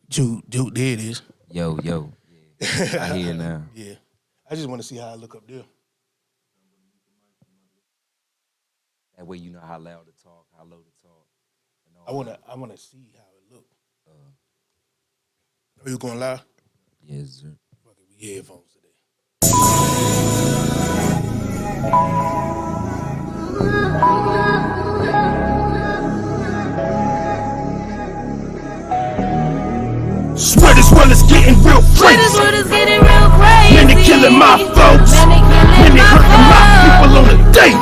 Dude, there it is. Yo. I hear it now. Yeah. I just want to see how I look up there. That way you know how loud to talk, how low to talk. I wanna see how it look. Are you going live? Yes, sir. Fuck it, we headphones today. Swear this world is getting real crazy. Many killing my folks. Many hurting my people on the day.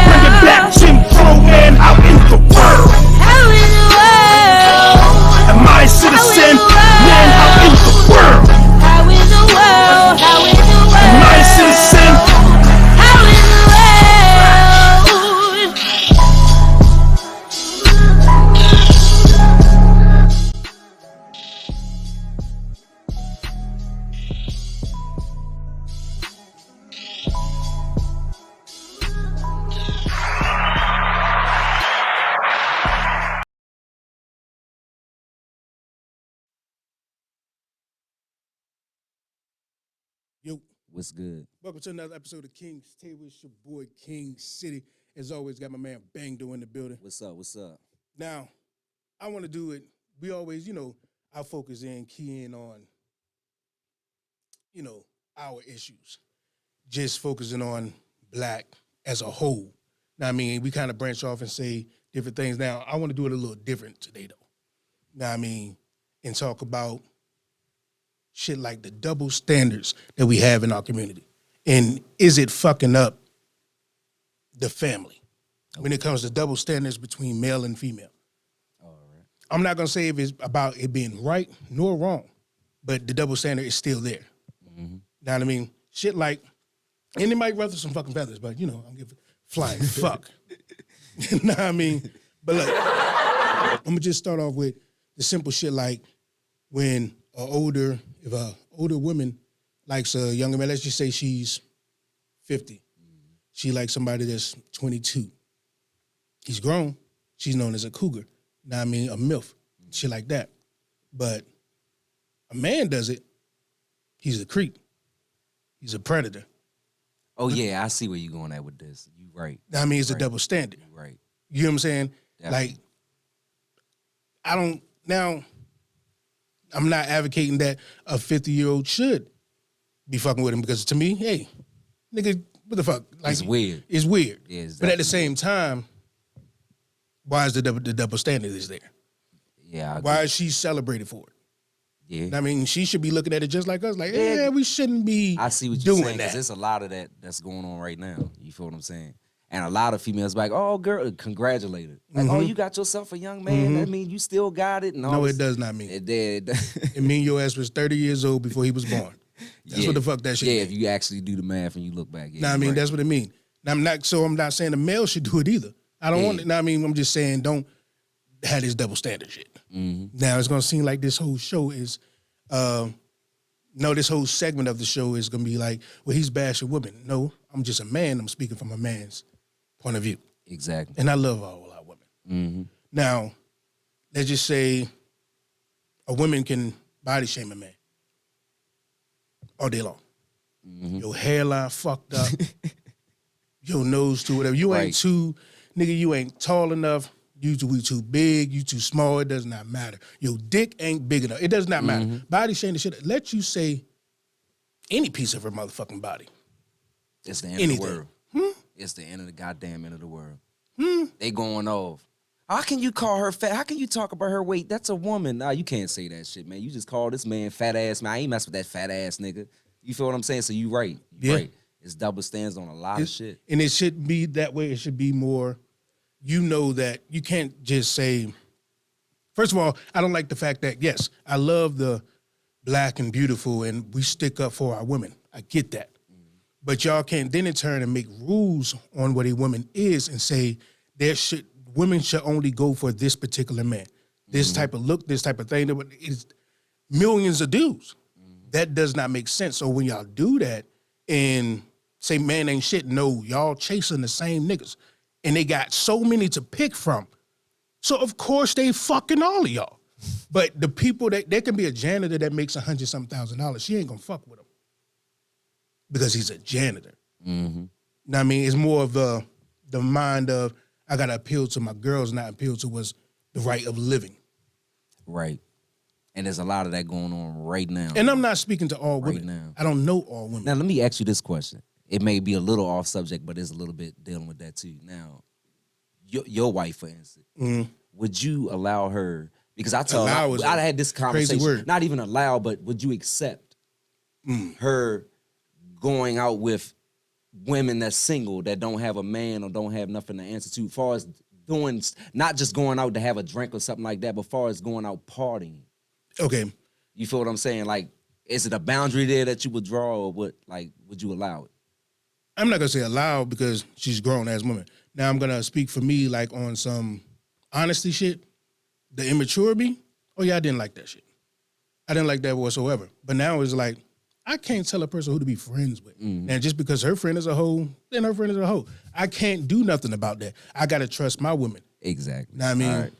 Bringing back Jim Crow man out in the world. Am I a citizen? Man out in the world. Am I a citizen? Yo, What's good? welcome to another episode of King's Table. It's your boy King City. As always, got my man Bangdo in the building. What's up? Now, I want to do it. We always, our focus key in on, our issues. Just focusing on black as a whole. Now, I mean, we kind of branch off and say different things. Now, I want to do it a little different today, though. Now, I mean, and talk about shit like the double standards that we have in our community. And is it fucking up the family when it comes to double standards between male and female? All right. I'm not going to say if it's about it being right nor wrong, but the double standard is still there. Mm-hmm. Know what I mean? Shit like, and it might ruffle some fucking feathers, but I'm giving flying fuck. Know what I mean? But look, I'm going to just start off with the simple shit like when if a older woman likes a younger man, let's just say she's 50. She likes somebody that's 22. He's grown. She's known as a cougar. Know what I mean? A MILF. Shit like that. But a man does it, he's a creep. He's a predator. Oh yeah, I see where you're going at with this. You right. Know what I mean? It's right. a double standard. You right. You know what I'm saying? Definitely. Like, I'm not advocating that a 50-year-old should be fucking with him because to me, hey, nigga, what the fuck? Like, It's weird. It's weird. Yeah, it's but at the definitely same time, why is the double standard is there? Yeah. Why is she celebrated for it? Yeah. I mean, she should be looking at it just like us, like, yeah, we shouldn't be I see what you're doing saying, because that. there's a lot of that that's going on right now. You feel what I'm saying? And a lot of females be like, oh, girl, congratulate her. Like, oh, you got yourself a young man. That mean you still got it. And all No, this. it does not mean. It did. It mean your ass was 30 years old before he was born. That's what the fuck that shit Yeah, mean. if you actually do the math and you look back. Yeah, Nah, I mean, that's what it mean. Now, I'm not saying the male should do it either. I don't want it. Nah, I mean, I'm just saying don't have this double standard shit. Mm-hmm. Now, it's going to seem like this whole show is, this whole segment of the show is going to be like, well, he's bashing women. No, I'm just a man. I'm speaking from a man's point of view. Exactly. And I love all our women. Mm-hmm. Now, let's just say a woman can body shame a man all day long. Mm-hmm. Your hairline fucked up, your nose too, whatever. You ain't too, nigga, you ain't tall enough. We too big, you too small. It does not matter. Your dick ain't big enough. It does not matter. Body shame the shit. Let you say any piece of her motherfucking body. It's the end of the world. It's the end of the goddamn end of the world. They going off. How can you call her fat? How can you talk about her weight? That's a woman. Nah, you can't say that shit, man. You just call this man fat ass, man. I ain't mess with that fat ass nigga. You feel what I'm saying? So you right. You right. It's double standards on a lot of shit. And it shouldn't be that way. It should be more, that you can't just say, first of all, I don't like the fact that, yes, I love the black and beautiful and we stick up for our women. I get that. But y'all can't then in turn and make rules on what a woman is and say women should only go for this particular man. This type of look, this type of thing. It's millions of dudes. That does not make sense. So when y'all do that and say man ain't shit, no, y'all chasing the same niggas. And they got so many to pick from. So of course they fucking all of y'all. But the people that there can be a janitor that makes $100,000. She ain't gonna fuck with him because he's a janitor. Mm-hmm. Know what I mean? It's more of the mind of I gotta appeal to my girls, not appeal to what's the right of living. Right. And there's a lot of that going on right now. And I'm not speaking to all women. now. I don't know all women. Now, let me ask you this question. It may be a little off subject, but it's a little bit dealing with that too. Now, your wife, for instance, would you allow her? Because I told her, I had this conversation. Word. Not even allow, but would you accept her going out with women that's single, that don't have a man or don't have nothing to answer to, as far as doing, not just going out to have a drink or something like that, but as far as going out partying? Okay. You feel what I'm saying? Like, is it a boundary there that you would draw, or what? Like, would you allow it? I'm not gonna say allow because she's a grown ass woman. Now I'm gonna speak for me, like on some honesty shit. The immature me, oh yeah, I didn't like that shit. I didn't like that whatsoever. But now it's like, I can't tell a person who to be friends with. And just because her friend is a hoe, then her friend is a hoe. I can't do nothing about that. I gotta trust my women. Exactly. Know what I mean? All right.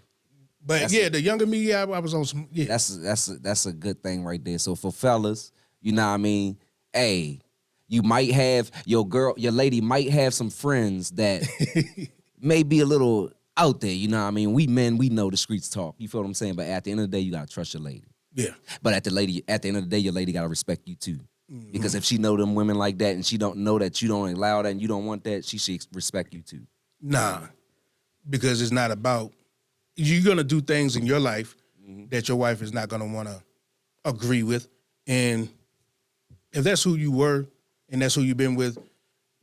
But the younger me, I was on some. Yeah, That's a good thing right there. So for fellas, you know what I mean? Hey, you might have your lady might have some friends that may be a little out there. You know what I mean? We men, we know the streets talk. You feel what I'm saying? But at the end of the day, you gotta trust your lady. Yeah. But at the end of the day, your lady gotta respect you too. Because if she know them women like that and she don't know that you don't allow that and you don't want that, she should respect you too. Nah, because it's not about. You're gonna do things in your life that your wife is not gonna want to agree with, and if that's who you were and that's who you've been with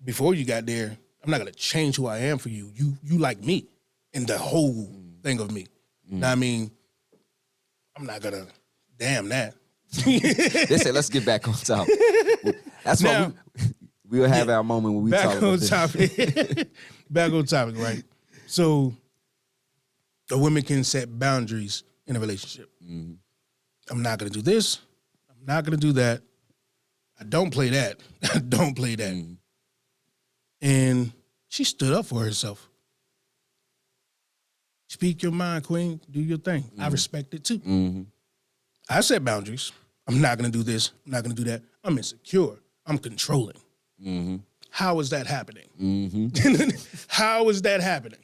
before you got there, I'm not gonna change who I am for you. You like me and the whole thing of me. Now, I mean, I'm not gonna damn that. They said, let's get back on topic. That's why we'll have our moment when we talk about this. Back on topic, right? So a woman can set boundaries in a relationship. I'm not gonna do this. I'm not gonna do that. I don't play that. I don't play that. And she stood up for herself. Speak your mind, queen. Do your thing. I respect it too. I set boundaries. I'm not gonna do this. I'm not gonna do that. I'm insecure. I'm controlling. How is that happening? How is that happening?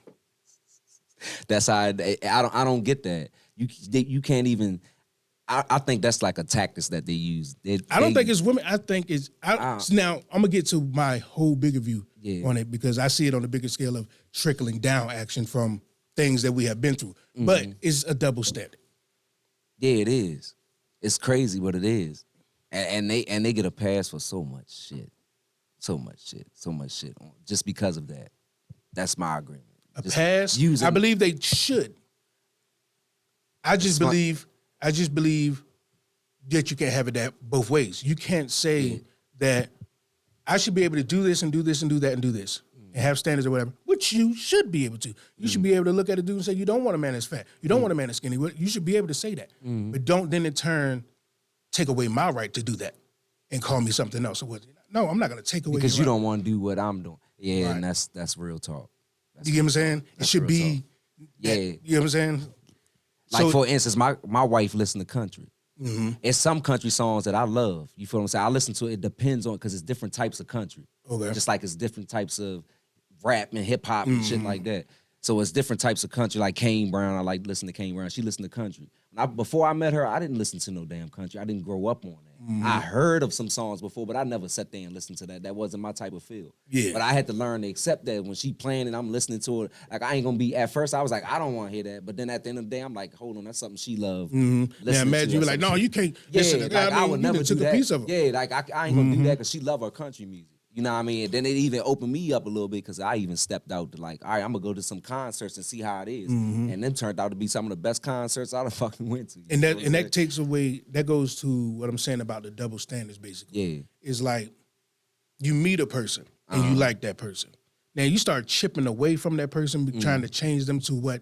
That's how I don't get that. You can't even. I think that's like a tactic that they use. I don't think it's women. I think it's now. I'm gonna get to my whole bigger view on it because I see it on a bigger scale of trickling down action from things that we have been through. But it's a double standard. Yeah, it is. It's crazy, but it is, and they get a pass for so much shit, just because of that. That's my agreement. Pass. I believe they should. I just believe that you can't have it that both ways. You can't say that I should be able to do this and do this and do that and do this and have standards or whatever, which you should be able to. You should be able to look at a dude and say, you don't want a man that's fat. You don't want a man that's skinny. You should be able to say that. But don't then in turn take away my right to do that and call me something else. No, I'm not going to take away because your you right. don't want to do what I'm doing. Yeah, right. And that's real talk. You get what I'm saying? It should be. Yeah. You know what I'm saying? Like, for instance, my wife listens to country. It's some country songs that I love. You feel what I'm saying? I listen to it. It depends on, because it's different types of country. Okay. Just like it's different types of rap and hip hop and shit like that. So it's different types of country. Like Kane Brown, I like listen to Kane Brown. She listened to country. Before I met her, I didn't listen to no damn country. I didn't grow up on that. I heard of some songs before, but I never sat there and listened to that. That wasn't my type of feel. Yeah. But I had to learn to accept that when she playing and I'm listening to it. Like, I ain't gonna be, at first I was like, I don't want to hear that. But then at the end of the day, I'm like, hold on, that's something she loved. Now imagine you were like, no, you can't. Yeah, like, I would never do took that. A piece of it. Yeah, like I ain't gonna do that because she love her country music. You know what I mean? And then it even opened me up a little bit because I even stepped out to like, all right, I'm gonna go to some concerts and see how it is. And then turned out to be some of the best concerts I fucking went to. And that takes away, that goes to what I'm saying about the double standards, basically. Yeah. It's like you meet a person and you like that person. Now you start chipping away from that person, trying to change them to what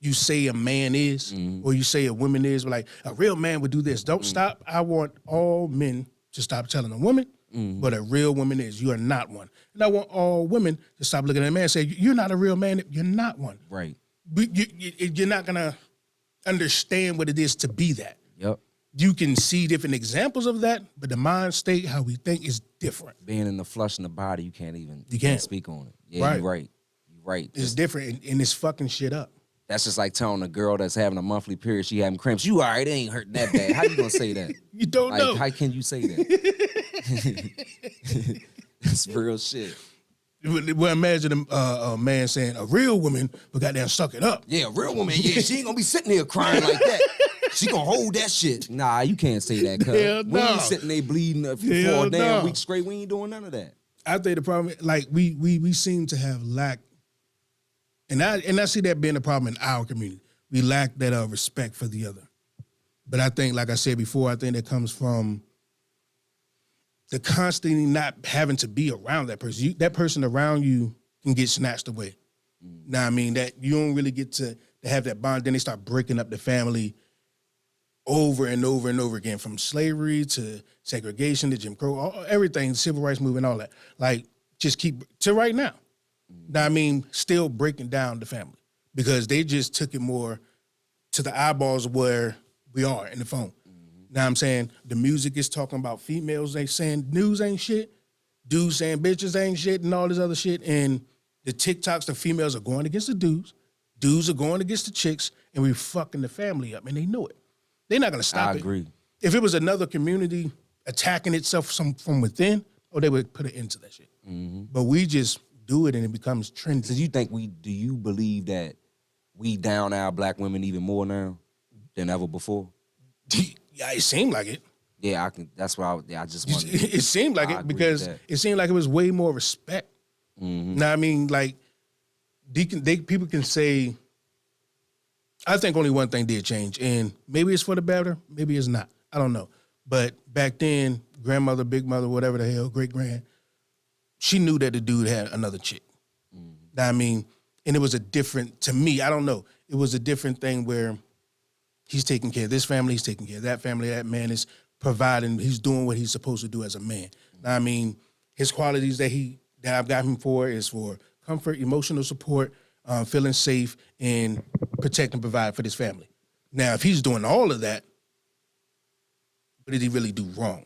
you say a man is or you say a woman is. Like, a real man would do this. Don't stop. I want all men to stop telling a woman what a real woman is. You are not one. And I want all women to stop looking at a man and say, you're not a real man. You're not one. Right. You're not going to, understand what it is to be that. Yep. You can see different examples of that, but the mind state, how we think, is different. Being in the flesh in the body, you can't speak on it. Yeah, Right. you're right. You're right. It's different, and it's fucking shit up. That's just like telling a girl that's having a monthly period, she having cramps. You all right? It ain't hurting that bad. How you gonna say that? You don't know. How can you say that? That's real shit. Well, imagine a man saying, a real woman, but goddamn suck it up. Yeah, a real woman. Yeah, she ain't gonna be sitting there crying like that. She gonna hold that shit. Nah, you can't say that, cuz. Hell We no. ain't sitting there bleeding for Hell a damn no. week straight. We ain't doing none of that. I think the problem, like we seem to have lacked, and I see that being a problem in our community. We lack that respect for the other. But I think, like I said before, I think that comes from the constantly not having to be around that person. That person around you can get snatched away. Now, I mean, that you don't really get to have that bond. Then they start breaking up the family over and over and over again, from slavery to segregation to Jim Crow, everything, civil rights movement, all that. Like, just keep to right now. Now, I mean, still breaking down the family because they just took it more to the eyeballs of where we are in the phone. Now I'm saying the music is talking about females. They saying news ain't shit. Dudes saying bitches ain't shit and all this other shit. And the TikToks, the females are going against the dudes. Dudes are going against the chicks, and we fucking the family up, and they know it. They're not gonna stop it. I agree. If it was another community attacking itself from within, they would put an end to that shit. But we just do it, and it becomes trendy. So do you believe that we down our black women even more now than ever before? Yeah, it seemed like it. Yeah, I can. That's why I just want. It seemed like it because it seemed like it was way more respect. Now, I mean, like, people can say, I think only one thing did change, and maybe it's for the better, maybe it's not. I don't know. But back then, grandmother, big mother, whatever the hell, great grand, she knew that the dude had another chick. Now, I mean, and it was a different, to me, I don't know, it was a different thing where he's taking care of this family, he's taking care of that family, that man is providing, he's doing what he's supposed to do as a man. Now, I mean, his qualities that I've got him for is for comfort, emotional support, feeling safe, and protect and provide for this family. Now, if he's doing all of that, what did he really do wrong?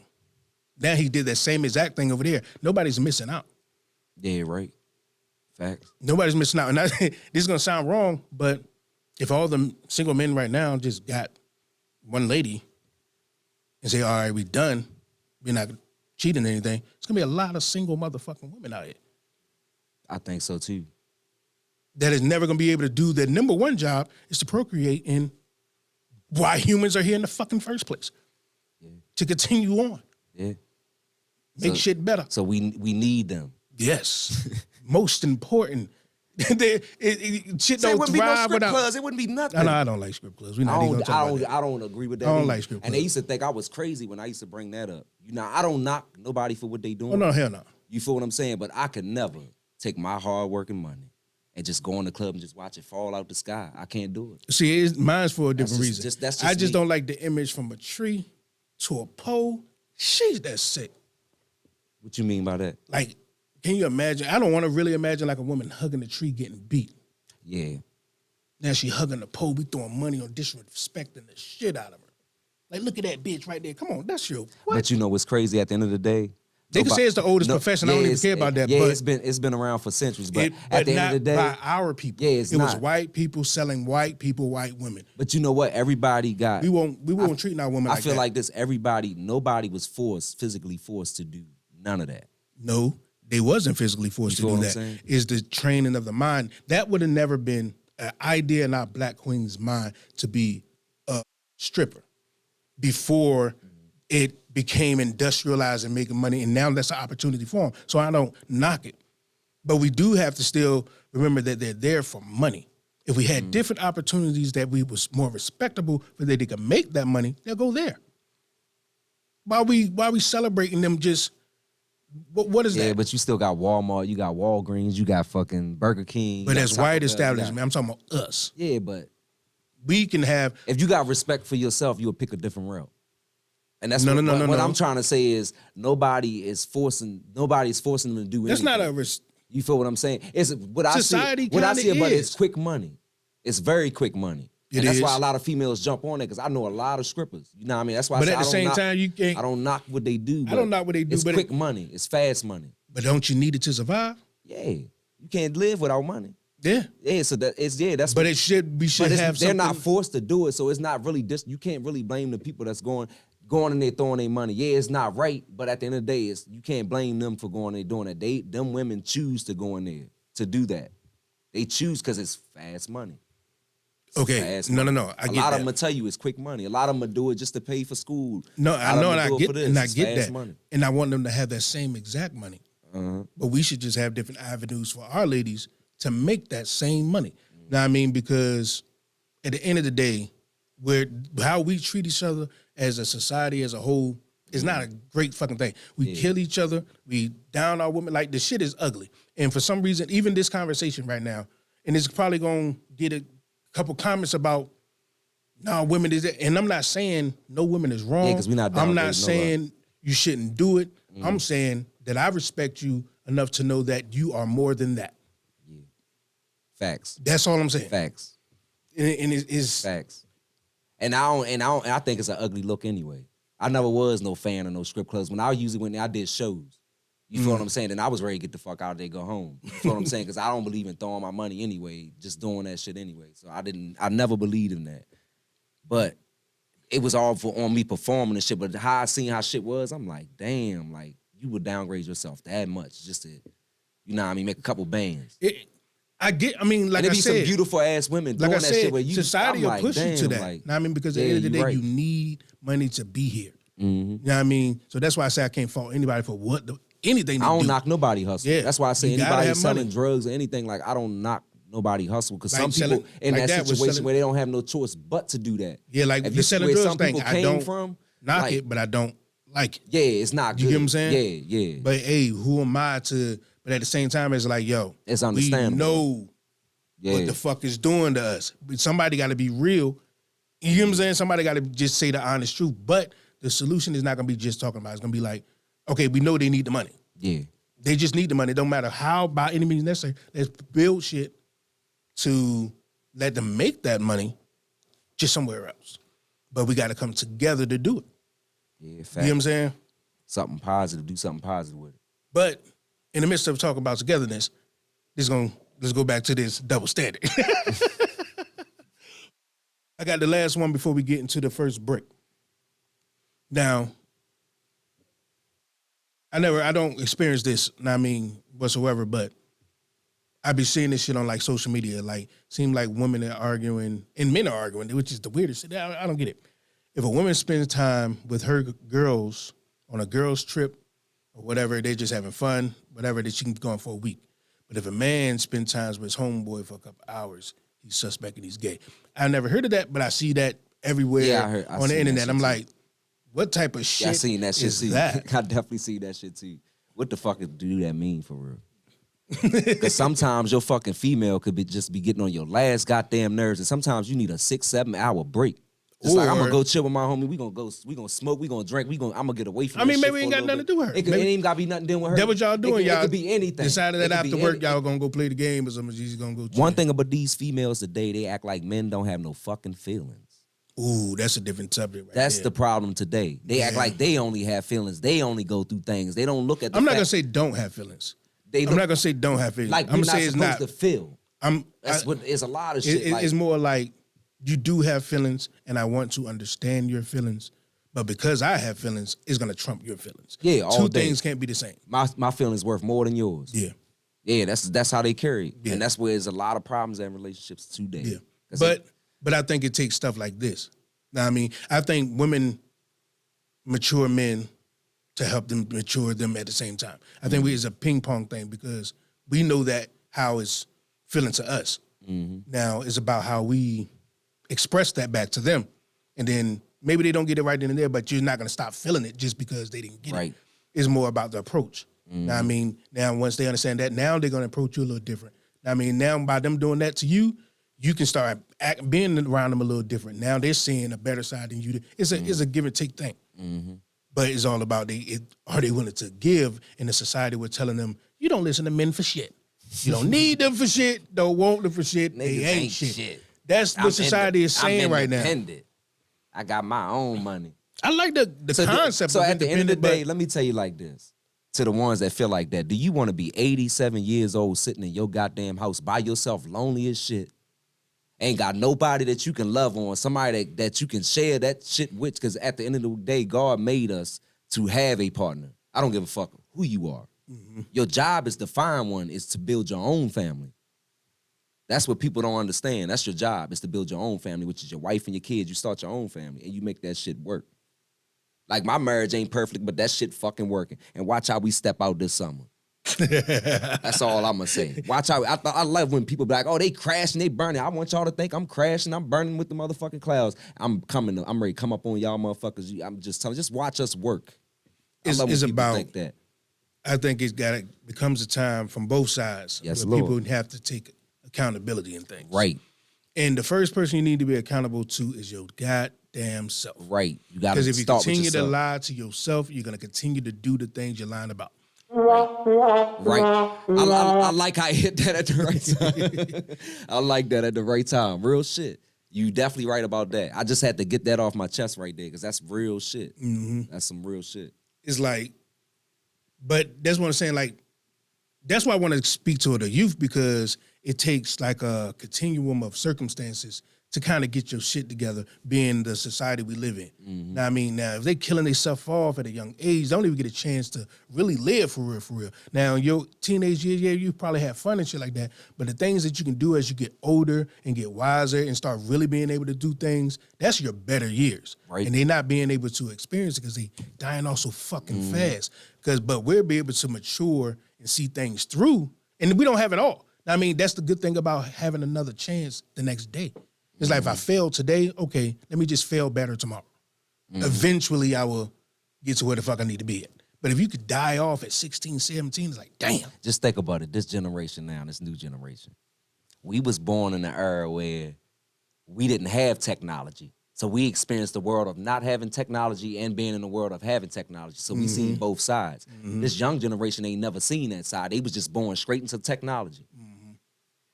Now he did that same exact thing over there. Nobody's missing out. Yeah, right. Facts. Nobody's missing out. And this is going to sound wrong, but if all the single men right now just got one lady and say, all right, we done, we're not cheating or anything, it's going to be a lot of single motherfucking women out here. I think so too. That is never going to be able to do their number one job is to procreate, and why humans are here in the fucking first place. Yeah. To continue on. Yeah. Make shit better. So we need them. Yes. Most important. Shit don't thrive without. It wouldn't be nothing. No, I don't like strip clubs. We're not even gonna talk about that. I don't agree with that. I don't either. like strip clubs. And they used to think I was crazy when I used to bring that up. I don't knock nobody for what they doing. Oh, no, hell no. You feel what I'm saying? But I could never take my hard working money and just go in the club and just watch it fall out the sky. I can't do it. See, mine's for a different reason. I just me. don't like the image from a tree to a pole. Sheesh, that's sick. What you mean by that? Like, can you imagine? I don't want to really imagine like a woman hugging a tree getting beat. Yeah. Now she hugging the pole. We throwing money on disrespecting the shit out of her. Like, look at that bitch right there. Come on, that's your what? But you know what's crazy at the end of the day? They can say it's the oldest profession. I don't even care about that. Yeah, but it's been around for centuries. But at the end of the day, by our people. Yeah, it was white people selling white people, white women. But you know what? Everybody got. We won't treat our women. I feel like this. Nobody was physically forced to do none of that. No, they wasn't physically forced to do that. It's the training of the mind. That would have never been an idea in our black queen's mind to be a stripper before it became industrialized and making money, and now that's an opportunity for them. So I don't knock it. But we do have to still remember that they're there for money. If we had different opportunities that we was more respectable for that they could make that money, they'll go there. Why we celebrating them just, what is that? Yeah, but you still got Walmart, you got Walgreens, you got fucking Burger King. But as white establishment, I'm talking about us. Yeah, but we can have. If you got respect for yourself, you would pick a different route. And that's what I'm trying to say is nobody's forcing them to do anything. That's not you feel what I'm saying? It's what I see, but it's quick money. It's very quick money. And that's why a lot of females jump on it, because I know a lot of strippers. You know what I mean? That's why But at the same time, you can't. I don't knock what they do. I don't knock what they do. It's quick money. It's fast money. But don't you need it to survive? Yeah. You can't live without money. Yeah. Yeah, so that's but it should we should have they're something. not forced to do it, so it's not really you can't really blame the people that's going in there throwing their money. Yeah, it's not right, but at the end of the day, you can't blame them for going there doing that. Them women choose to go in there to do that. They choose because it's fast money. Okay. No. I get that. A lot of them will tell you it's quick money. A lot of them will do it just to pay for school. No, I know, and I get that. Money. And I want them to have that same exact money. But we should just have different avenues for our ladies to make that same money. Now, I mean, because at the end of the day, how we treat each other as a society as a whole is not a great fucking thing. We kill each other. We down our women. Like, the shit is ugly. And for some reason, even this conversation right now, and it's probably going to get a couple comments about, no, women is it. And I'm not saying no women is wrong. Yeah, because we're not I'm not saying you shouldn't do it. I'm saying that I respect you enough to know that you are more than that. Yeah. Facts. That's all I'm saying. Facts. And it's facts. And I think it's an ugly look anyway. I never was no fan of no strip clubs. When I did shows, you feel what I'm saying? Then I was ready to get the fuck out of there, go home. You feel what I'm saying? Because I don't believe in throwing my money anyway, just doing that shit anyway. So I never believed in that. But it was all on me performing and shit. But how I seen how shit was, I'm like, damn, like, you would downgrade yourself that much just to, you know what I mean, make a couple bands. Like and I said, some beautiful ass women doing that shit where you, society will push you to that. Like, I mean, because at the end of the day, you need money to be here. You know what I mean? So that's why I say I can't fault anybody for anything they do. I don't knock nobody hustle. Yeah. That's why I say anybody selling money. Drugs or anything, like, I don't knock nobody hustle, because like some people in like that situation where they don't have no choice but to do that. Yeah, like if the selling drugs thing, I don't knock like, it, but I don't like it. Yeah, it's not good. You get what I'm saying? Yeah. But hey, who am I to? But at the same time, it's like, yo, it's understandable. We know what the fuck is doing to us. But somebody got to be real. You get what I'm saying? Somebody got to just say the honest truth. But the solution is not going to be just talking about it. It's going to be like, okay, we know they need the money. Yeah. They just need the money. It don't matter how, by any means necessary. Let's build shit to let them make that money just somewhere else. But we got to come together to do it. Yeah, fact. You know what I'm saying? Something positive. Do something positive with it. But in the midst of talking about togetherness, let's go back to this double standard. I got the last one before we get into the first break. Now, I don't experience this, whatsoever, but I be seeing this shit on like social media. Like, seem like women are arguing and men are arguing, which is the weirdest shit. I don't get it. If a woman spends time with her girls on a girls trip or whatever, they're just having fun, whatever, that she can go on for a week. But if a man spends time with his homeboy for a couple hours, he's suspect and he's gay. I never heard of that, but I see that everywhere on the internet. I'm like, what type of shit I seen that shit is too. that? I definitely see that shit too. What the fuck do that mean for real? Because sometimes your fucking female could just be getting on your last goddamn nerves, and sometimes you need a 6-7 hour break. It's like, I'm gonna go chill with my homie. We gonna smoke. We gonna drink. I'm gonna get away from. I mean, maybe it ain't got nothing to do with her. It ain't gotta be nothing to do with her. That what y'all doing? Y'all it could be anything. Decided that after work y'all gonna go play the game or something. She's gonna go. One thing about these females today, they act like men don't have no fucking feelings. Ooh, that's a different subject. That's the problem today. They act like they only have feelings. They only go through things. They don't look at. I'm not gonna say don't have feelings. I'm not gonna say don't have feelings. Like, I'm you're saying it's not not supposed to feel. It's a lot of shit. It's more like, you do have feelings, and I want to understand your feelings, but because I have feelings, it's gonna trump your feelings. Yeah, all Two day. things can't be the same. My feelings worth more than yours. Yeah. Yeah, that's how they carry it. Yeah. And that's where there's a lot of problems in relationships today. Yeah. But I think it takes stuff like this. Now, I mean, I think women mature men to help them mature them at the same time. I think it's a ping pong thing, because we know that how it's feeling to us. Now it's about how we express that back to them. And then maybe they don't get it right then and there, but you're not going to stop feeling it just because they didn't get it. It's more about the approach. Now, I mean, now once they understand that, now they're going to approach you a little different. Now, I mean, now by them doing that to you, you can start being around them a little different. Now they're seeing a better side than you do. It's a give and take thing. But it's all about are they willing to give in a society we're telling them, you don't listen to men for shit. You don't need them for shit. Don't want them for shit. They ain't shit. That's what society is saying right now. I got my own money. I like the concept. So of at the end of the day, let me tell you like this. To the ones that feel like that, do you want to be 87 years old sitting in your goddamn house by yourself, lonely as shit? Ain't got nobody that you can love on, somebody that you can share that shit with, because at the end of the day, God made us to have a partner. I don't give a fuck who you are. Mm-hmm. Your job is to find one, is to build your own family. That's what people don't understand. That's your job, is to build your own family, which is your wife and your kids. You start your own family, and you make that shit work. Like, my marriage ain't perfect, but that shit fucking working. And watch how we step out this summer. That's all I'm gonna say. Watch how I love when people be like, oh, they crashing, they burning. I want y'all to think I'm crashing, I'm burning with the motherfucking clouds. I'm ready to come up on y'all motherfuckers. I'm just telling, just watch us work. It's about think that. I think it becomes a time from both sides where people have to take accountability in things. Right. And the first person you need to be accountable to is your goddamn self. Right. You got to because if you continue to lie to yourself, you're gonna continue to do the things you're lying about. Right. I like how I hit that at the right time. I like that at the right time. Real shit. You definitely right about that. I just had to get that off my chest right there because that's real shit. Mm-hmm. That's some real shit. It's like, but that's what I'm saying. Like, that's why I want to speak to the youth, because it takes like a continuum of circumstances to kind of get your shit together, being the society we live in. Mm-hmm. Now, I mean, now, if they killing themselves off at a young age, they don't even get a chance to really live for real, for real. Now, in your teenage years, yeah, you probably have fun and shit like that, but the things that you can do as you get older and get wiser and start really being able to do things, that's your better years. Right. And they not being able to experience it because they dying off so fucking fast. But we'll be able to mature and see things through, and we don't have it all. I mean, that's the good thing about having another chance the next day. It's like, if I fail today, okay, let me just fail better tomorrow. Eventually, I will get to where the fuck I need to be at. But if you could die off at 16, 17, it's like, damn. Just think about it. This generation now, this new generation, we was born in an era where we didn't have technology. So we experienced the world of not having technology and being in the world of having technology. So we seen both sides. This young generation ain't never seen that side. They was just born straight into technology.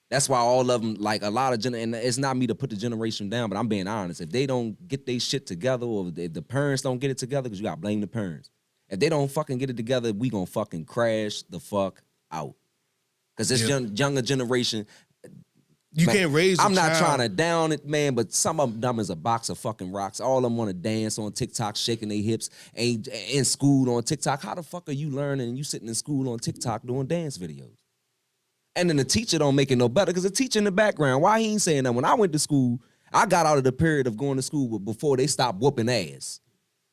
That's why all of them, like a lot of and it's not me to put the generation down, but I'm being honest. If they don't get their shit together, or if the parents don't get it together, because you got to blame the parents. If they don't fucking get it together, we gonna fucking crash the fuck out. Because this younger generation, you can't raise a I'm not child. trying to down it, man, but some of them is a box of fucking rocks. All of them want to dance on TikTok, shaking their hips, ain't in school on TikTok. How the fuck are you learning and you sitting in school on TikTok doing dance videos? And then the teacher don't make it no better because the teacher in the background, why he ain't saying that? When I went to school, I got out of the period of going to school before they stopped whooping ass.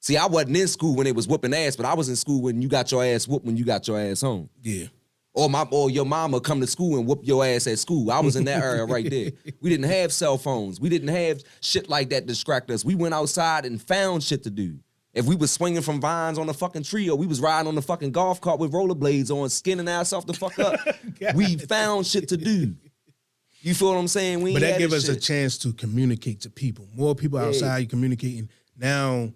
See, I wasn't in school when they was whooping ass, but I was in school when you got your ass whooped when you got your ass home. Yeah. Or your mama come to school and whoop your ass at school. I was in that area right there. We didn't have cell phones. We didn't have shit like that to distract us. We went outside and found shit to do. If we was swinging from vines on the fucking tree, or we was riding on the fucking golf cart with rollerblades on, skinning ass off the fuck up, we found shit to do. You feel what I'm saying? But that give us a chance to communicate to people. More people outside, you communicating. Now,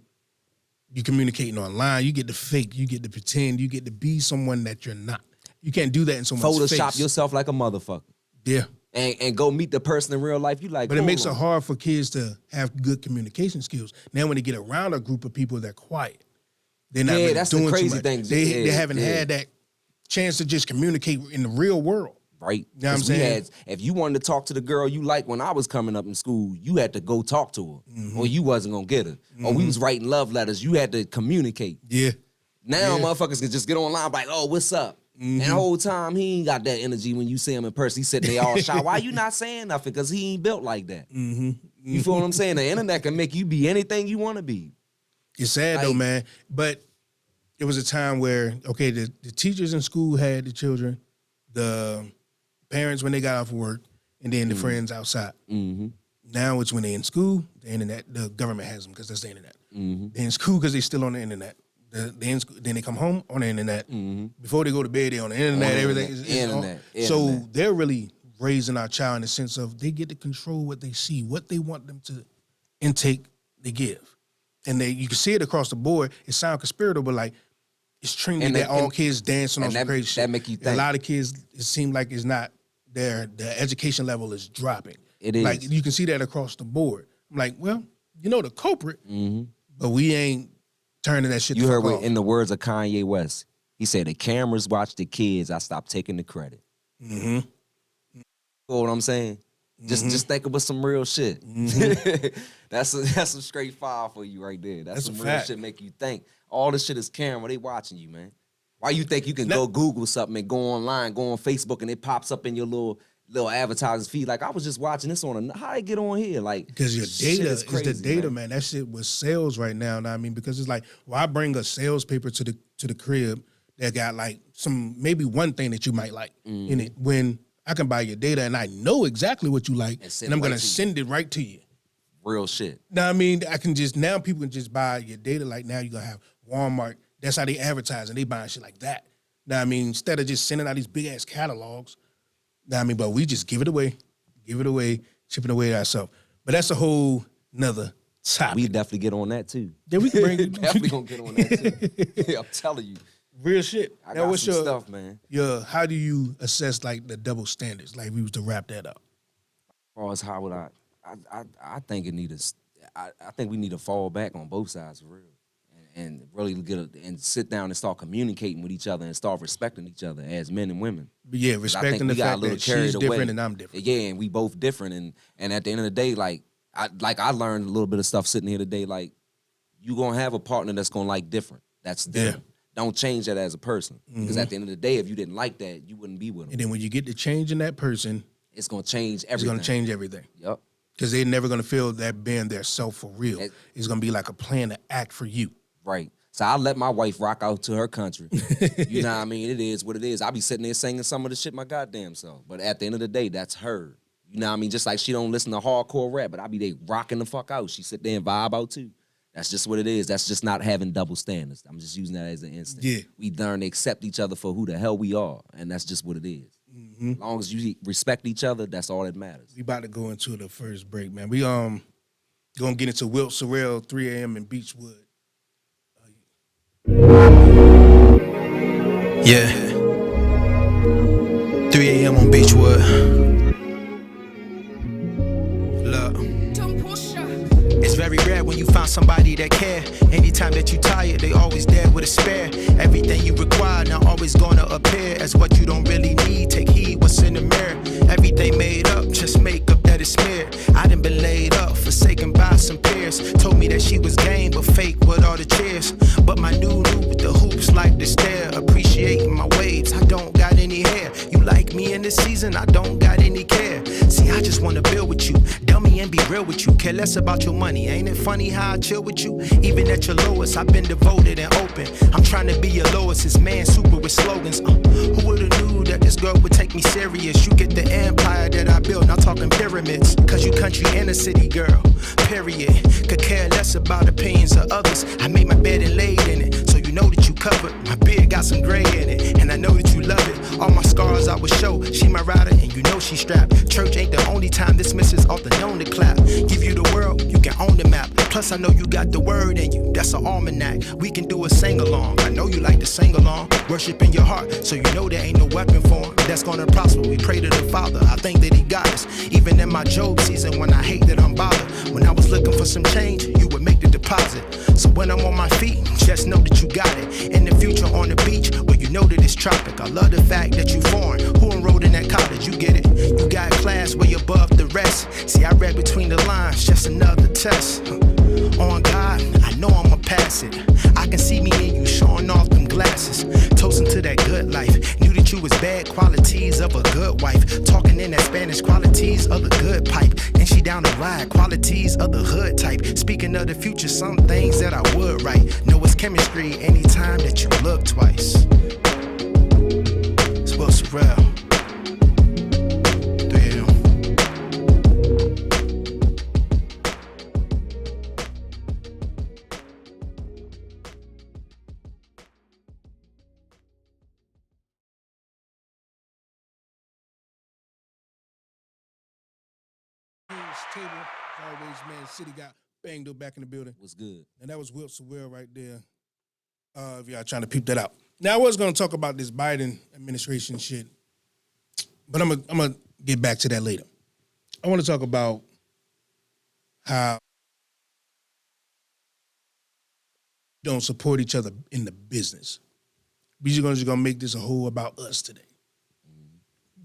you communicating online. You get to fake. You get to pretend. You get to be someone that you're not. You can't do that in someone's face. Photoshop yourself like a motherfucker. Yeah. And go meet the person in real life. You like, but it makes it hard for kids to have good communication skills. Now, when they get around a group of people, they're quiet. They're not really that's doing the crazy too much. thing. They haven't had that chance to just communicate in the real world. Right. You know what I'm saying? If you wanted to talk to the girl you like when I was coming up in school, you had to go talk to her, or you wasn't gonna get her. Or we was writing love letters. You had to communicate. Yeah. Now motherfuckers can just get online like, oh, what's up? And the whole time, he ain't got that energy when you see him in person. He sitting there all shy. Why you not saying nothing? Because he ain't built like that. You feel what I'm saying? The internet can make you be anything you want to be. It's sad though, man. But it was a time where, okay, the teachers in school had the children, the parents when they got off of work, and then the friends outside. Now it's when they're in school, the internet, the government has them because that's the internet. They're in school because they're still on the internet. Then they come home on the internet. Before they go to bed, they're on the internet. Everything is on. So they're really raising our child in the sense of they get to control what they see, what they want them to intake, they give. And you can see it across the board. It sounds conspiratorial, but like it's trendy that all kids dancing on some crazy shit. That make you think. A lot of kids, it seems like it's not the education level is dropping. It is. Like, you can see that across the board. I'm like, well, you know the culprit, but we ain't turning that shit You the heard fuck off. in the words of Kanye West, he said, the cameras watch the kids, I stopped taking the credit. You know what I'm saying? Just think about some real shit. That's some straight fire for you right there. That's some real fact. shit make you think. All this shit is camera. They watching you, man. Why you think you can go Google something and go online, go on Facebook, and it pops up in your little advertising feed? Like, I was just watching this on how I get on here? Like, because your shit data is crazy, the data, man. That shit was sales right now. Know what I mean, because it's like, well, I bring a sales paper to the crib that got like maybe one thing that you might like in it. When I can buy your data and I know exactly what you like, and I'm gonna send it right to you. Real shit. Now, I mean, now people can just buy your data. Like, now you're gonna have Walmart. That's how they advertise, and they buying shit like that. Now, I mean, instead of just sending out these big ass catalogs. Now, I mean, but we just give it away, shipping away ourselves. But that's a whole nother topic. We definitely get on that too. Yeah, we can bring definitely gonna get on that too. I'm telling you. Real shit. I now, got what's some your stuff, man. how do you assess like the double standards? Like, we was to wrap that up. As far as how would I think I think we need to fall back on both sides for real, and really and sit down and start communicating with each other and start respecting each other as men and women. But yeah, respecting the fact that she's different and I'm different. Yeah, and we both different, and at the end of the day, I learned a little bit of stuff sitting here today. Like, you gonna have a partner that's gonna like different. That's different. Don't change that as a person, because at the end of the day, if you didn't like that, you wouldn't be with them. And then when you get to changing that person, it's gonna change everything. It's gonna change everything. Yep. Because they're never gonna feel that being their self for real. It's gonna be like a plan to act for you. Right. So I let my wife rock out to her country. You know what I mean? It is what it is. I be sitting there singing some of the shit my goddamn self. But at the end of the day, that's her. You know what I mean? Just like she don't listen to hardcore rap, but I be there rocking the fuck out. She sit there and vibe out too. That's just what it is. That's just not having double standards. I'm just using that as an instance. Yeah. We learn to accept each other for who the hell we are, and that's just what it is. As long as you respect each other, that's all that matters. We about to go into the first break, man. We gonna get into Wilt Sorrell, 3 a.m. in Beechwood. Yeah. 3 a.m. on Beechwood. Look. It's very rare when you find somebody that care. Anytime that you tired, they always there with a spare. Everything you require now always gonna appear as what you don't really need. Take heed what's in the mirror. Everything made up, just make up that is smeared. I done been laid up, forsaken by some peers. Told me that she was game, but fake with all the cheers. But my new with the hoops like the stare. Appreciating my waves, I don't got any hair. You like me in this season, I don't got any care. See, I just wanna build with you, dummy and be real with you. Care less about your money, ain't it funny how I chill with you? Even at your lowest, I've been devoted and open. I'm trying to be your lowest, his man super with slogans. Who would've knew that this girl would take me serious? You get the empire that I built, not talking pyramids. Cause you country and a city girl, period. Could care less about opinions of others. I made my bed and laid in it, so you know that you covered. My beard got some gray in it, and I know that you love it. All my scars I would show, she my rider and you know she strapped. Church ain't the only time this missus off the known to clap. Give you the world, you can own the map. Plus I know you got the word in you, that's an almanac. We can do a sing-along, I know you like to sing along. Worship in your heart, so you know there ain't no weapon form that's gonna prosper. We pray to the Father, I think that he got us. Even in my Job season when I hate that I'm bothered. When I was looking for some change, you would make the deposit. So when I'm on my feet, just know that you got it. In the future on the beach, where you know that it's tropic. I love the fact that you foreign, who enrolled in that college, you get it. You got class way above the rest. See, I read between the lines, just another test. On God, I know I'ma pass it. I can see me in you showing off them glasses. Toasting to that good life. Knew that you was bad qualities of a good wife. Talking in that Spanish qualities of the good pipe. And she down the ride, qualities of the hood type. Speaking of the future, some things that I would write. Know it's chemistry anytime that you look twice. It's Wilt Sorrell. Table, as always, man. City got Banged back in the building. Was good. And that was Wilt Sorrell right there. If y'all trying to peep that out. Now I was gonna talk about this Biden administration shit, but I'm gonna get back to that later. I want to talk about how we don't support each other in the business. We're just gonna make this a whole about us today.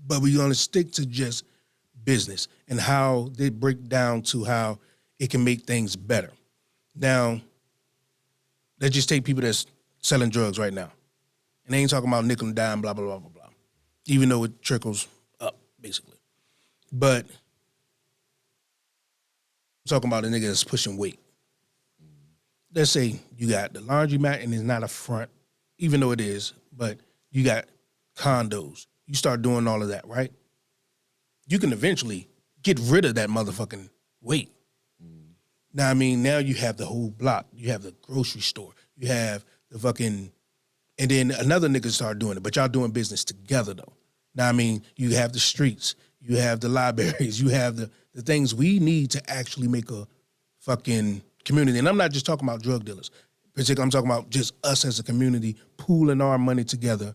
But we're gonna stick to just business and how they break down to how it can make things better. Now, let's just take people that's selling drugs right now. And they ain't talking about nickel and dime, blah, blah, blah, blah, blah. Even though it trickles up, basically. But I'm talking about a nigga that's pushing weight. Let's say you got the laundromat and it's not a front, even though it is, but you got condos. You start doing all of that, right? You can eventually get rid of that motherfucking weight. Now, I mean, now you have the whole block. You have the grocery store. You have the fucking, and then another nigga start doing it, but y'all doing business together, though. Now, I mean, you have the streets. You have the libraries. You have the things we need to actually make a fucking community. And I'm not just talking about drug dealers. Particularly, I'm talking about just us as a community pooling our money together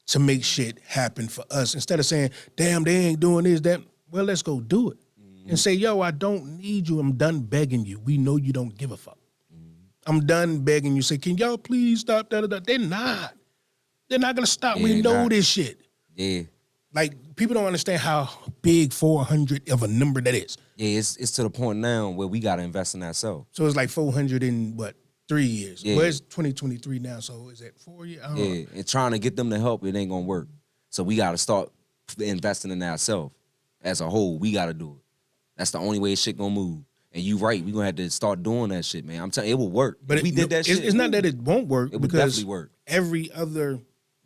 to make shit happen for us. Instead of saying, damn, they ain't doing this, that. Well, let's go do it. And say, yo, I don't need you. I'm done begging you. We know you don't give a fuck. I'm done begging you. Say, can y'all please stop that? They're not. They're not going to stop. We know this shit. Yeah. Like, people don't understand how big 400 of a number that is. Yeah, it's to the point now where we got to invest in ourselves. So it's like 400 in, 3 years? Yeah. Well, it's 2023 now, so is that 4 years? I don't know. And trying to get them to help, it ain't going to work. So we got to start investing in ourselves. As a whole, we got to do it. That's the only way shit gonna move. And you right, we gonna have to start doing that shit, man. I'm telling you, it will work. But if we did that shit. It's not that it won't work. It would definitely work. Every other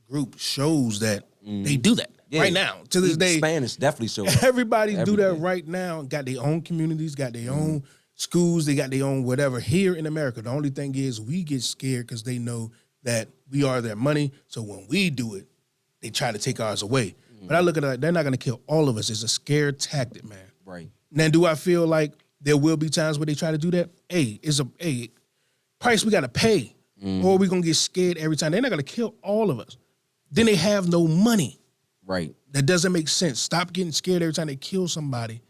group shows that they do that right now. To this day, Spanish definitely shows. Everybody do that right now. Got their own communities, got their own schools, they got their own whatever. Here in America, the only thing is we get scared because they know that we are their money. So when we do it, they try to take ours away. But I look at it like they're not gonna kill all of us. It's a scare tactic, man. Right. Now, do I feel like there will be times where they try to do that? Hey, it's a price we got to pay, or we going to get scared every time. They're not going to kill all of us. Then they have no money. Right. That doesn't make sense. Stop getting scared every time they kill somebody.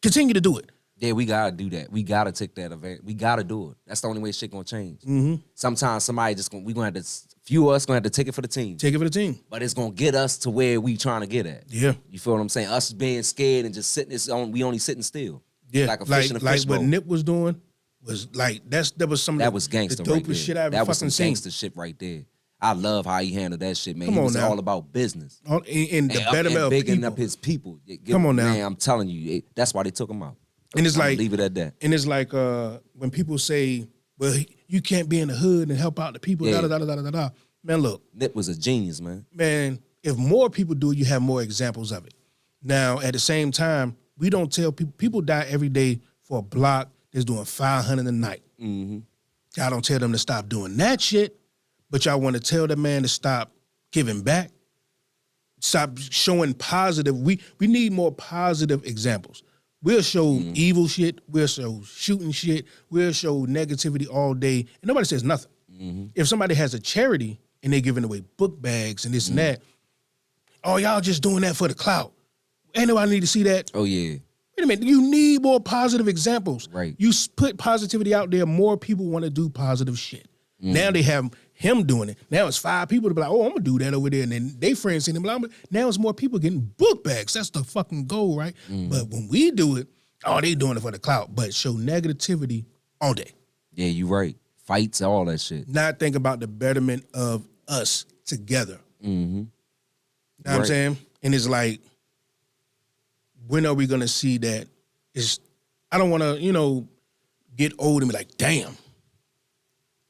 Continue to do it. Yeah, we got to do that. We got to take that event. We got to do it. That's the only way shit going to change. Sometimes somebody we going to have to, few of us going to have to take it for the team. Take it for the team. But it's going to get us to where we trying to get at. Yeah. You feel what I'm saying? Us being scared and just sitting, we only sitting still. Yeah. Like a fish in a fishbowl. What Nip was doing was like, that was some that was gangster the right dopest there. shit I ever that was fucking some seen. gangster shit right there. I love how he handled that shit, man. Come He on was now. all about business. In the betterment of bigging people. up his people. Come on now. Man, I'm telling you, that's why they took him out. And it's like, leave it at that. And it's like when people say, well, you can't be in the hood and help out the people, Yeah. da-da-da-da-da-da. Man, look. Nip was a genius, man. Man, if more people do it, you have more examples of it. Now, at the same time, we don't tell people die every day for a block that's doing 500 a night. Y'all don't tell them to stop doing that shit, but y'all want to tell the man to stop giving back, stop showing positive. We need more positive examples. We'll show evil shit. We'll show shooting shit. We'll show negativity all day, and nobody says nothing. If somebody has a charity and they're giving away book bags and this and that, oh, y'all just doing that for the clout. Ain't nobody need to see that. Oh, yeah. Wait a minute. You need more positive examples. Right. You put positivity out there, more people want to do positive shit. Now they have him doing it. Now it's 5 people to be like, oh, I'm going to do that over there. And then they friends see him. Like, now it's more people getting book bags. That's the fucking goal, right? But when we do it, oh, they doing it for the clout. But show negativity all day. Yeah, you right. Fights, all that shit. Not think about the betterment of us together. You know what I'm saying? And it's like, when are we going to see that? I don't want to, get old and be like, damn.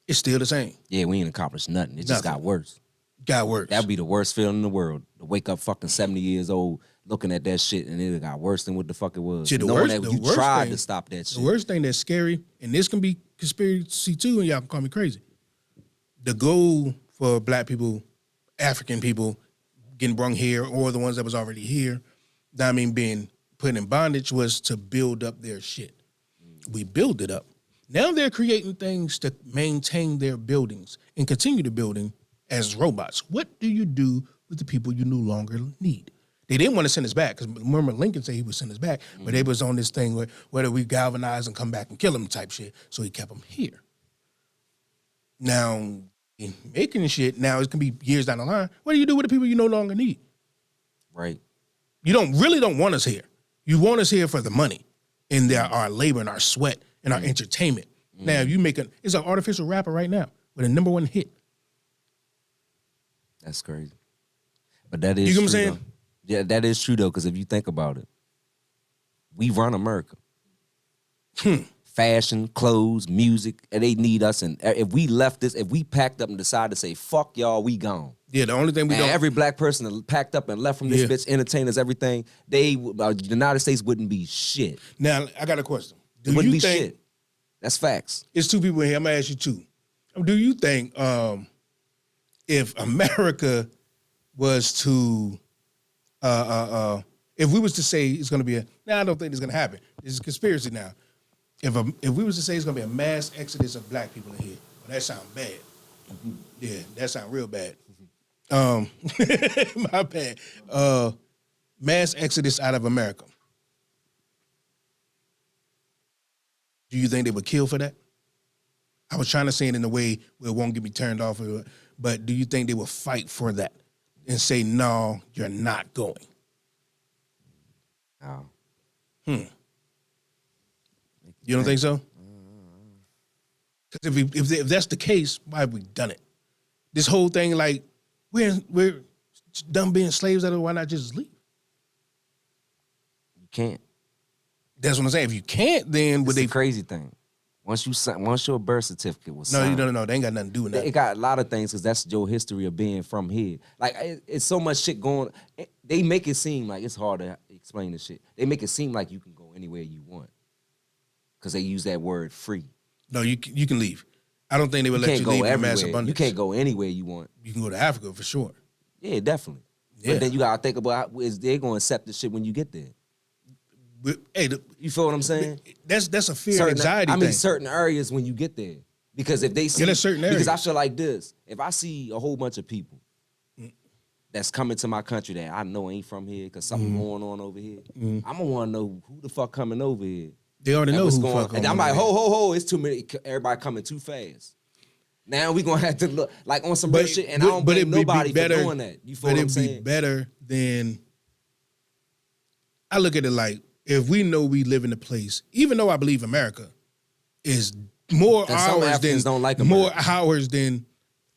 It's still the same. Yeah, we ain't accomplished nothing. It just got worse. Got worse. That'd be the worst feeling in the world. To wake up fucking 70 years old looking at that shit and it got worse than what the fuck it was. Shit, Knowing that you tried to stop that shit. The worst thing that's scary, and this can be conspiracy too, and y'all can call me crazy. The goal for black people, African people, getting brung here, or the ones that was already here, being put in bondage, was to build up their shit. We build it up. Now they're creating things to maintain their buildings and continue to building as robots. What do you do with the people you no longer need? They didn't want to send us back because remember Lincoln said he would send us back, but they was on this thing where whether we galvanize and come back and kill them type shit. So he kept them here. Now, in making shit, now it's gonna be years down the line. What do you do with the people you no longer need? Right. You don't want us here. You want us here for the money and our labor and our sweat and our entertainment. Now, if you it's an artificial rapper right now with a #1 hit. That's crazy. But that is You know what I'm true, saying? though. Yeah, that is true, though, because if you think about it, we run America. Fashion, clothes, music, and they need us. And if we left this, if we packed up and decided to say, fuck y'all, we gone. Yeah, the only thing we And don't... every black person that packed up and left from this bitch, entertainers, everything, the United States wouldn't be shit. Now, I got a question. It wouldn't be shit. That's facts. It's two people in here. I'm going to ask you two. Do you think if America was to... if we was to say it's going to be I don't think it's going to happen. This is a conspiracy now. If we was to say it's going to be a mass exodus of black people in here, well, that sounds bad. Yeah, that sounds real bad. My bad. Mass exodus out of America. Do you think they would kill for that? I was trying to say it in a way where it won't get me turned off, but do you think they would fight for that and say, no, you're not going? No. You don't think so? Because if that's the case, why have we done it? This whole thing, like, we're done being slaves, why not just leave? You can't. That's what I'm saying. If you can't, then would they... crazy thing. Once your birth certificate was No, signed, no, they ain't got nothing to do with that. it got a lot of things because that's your history of being from here. Like, it's so much shit going. They make it seem like it's hard to explain this shit. They make it seem like you can go anywhere you want because they use that word free. No, you can leave. I don't think they would let you leave in mass abundance. You can't go anywhere you want. You can go to Africa for sure. Yeah, definitely. Yeah. But then you gotta think about is they gonna accept the shit when you get there. But, hey, You feel what I'm saying? that's a fear and anxiety I mean, thing. certain areas when you get there. Because if they see... there's certain areas. Because I feel like this. If I see a whole bunch of people that's coming to my country that I know ain't from here because something going on over here, I'm going to want to know who the fuck coming over here. They already know what's who going fuck on. And I'm like, ho, it's too many. Everybody coming too fast. Now we going to have to look like on some real shit, and I don't blame nobody for doing that. You feel what I'm saying? But it'd be better than... I look at it like, if we know we live in a place, even though I believe America is more hours than... don't like more America. hours than...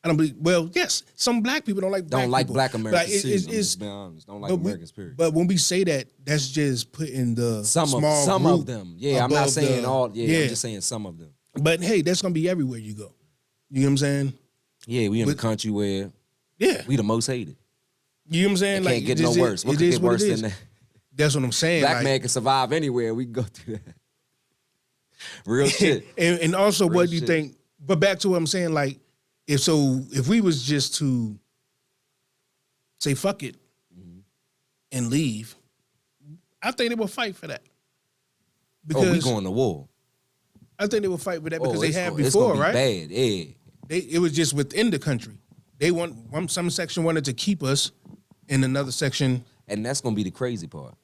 I don't believe... Well, yes, some black people don't like black people. Don't like black Americans, Like, I'm just being honest. Don't like Americans, period. But when we say that, that's just putting the Some small of them. Yeah, I'm not above saying the- all. Yeah, yeah. I'm just saying some of them. But hey, that's gonna be everywhere you go. You know what I'm saying? Yeah, we in a country where Yeah. we the most hated. You know what I'm saying? It can't get no worse. What it could is get what worse it than is. that? That's what I'm saying. Black like, man can survive anywhere. We can go through that. Real shit. and also, Real what do you shit. think? But back to what I'm saying, like, if we was just to say fuck it and leave, I think they will fight for that. Because We going to war. I think they will fight for that because they have it's before, gonna be right? bad. Yeah. It was just within the country. They some section wanted to keep us, in another section. And that's gonna be the crazy part.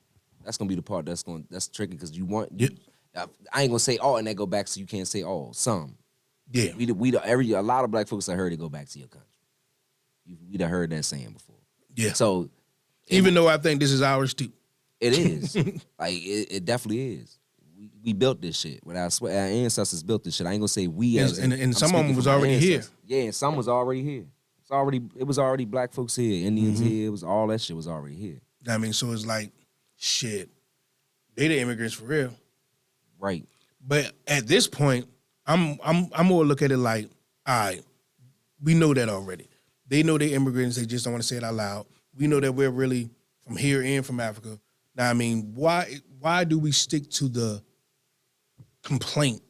That's gonna be the part that's tricky because you want. Yeah. I ain't gonna say all, and that go back, so you can't say all. Some. Yeah. A lot of black folks I heard it go back to your country. We'd have heard that saying before. Yeah. So Even though I think this is ours too. it is. Like it definitely is. We built this shit. Our ancestors built this shit. I ain't gonna say we And- as and I'm some of them speaking was for my already here. ancestors. Yeah, and some was already here. It was already black folks here, Indians here. It was all that shit was already here. I mean, so it's like, shit, they the immigrants for real. Right. But at this point, I'm more look at it like, all right, we know that already. They know they're immigrants. They just don't want to say it out loud. We know that we're really from here and from Africa. Now, I mean, why do we stick to the complaint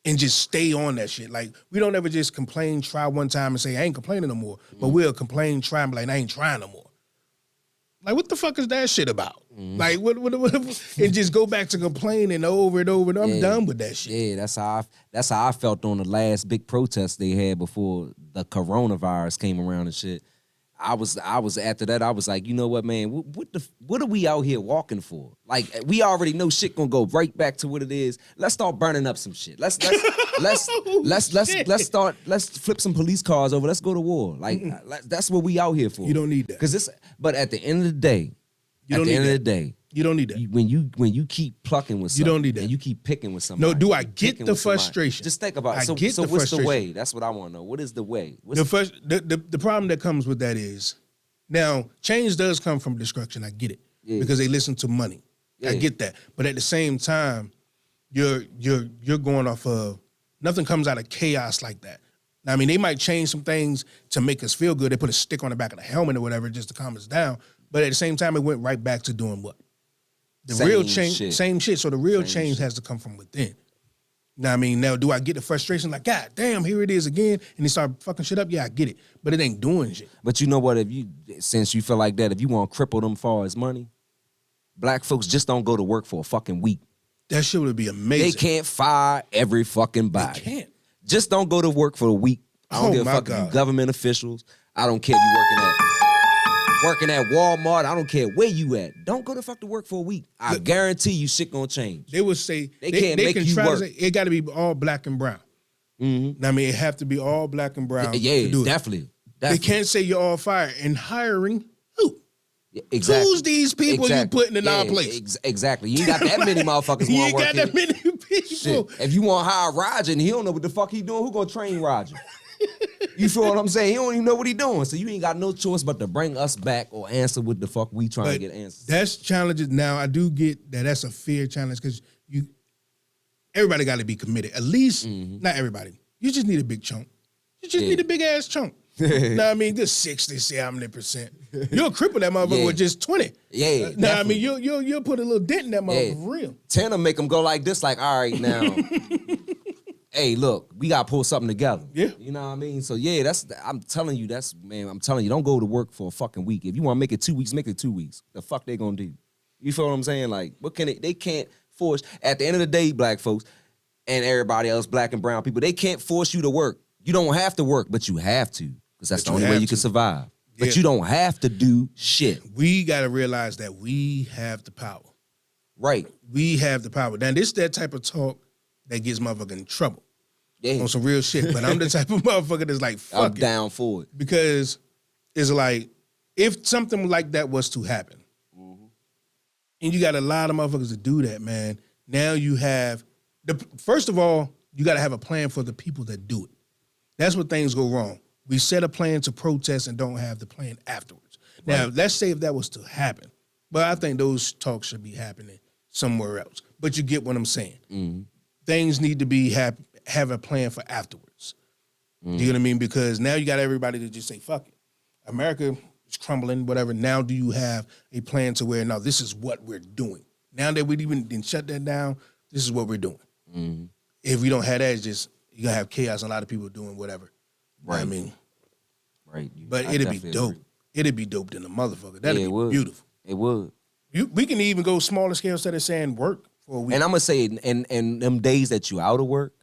and just stay on that shit? Like, we don't ever just complain, try one time and say, I ain't complaining no more. But we'll complain, try and be like, I ain't trying no more. Like, what the fuck is that shit about? Like, what, and just go back to complaining over and over and over. I'm done with that shit. Yeah, that's how I felt on the last big protest they had before the coronavirus came around and shit. I was after that. I was like, you know what, man? What are we out here walking for? Like, we already know shit gonna go right back to what it is. Let's start burning up some shit. Let's flip some police cars over. Let's go to war. Like, that's what we out here for. You don't need that. But at the end of the day, you don't need that. When you keep plucking with something, you don't need that. And you keep picking with somebody. No, do I get the frustration? Just think about it. So what's the way? That's what I want to know. What is the way? The problem that comes with that is, now change does come from destruction. I get it because they listen to money. I get that, but at the same time, you're going off of nothing comes out of chaos like that. Now, I mean, they might change some things to make us feel good. They put a stick on the back of the helmet or whatever just to calm us down. But at the same time, it went right back to doing what? The real change, same shit. So the real change has to come from within. Now, I mean, now do I get the frustration like, God damn, here it is again, and they start fucking shit up? Yeah, I get it, but it ain't doing shit. But you know what? Since you feel like that, if you want to cripple them far as money, black folks just don't go to work for a fucking week. That shit would be amazing. They can't fire every fucking body. They can't. Just don't go to work for a week. I don't give a fuck if you government officials. I don't care if you working at Walmart. I don't care where you at. Don't go to fuck to work for a week. I guarantee you shit gonna change. They would say they can't make can you try work. To say, it got to be all black and brown. Mm-hmm. I mean, it have to be all black and brown. Yeah, to do definitely. They can't say you're all fired. And hiring who? Yeah, exactly. Who's these people you putting in our place? Exactly. You ain't got that many motherfuckers. You ain't got that many people. Shit. If you want to hire Roger and he don't know what the fuck he doing, who gonna train Roger? You feel what I'm saying? He don't even know what he doing. So you ain't got no choice but to bring us back or answer what the fuck we trying to get answers. That's challenges. Now, I do get that that's a fair challenge because everybody got to be committed. At least, not everybody. You just need a big chunk. You just need a big ass chunk. Now, I mean, just 60, 70%. You'll cripple that motherfucker with just 20. Yeah. Now, I mean, you'll put a little dent in that motherfucker for real. 10 will make them go like this, like, all right, now. Hey, look, we got to pull something together. Yeah. You know what I mean? So, yeah, I'm telling you, don't go to work for a fucking week. If you want to make it 2 weeks, make it 2 weeks. The fuck they gonna do? You feel what I'm saying? Like, what can they can't force, at the end of the day, black folks, and everybody else, black and brown people, they can't force you to work. You don't have to work, but you have to, because that's the only way you can survive. Yeah. But you don't have to do shit. We got to realize that we have the power. Right. We have the power. Now, this that type of talk that gets motherfucker in trouble. Yeah. On some real shit. But I'm the type of motherfucker that's like, fuck I'm down for it. Because it's like, if something like that was to happen, and you got a lot of motherfuckers to do that, man, now you have, first of all, you got to have a plan for the people that do it. That's where things go wrong. We set a plan to protest and don't have the plan afterwards. Now, let's say if that was to happen, but I think those talks should be happening somewhere else. But you get what I'm saying. Things need to be have a plan for afterwards. Do you know what I mean? Because now you got everybody to just say, fuck it. America is crumbling, whatever. Now do you have a plan to where, now this is what we're doing. Now that we even didn't shut that down, this is what we're doing. If we don't have that, it's just, you're going to have chaos and a lot of people doing whatever. Right. I mean. Right. But it'd be dope. It'd be dope than a motherfucker. That'd be beautiful. It would. We can even go smaller scale instead of saying work for a week. And I'm going to say, and them days that you out of work,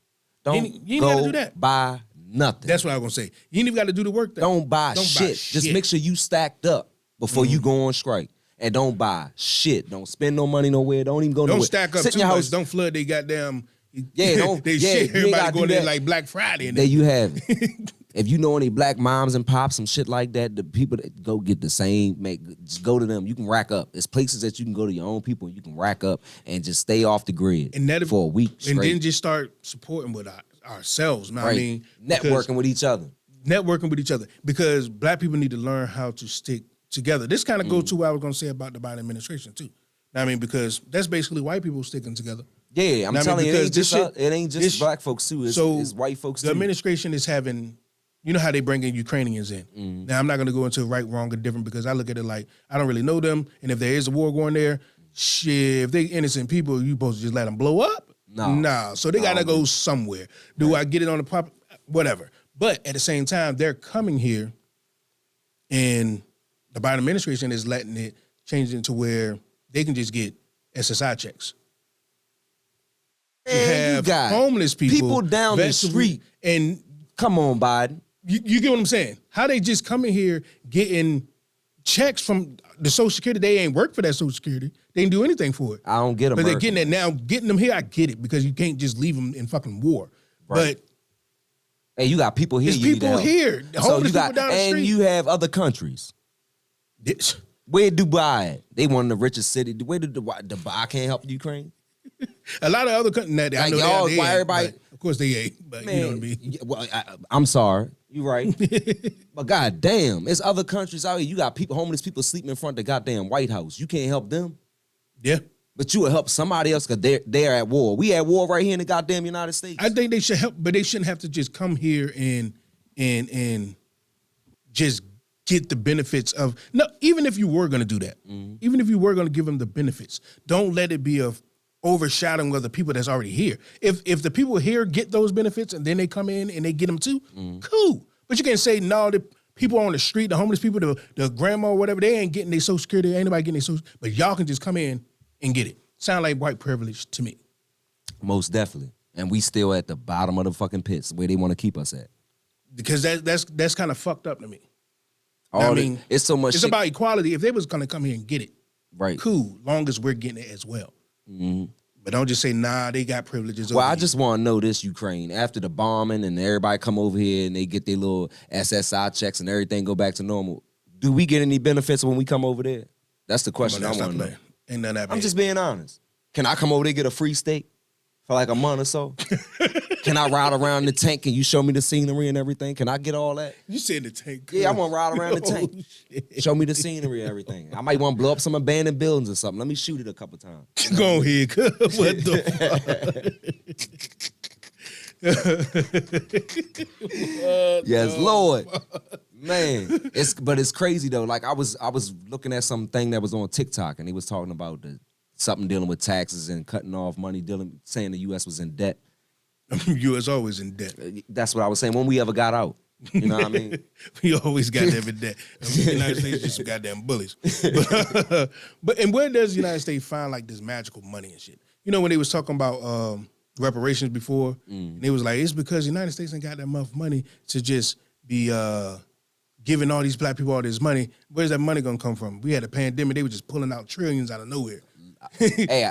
don't you ain't gotta do that. Buy nothing. That's what I was going to say. You ain't even got to do the work. Don't buy shit. Just make sure you stacked up before you go on strike. And don't buy shit. Don't spend no money nowhere. Don't even go nowhere. Don't stack up too much. Don't flood they goddamn. Yeah, don't. They shit. Everybody going there like Black Friday. There you have it. If you know any black moms and pops and shit like that, the people that go get the same, just go to them. You can rack up. There's places that you can go to your own people and you can rack up and just stay off the grid for a week straight. And then just start supporting with ourselves. Man. Right. I mean, networking with each other. Networking with each other. Because black people need to learn how to stick together. This kind of goes to what I was going to say about the Biden administration too. I mean, because that's basically white people sticking together. Yeah, I'm telling you, it ain't just black folks too. It's white folks too. The administration is having, you know how they bring in Ukrainians in. Now, I'm not going to go into right, wrong, or different because I look at it like I don't really know them. And if there is a war going there, shit, if they innocent people, you supposed to just let them blow up? No. So they got to go somewhere. Do I get it on the pop? Whatever. But at the same time, they're coming here and the Biden administration is letting it change into where they can just get SSI checks. You got homeless people down the street. And come on, Biden. You get what I'm saying? How they just coming here getting checks from the Social Security? They ain't work for that Social Security. They didn't do anything for it. I don't get them. But they're getting it now. Getting them here, I get it, because you can't just leave them in fucking war. Right. But hey, you got people here. there's You need to people help. here. So you Homeless got, people down the and street. you have other countries. Where Dubai at? They one of the richest cities. Where did Dubai? I can't help Ukraine. A lot of other countries. Now, I Like, know y'all, they why ain't, everybody- but of course they ain't. But Man, you know what I mean. yeah, well, I'm sorry. You right. But goddamn, it's other countries out here. You got people, homeless people sleeping in front of the goddamn White House. You can't help them. Yeah. But you will help somebody else because they're at war. We at war right here in the goddamn United States. I think they should help, but they shouldn't have to just come here and just get the benefits of even if you were going to do that, even if you were going to give them the benefits, don't let it be of overshadowing of the people that's already here. If the people here get those benefits and then they come in and they get them too, cool. But you can't say no. The people on the street, the homeless people, the grandma, or whatever, they ain't getting their Social Security. Ain't nobody getting their Social. But y'all can just come in and get it. Sound like white privilege to me. Most definitely. And we still at the bottom of the fucking pits where they want to keep us at. Because that's kind of fucked up to me. I mean, it's so much It's shit. about equality. If they was gonna come here and get it, Right. cool. Long as we're getting it as well. But don't just say, nah, they got privileges. Well, over I you. just want to know this, Ukraine. After the bombing and everybody come over here and they get their little SSI checks and everything go back to normal, do we get any benefits when we come over there? That's the question I Stop want to know. playing. Ain't none of that. I'm man. just being honest. Can I come over there and get a free steak for like a month or so? Can I ride around the tank? Can you show me the scenery and everything? Can I get all that? You said the tank. Yeah, I want to ride around the tank. shit. Show me the scenery and everything. I might want to blow up some abandoned buildings or something. Let me shoot it a couple times. Go ahead. What the fuck? Yes, Lord. Man, it's crazy though. Like I was looking at something that was on TikTok and he was talking about something dealing with taxes and cutting off money, saying the U.S. was in debt. U.S. always in debt. That's what I was saying. When we ever got out, you know what I mean? We always got them in debt. The United States just some goddamn bullies. But and where does the United States find like this magical money and shit? You know when they was talking about reparations before, and they was like, it's because the United States ain't got that much money to just be giving all these black people all this money. Where's that money gonna come from? We had a pandemic. They were just pulling out trillions out of nowhere. Hey,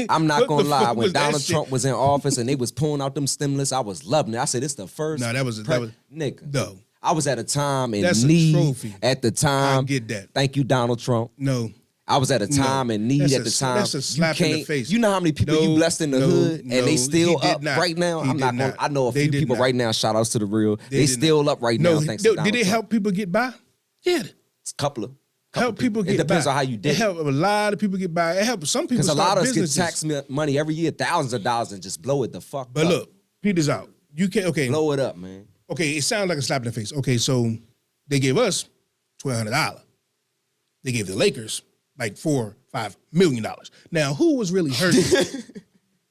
I'm not What gonna the lie. fuck When was that Donald shit? Trump was in office and they was pulling out them stimulus, I was loving it. I said, "It's the first." No, that was nigga. No. I was at a time in That's a need. trophy. At the time, I get that. Thank you, Donald Trump. No. I was at a time in need That's at the time. That's a slap in the can't- face. You know how many people you blessed in the hood and they still he did up not. right now? He I'm did not going. not. I know a They few did people not. right now. Shout outs to the real. They did still not. up right No, now. Thanks to did Donald they Trump. help people get by? Yeah. It's a couple Help people get by. It depends on how you did It helped a lot of people get by. It helped some people Because a start lot of us get businesses. tax money every year, thousands of dollars, and just blow it the fuck But up. look, Peter's out. You can't. Okay. Blow it up, man. Okay. It sounds like a slap in the face. Okay, so they gave us $1,200. They gave the Lakers like $4-5 million. Now, who was really hurting?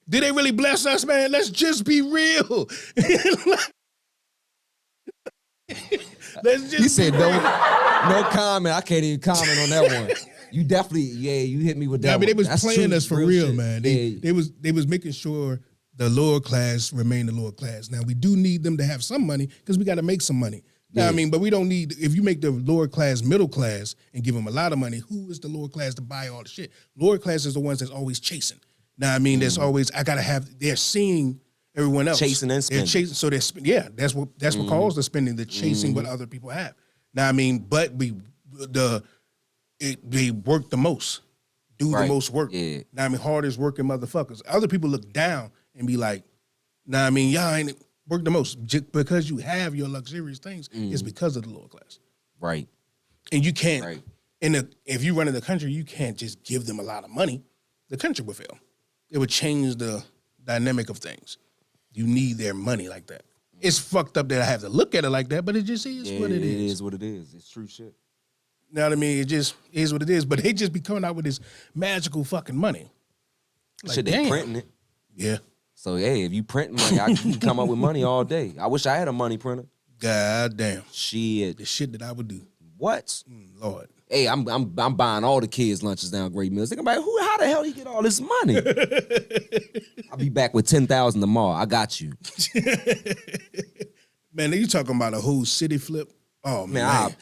Did they really bless us, man? Let's just be real. Let's just. He said be no, real. no comment. I can't even comment on that one. You definitely, you hit me with that. Yeah, I mean, they one. was That's playing true, us for real, shit. man. Yeah. They was making sure the lower class remain the lower class. Now we do need them to have some money because we got to make some money. Now, I mean, but we don't need, if you make the lower class middle class and give them a lot of money, who is the lower class to buy all the shit? Lower class is the ones that's always chasing. Now, I mean, there's always, I gotta have, they're seeing everyone else. Chasing and They're spending. chasing, so yeah, that's what caused the spending, the chasing what other people have. Now, I mean, but they work the most, do Right. the most work. Yeah. Now, I mean, hardest working motherfuckers. Other people look down and be like, nah, I mean, y'all ain't work the most. Just because you have your luxurious things, it's because of the lower class. Right. And you can't, Right. if you run in the country, you can't just give them a lot of money. The country would fail. It would change the dynamic of things. You need their money like that. It's fucked up that I have to look at it like that, but it just is what it is. It is what it is. It's true shit. You know what I mean? It just is what it is. But they just be coming out with this magical fucking money. Like, Shit, they damn. printing it. Yeah. So hey, if you printing money, you can come up with money all day. I wish I had a money printer. God damn. Shit. The shit that I would do. What? Lord. Hey, I'm buying all the kids' lunches down Great Mills. They're like, how the hell he get all this money? I'll be back with 10,000 tomorrow. I got you. Man, you talking about a whole city flip? Oh Man,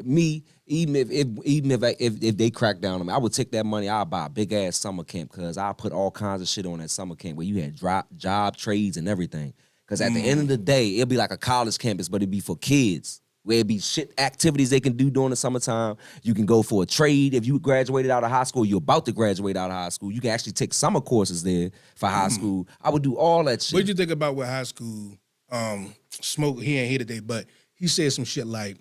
man. even if they crack down on me, I would take that money. I'll buy a big ass summer camp because I put all kinds of shit on that summer camp where you had job trades and everything. Because at the end of the day, it'll be like a college campus, but it'd be for kids. Where it be shit activities they can do during the summertime. You can go for a trade if you graduated out of high school. You're about to graduate out of high school. You can actually take summer courses there for high school. I would do all that shit. What did you think about with high school? Smoke, he ain't here today, but he said some shit like,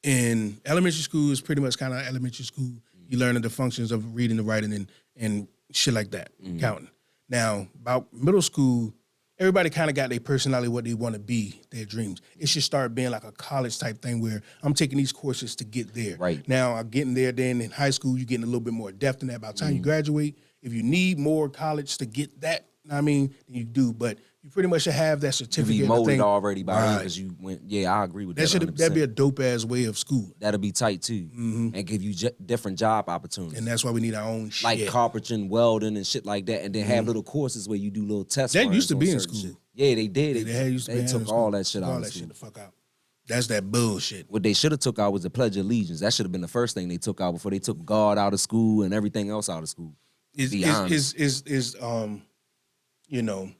in elementary school is pretty much kind of elementary school. You learning the functions of reading and writing and shit like that, counting. Now, about middle school, everybody kind of got their personality, what they want to be, their dreams. It should start being like a college type thing where I'm taking these courses to get there. Right. Now, I'm getting there. Then in high school, you're getting a little bit more depth in that. By the time you graduate, if you need more college to get that, I mean, you do. But you pretty much should have that certificate. You be molded already by right. because you went. Yeah, I agree with that. That'd be a dope ass way of school. That'll be tight too, and give you different job opportunities. And that's why we need our own shit. Like carpentering, welding, and shit like that, and then have little courses where you do little tests. That used to be in school. Shit. Yeah, they did. They took all that shit out. All that shit the fuck out. That's that bullshit. What they should have took out was the Pledge of Allegiance. That should have been the first thing they took out before they took God out of school and everything else out of school. You know,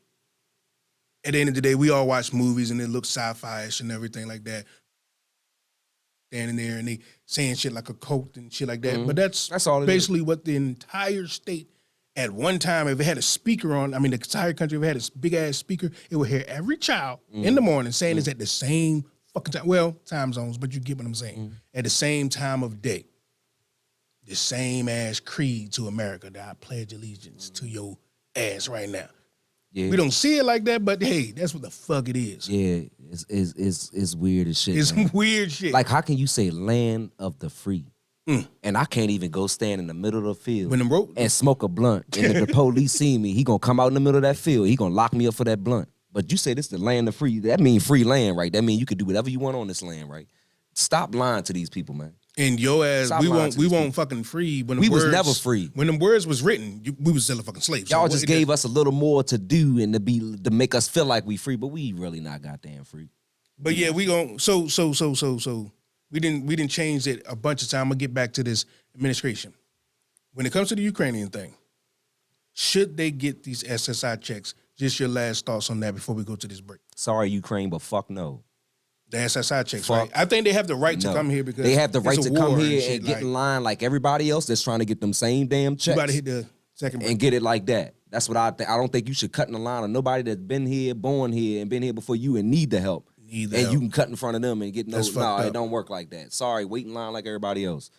at the end of the day, we all watch movies and it looks sci-fi-ish and everything like that. Standing there and they saying shit like a cult and shit like that. But that's all basically what the entire state at one time, if it had a speaker on, I mean, the entire country, if it had a big-ass speaker, it would hear every child in the morning saying it's at the same fucking time. Well, time zones, but you get what I'm saying. At the same time of day. The same ass creed to America that I pledge allegiance to your ass right now. Yeah. We don't see it like that, but hey, that's what the fuck it is. Yeah, it's weird as shit. It's some weird shit. Like, how can you say land of the free? And I can't even go stand in the middle of the field and smoke a blunt. And if the police see me, he gonna come out in the middle of that field. He gonna lock me up for that blunt. But you say this is the land of free. That mean free land, right? That mean you can do whatever you want on this land, right? Stop lying to these people, man. And your ass, we won't fucking free. When we was never free. When them words was written, we was still a fucking slave. Y'all just gave us a little more to do and to make us feel like we free, but we really not goddamn free. But yeah, we gon' so we didn't change it a bunch of times. I'm gonna get back to this administration. When it comes to the Ukrainian thing, should they get these SSI checks? Just your last thoughts on that before we go to this break. Sorry, Ukraine, but fuck no. The SSI checks, right? I think they have the right to come here because they have the right to come here and get like, in line like everybody else that's trying to get them same damn checks. You about to hit the second break. And get it like that. That's what I think. I don't think you should cut in the line of nobody that's been here, born here, and been here before you and need the help. You can cut in front of them and get no. No, it don't work like that. Sorry, wait in line like everybody else.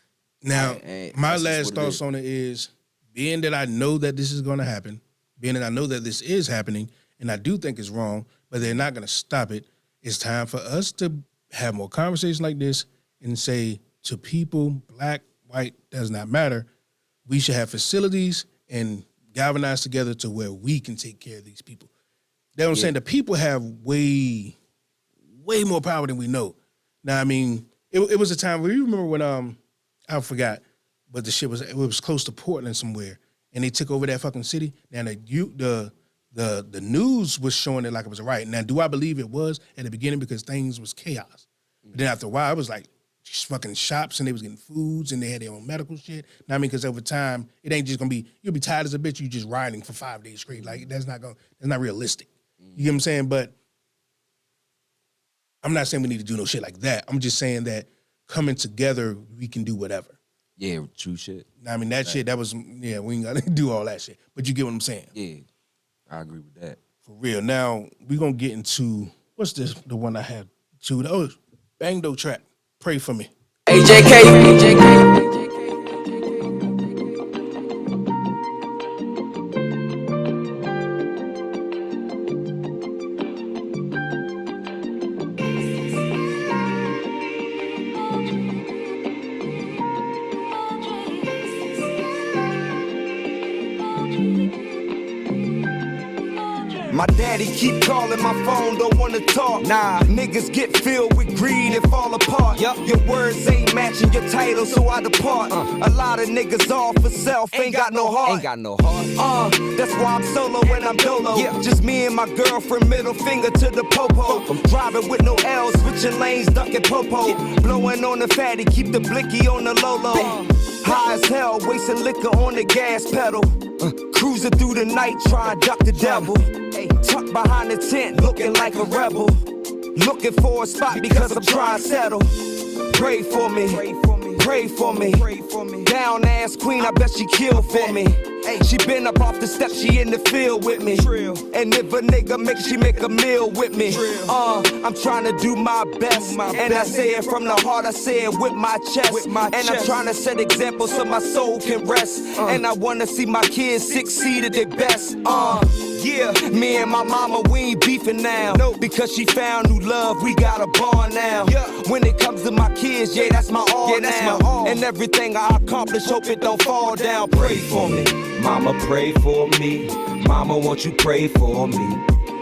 Now, my last thoughts on it is, being that I know that this is going to happen, being that I know that this is happening, and I do think it's wrong, but they're not going to stop it. It's time for us to have more conversations like this and say to people, black, white, does not matter. We should have facilities and galvanize together to where we can take care of these people. That's what I'm saying. The people have way more power than we know. Now, I mean, it was a time where you remember when I forgot, but the shit it was close to Portland somewhere, and they took over that fucking city. Now the news was showing it like it was a riot. Now, do I believe it was at the beginning because things was chaos? But then after a while, it was like fucking shops and they was getting foods and they had their own medical shit. Now, I mean, because over time, it ain't just gonna be, you'll be tired as a bitch, you just riding for 5 days straight. Like, that's not realistic. You get what I'm saying? But I'm not saying we need to do no shit like that. I'm just saying that coming together, we can do whatever. Yeah, true shit. I mean, that shit, we ain't gotta do all that shit. But you get what I'm saying? Yeah, I agree with that. For real. Now, we're gonna get into, what's this, the one I had to, Bangdo track. Pray for me. AJK. My daddy keep calling my phone, don't wanna talk. Nah, niggas get filled with greed and fall apart. Yup, your words ain't matching your title, so I depart. A lot of niggas all for self, ain't got no heart. Ain't got no heart. That's why I'm solo when I'm dolo. Yeah. Just me and my girlfriend, middle finger to the popo. I'm driving with no L, switching lanes, ducking popo. Blowing on the fatty, keep the blicky on the low. High as hell, wasting liquor on the gas pedal. Cruising through the night, trying to duck the devil. Tucked behind the tent, looking like a rebel. Looking for a spot because I'm trying to settle. Pray for me, pray for me. Down ass queen, I bet she kill for me. She been up off the steps, she in the field with me. And if a nigga she make a meal with me. I'm trying to do my best, and I say it from the heart, I say it with my chest. And I'm trying to set examples so my soul can rest. And I wanna see my kids succeed at their best. Yeah, me and my mama, we ain't beefing now. No, because she found new love, we got a bond now. Yeah. When it comes to my kids, yeah, that's my all now. And everything I accomplish, hope it don't fall down. Pray for me. Mama, pray for me. Mama, won't you pray for me?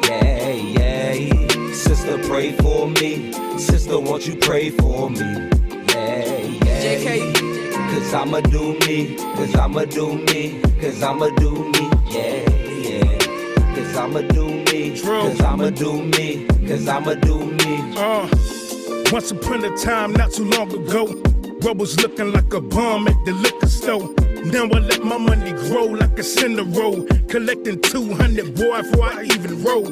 Yeah, yeah. Sister, pray for me. Sister, won't you pray for me? Yeah, yeah. JK. Cause I'ma do me. Cause I'ma do me. Cause I'ma do me. Yeah, yeah. Cause I'ma do me. Cause I'ma do me. Cause I'ma do me. Once upon a time, not too long ago, bro was looking like a bum at the liquor store. Now I let my money grow like a cinder roll, collecting 200 boy before I even roll.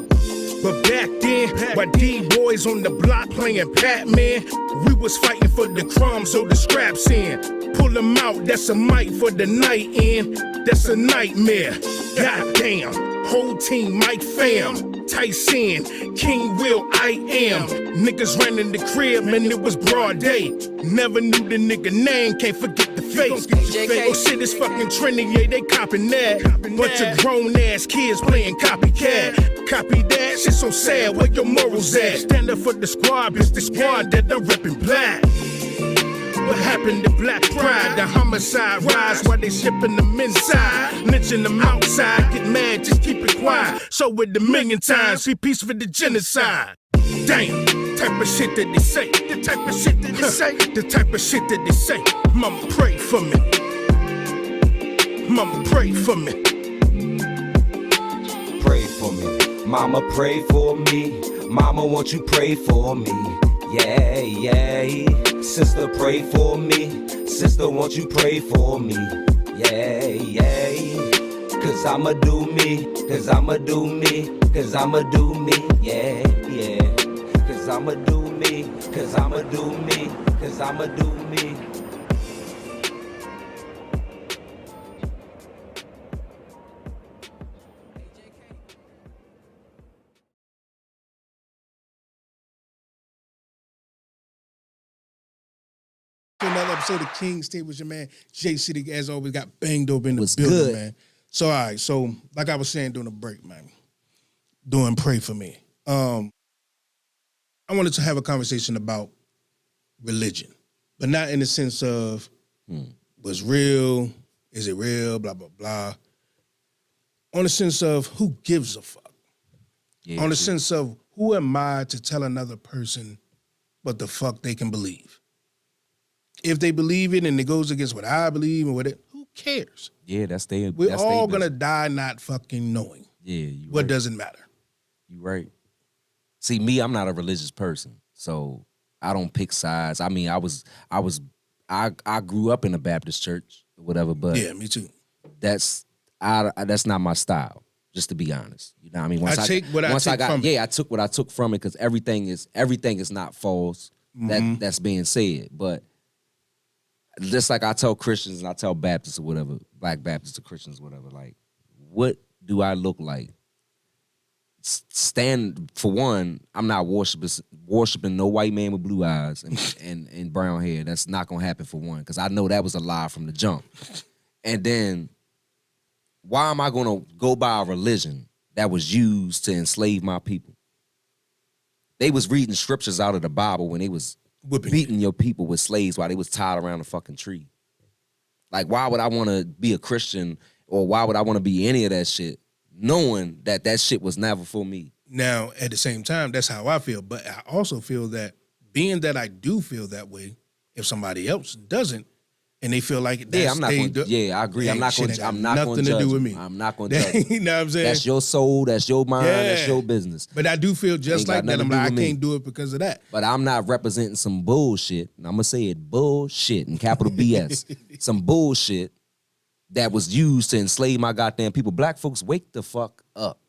But back then, while D-boys on the block playing Pac-Man, we was fighting for the crumbs or the scraps in. Pull them out, that's a mic for the night in. That's a nightmare. Goddamn, whole team, Mike Fam, Tyson, King Will, I am. Niggas ran in the crib, man, it was broad day. Never knew the nigga name, can't forget the face. Oh shit, it's fucking trending, yeah, they copping that. Bunch of grown ass kids playing copycat. Copy that, shit so sad, where your morals at? Stand up for the squad, bitch, the squad that I'm reppin' black. What happened to black pride? The homicide rise while they shipping them inside. Lynching them outside, get mad, just keep it quiet. So with the million times, be peace for the genocide. Damn, type of shit that they say. The type of shit that they say. The type of shit that they say. Mama, pray for me. Mama, pray for me. Pray for me. Mama, pray for me. Mama, won't you pray for me? Yeah, yeah. Sister, pray for me. Sister, won't you pray for me? Yeah, yeah. Cause I'ma do me. Cause I'ma do me. Cause I'ma do me. Yeah, yeah. Cause I'ma do me. Cause I'ma do me. Cause I'ma do me. Another episode of King State with your man Jay City, as always, got banged over in the Was building, good. man. So all right, so like I was saying during the break, man, doing Pray For Me. I wanted to have a conversation about religion, but not in the sense of what's real, is it real, blah blah blah. On the sense of who gives a fuck. Yeah, On the sense of who am I to tell another person what the fuck they can believe. If they believe it and it goes against what I believe and what it, who cares? Yeah, that's their. We're that's all their gonna business. die not fucking knowing. Yeah, you What right. doesn't matter. You right. See, me, I'm not a religious person, so I don't pick sides. I mean, I grew up in a Baptist church, or whatever, but Yeah, me too. that's not my style. Just to be honest, you know what I mean. I take what I take from it. Yeah, I took what I took from it because everything is not false. That's being said, but just like I tell Christians and I tell Baptists or whatever, Black Baptists or Christians, whatever, like, what do I look like? Stand for one, I'm not worshiping no white man with blue eyes and brown hair. That's not gonna happen for one, because I know that was a lie from the jump. And then, why am I gonna go by a religion that was used to enslave my people? They was reading scriptures out of the Bible when they was Whipping beating your people with slaves while they was tied around a fucking tree. Like, why would I want to be a Christian, or why would I want to be any of that shit knowing that that shit was never for me. Now, at the same time, that's how I feel. But I also feel that being that I do feel that way, if somebody else doesn't, and they feel like that's, Yeah, I'm not going. Yeah, I agree. I'm not going. I'm not going to nothing to judge. do with me. I'm not going to judge. You know what I'm saying? That's your soul. That's your mind. That's Yeah. your business. But I do feel just Ain't got like that. nothing I'm to do like, I with me. can't do it because of that. But I'm not representing some bullshit. And I'm gonna say it, bullshit, in capital BS. Some bullshit that was used to enslave my goddamn people. Black folks, wake the fuck up.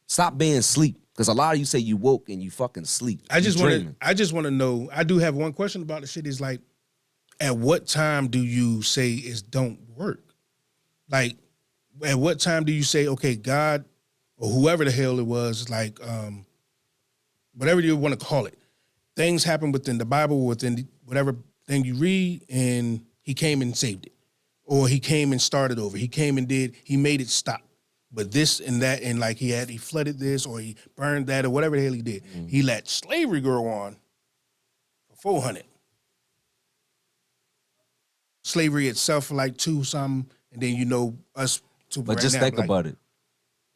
Stop being asleep. Because a lot of you say you woke and you fucking sleep. I just You want to. dreaming. I just want to know. I do have one question about the shit. Is like, at what time do you say it don't work? Like, at what time do you say, okay, God, or whoever the hell it was, like, whatever you want to call it, things happen within the Bible, within whatever thing you read, and He came and saved it, or He came and started over. He came and He made it stop. But this and that, and like he flooded this, or he burned that, or whatever the hell he did. He let slavery go on for 400. Slavery itself for like 2 something, and then us to But right just now, think like, about it.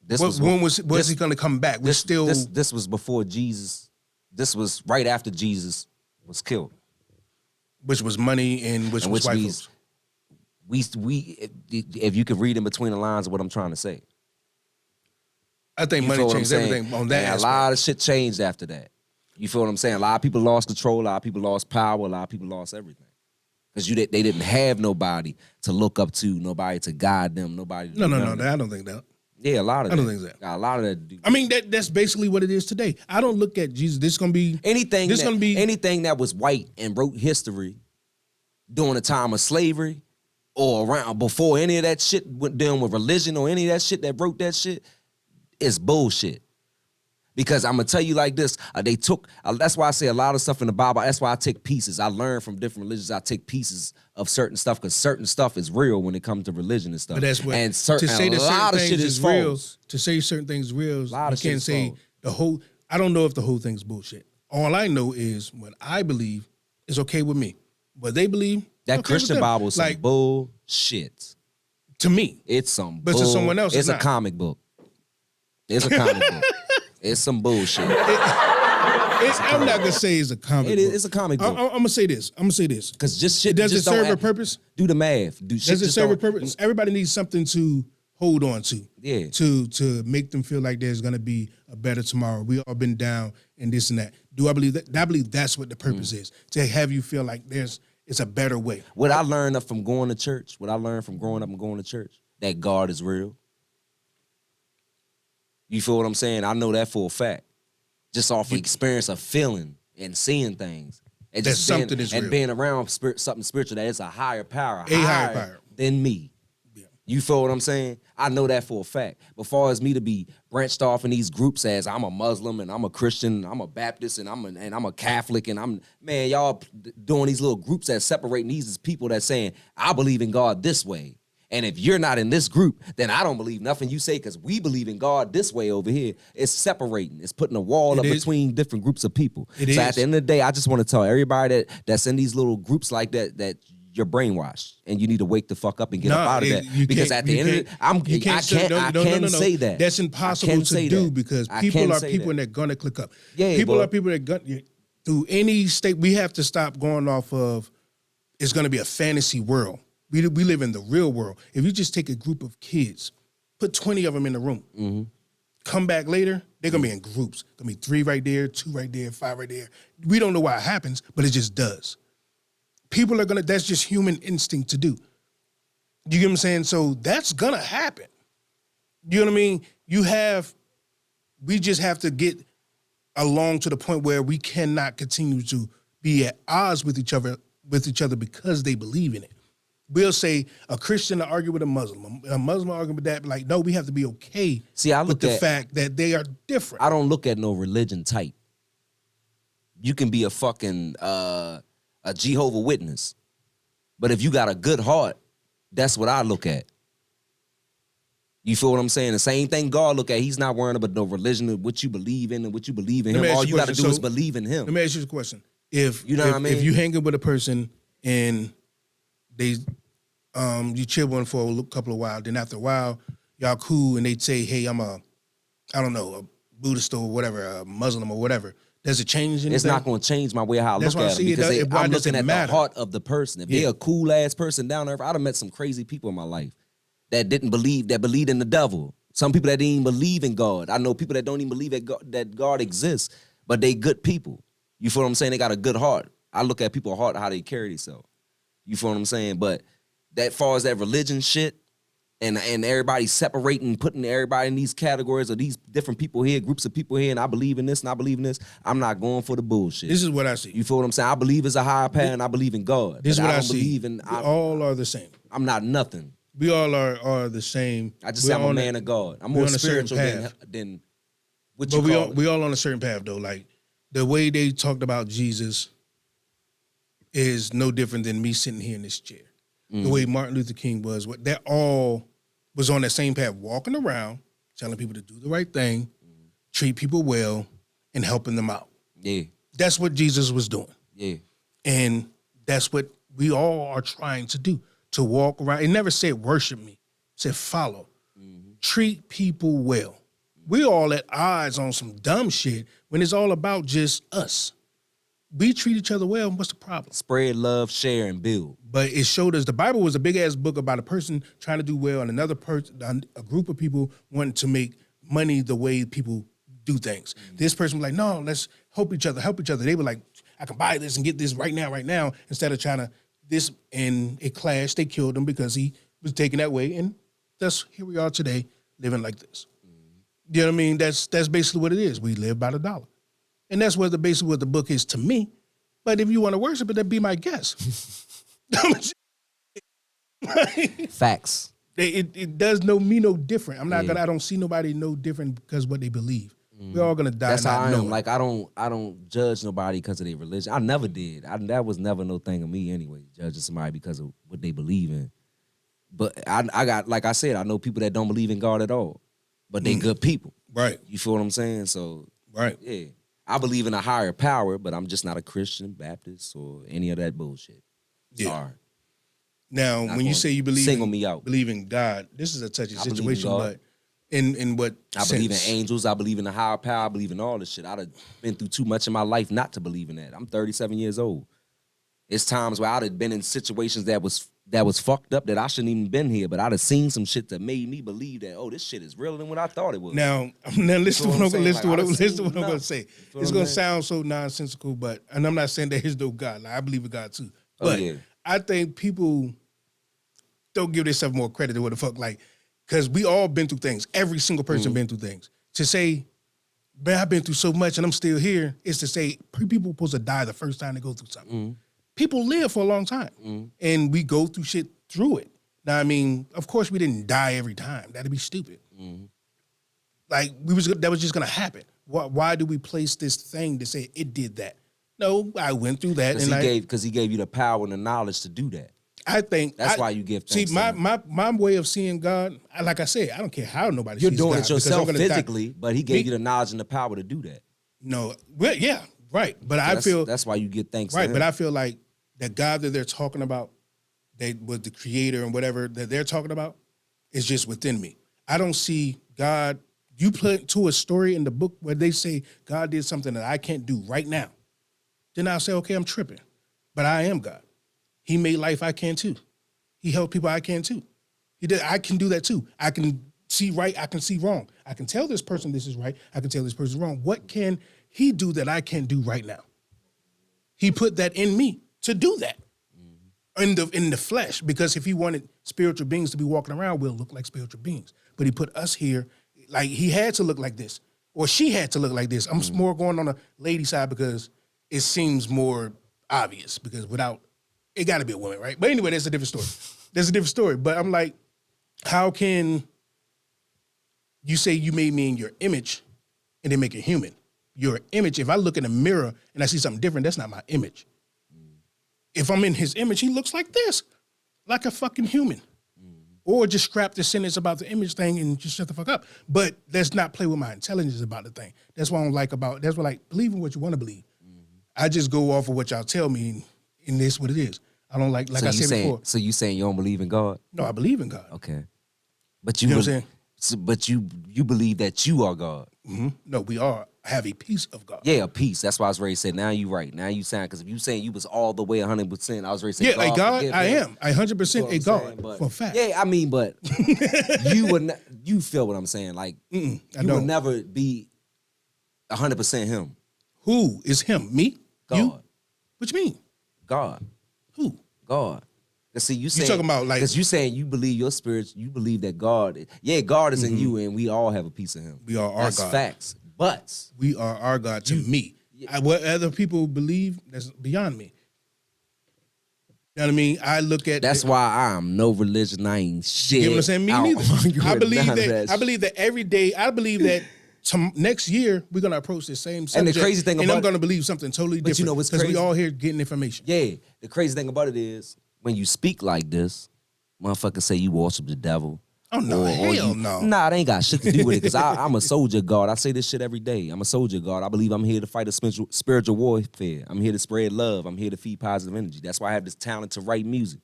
This when was he gonna come back? This was before Jesus. This was right after Jesus was killed. Which was money and which was white folks. If you could read in between the lines of what I'm trying to say. I think You money feel what I'm changed saying? everything on that And a lot of shit changed after that. You feel what I'm saying? A lot of people lost control. A lot of people lost power. A lot of people lost everything. Because they didn't have nobody to look up to, nobody to guide them, nobody to No, do no, none no, of that. I don't think that. Yeah, a lot of I that. don't think that. Got a lot of that. I mean, that's basically what it is today. I don't look at Jesus. This is gonna be Anything This gonna be anything that was white and wrote history during the time of slavery or around before any of that shit went down with religion or any of that shit that wrote that shit is bullshit. Because I'm gonna tell you like this, that's why I say a lot of stuff in the Bible, that's why I take pieces. I learn from different religions, I take pieces of certain stuff because certain stuff is real when it comes to religion and stuff. But that's what and to say that a lot certain of shit things is real. false. To say certain things is real, you lot of shit can't is say false. the whole. I don't know if the whole thing's bullshit. All I know is what I believe is okay with me. What they believe, That okay with Christian them. Bible is some like bullshit. to me. It's some But to someone else, it's it's a not. comic book. It's a comic book. It's some bullshit. I'm not gonna say it's a comic. It book. is. It's a comic book. I'm gonna say this. Because just shit. Does it just don't serve a act- purpose? Do the math. Does it serve a purpose? Everybody needs something to hold on to. Yeah. To make them feel like there's gonna be a better tomorrow. We all been down and this and that. Do I believe that? I believe that's what the purpose is. To have you feel like it's a better way. What I learned from going to church, what I learned from growing up and going to church, that God is real. You feel what I'm saying? I know that for a fact. Just off the experience of feeling and seeing things. And That just being, something is and real. being around something spiritual that is a higher power. A higher power. Than me. Yeah. You feel what I'm saying? I know that for a fact. But far as me to be branched off in these groups as I'm a Muslim and I'm a Christian, I'm a Baptist and I'm a Catholic and y'all doing these little groups that separating these as people that saying I believe in God this way. And if you're not in this group, then I don't believe nothing you say because we believe in God this way over here. It's separating. It's putting a wall up between different groups of people. It At is. the end of the day, I just want to tell everybody that's in these little groups like that you're brainwashed and you need to wake the fuck up and get up out of that. Because at the end of it, I can't say that. That's I impossible can't to say do that. because I people can't are say people that. that are gonna click up. Yeah, people boy. are people that through any state. We have to stop going off of it's gonna be a fantasy world. We live in the real world. If you just take a group of kids, put 20 of them in the room, come back later, they're gonna be in groups. Gonna be 3 right there, 2 right there, 5 right there. We don't know why it happens, but it just does. People are that's just human instinct to do. You get what I'm saying? So that's gonna happen. You know what I mean? We just have to get along to the point where we cannot continue to be at odds with each other because they believe in it. We'll say a Christian to argue with a Muslim will argue with that, but like, no, we have to be okay with the fact that they are different. I don't look at no religion type. You can be a fucking a Jehovah Witness. But if you got a good heart, that's what I look at. You feel what I'm saying? The same thing God look at. He's not worrying about no religion of what you believe in and what you believe in Let me him. ask All you you a got to question. do is So, believe in him. Let me ask you a question. If You know what I mean? If you hanging with a person and they you chill with them for a couple of while, then after a while, y'all cool, and they say, hey, I'm a Buddhist or whatever, a Muslim or whatever. Does it change anything? It's not going to change my way how I That's look why I at see them it. because Why I'm does looking it at matter? the heart of the person. If they're a cool ass person down there, I'd have met some crazy people in my life that believed in the devil. Some people that didn't even believe in God. I know people that don't even believe that God exists, but they good people. You feel what I'm saying? They got a good heart. I look at people's heart, how they carry themselves. You feel what I'm saying? But that far as that religion shit, and everybody separating, putting everybody in these categories of these different people here, groups of people here, and I believe in this and I believe in this. I'm not going for the bullshit. This is what I see. You feel what I'm saying? I believe it's a higher power and I believe in God. This is what I don't see. believe in. We all are the same. I'm not nothing. We all are the same. I just say I'm a man of God. I'm more spiritual than what you call it. We all on a certain path though. Like the way they talked about Jesus is no different than me sitting here in this chair. The way Martin Luther King was, that all was on that same path, walking around, telling people to do the right thing, treat people well, and helping them out. Yeah. That's what Jesus was doing. Yeah. And that's what we all are trying to do, to walk around. It never said worship me. It said follow. Treat people well. We all at odds on some dumb shit when it's all about just us. We treat each other well, what's the problem? Spread love, share, and build. But it showed us the Bible was a big-ass book about a person trying to do well and another person, a group of people wanting to make money the way people do things. This person was like, no, let's help each other. They were like, I can buy this and get this right now, instead of trying to this, and it clashed. They killed him because he was taken that way, and thus here we are today living like this. You know what I mean? That's basically what it is. We live by the dollar. And that's basically what the book is to me. But if you want to worship it, that'd be my guess. Facts. It does me no different. I don't see nobody no different because of what they believe. We're all gonna die. That's how I am. knowing. Like I don't judge nobody because of their religion. I never did. That was never no thing of me anyway, judging somebody because of what they believe in. But I got, like I said, I know people that don't believe in God at all, but they good people. Right. You feel what I'm saying? So Right. yeah. I believe in a higher power, but I'm just not a Christian, Baptist, or any of that bullshit. Yeah. Sorry. Now, Not when you gonna say you believe single me out. believe in God, this is a touchy I believe in situation, God. but in what I believe in sense? angels. I believe in a higher power. I believe in all this shit. I'd have been through too much in my life not to believe in that. I'm 37 years old. It's times where I'd have been in situations that was fucked up that I shouldn't even been here, but I'd have seen some shit that made me believe that, oh, this shit is realer than what I thought it was. Now listen to what I'm going to say. what It's I'm going to saying? sound so nonsensical, and I'm not saying that there's no God. Like, I believe in God too. Oh, But yeah. I think people don't give themselves more credit than what the fuck, like, because we all been through things. Every single person been through things. To say, man, I've been through so much and I'm still here, is to say people supposed to die the first time they go through something. People live for a long time, and we go through shit through it. Now, I mean, of course, we didn't die every time. That'd be stupid. Like that was just gonna happen. Why do we place this thing to say it did that? No, I went through that, Because he gave you the power and the knowledge to do that. I think That's why you give thanks. See, my way of seeing God, like I said, I don't care how nobody You're sees doing God, it because I'm yourself gonna die. physically, but he gave you the knowledge and the power to do that. No, well, yeah, right. But I feel that's why you give thanks. right. to him. But I feel like the God that they're talking about, that was the creator and whatever that they're talking about, is just within me. I don't see God. You put to a story in the book where they say God did something that I can't do right now, then I'll say, okay, I'm tripping. But I am God. He made life, I can too. He helped people, I can too. He did. I can do that too. I can see right, I can see wrong. I can tell this person this is right, I can tell this person wrong. What can he do that I can't do right now? He put that in me to do that. In the flesh, because if he wanted spiritual beings to be walking around, we'll look like spiritual beings. But he put us here, like he had to look like this, or she had to look like this. I'm more going on the lady side because it seems more obvious, because without, it got to be a woman, right? But anyway, that's a different story. There's a different story. But I'm like, how can you say you made me in your image and then make it human? Your image, if I look in a mirror and I see something different, that's not my image. If I'm in his image, he looks like this, like a fucking human. Or just scrap the sentence about the image thing and just shut the fuck up. But let's not play with my intelligence about the thing. That's what I don't like about, that's what, like, believe in what you want to believe. I just go off of what y'all tell me, and this what it is. I don't like so I said before. So you saying you don't believe in God? No, I believe in God. Okay. But you know would, what I'm saying? So, but you believe that you are God. No, we have a piece of God. Yeah, a piece. That's why I was ready to say. Now you right. Now you sound, because if you saying you was all the way 100%, I was ready to say. Yeah, a God. I am. I 100% You know a what I'm God saying? But- for a fact. Yeah, I mean, but you feel what I'm saying? Like I you would don't. never be 100% him. Who is him? Me? God. You? What you mean? God. Who? God. Cause see, you saying, talking about, like- because you saying you believe your spirit, you believe that God, God is in you, and we all have a piece of Him. We are our That's God. facts. But We are our God to me. What other people believe, that's beyond me. You know what I mean? I look at that's why I'm no religion. I ain't shit. You know what I'm saying? Me I don't neither. argue I with believe none of that. I shit. believe that every day. I believe that next year we're gonna approach the same subject. And the crazy thing and about I'm gonna believe something totally But you different. know what's because we crazy? all here getting information. Yeah, the crazy thing about it is when you speak like this, motherfuckers say you worship the devil. Oh no, hell no. Nah, it ain't got shit to do with it. Because I'm a soldier God. I say this shit every day. I'm a soldier God. I believe I'm here to fight a spiritual warfare. I'm here to spread love. I'm here to feed positive energy. That's why I have this talent to write music.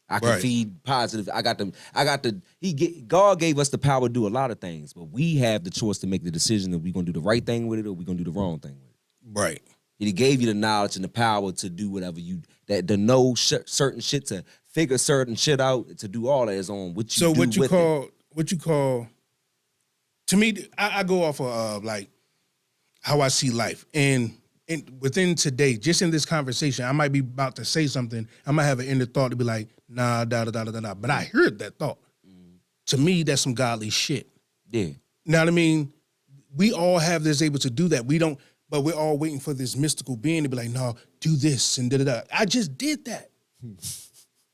I can Right. feed positive. God gave us the power to do a lot of things, but we have the choice to make the decision if we're gonna do the right thing with it or we're gonna do the wrong thing with it. Right. He gave you the knowledge and the power to do whatever to know certain shit, to figure certain shit out, to do all that is on what you So do what you with it. call? To me, I go off of like how I see life, and within today, just in this conversation, I might be about to say something. I might have an inner thought to be like, nah, da da da da da. But I heard that thought. To me, that's some godly shit. Yeah. You know what I mean? We all have this able to do that. We don't, but we're all waiting for this mystical being to be like, no, do this and da da da. I just did that.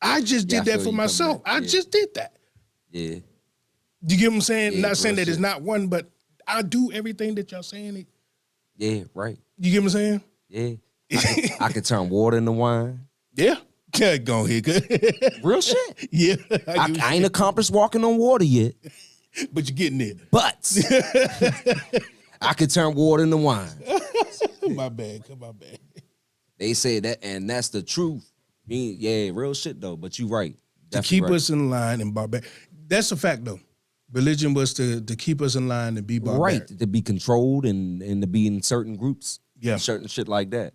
I just Yeah, I did that feel for you coming myself. back. I Yeah. just did that. Yeah. You get what I'm saying? Yeah, Not saying real that it's shit. not one, but I do everything that y'all saying. Yeah, right. You get what I'm saying? Yeah. I can turn water into wine. Yeah. Yeah, go ahead. Good. Real shit. Yeah. I ain't accomplished walking on water yet, But you're getting there. but I can turn water into wine. My bad. My bad. They say that, and that's the truth. Yeah, real shit though. But you right. To Definitely keep right. us in line and barbaric. That's a fact though. Religion was to keep us in line and be barbaric. right, to be controlled and to be in certain groups, Yeah. certain shit like that.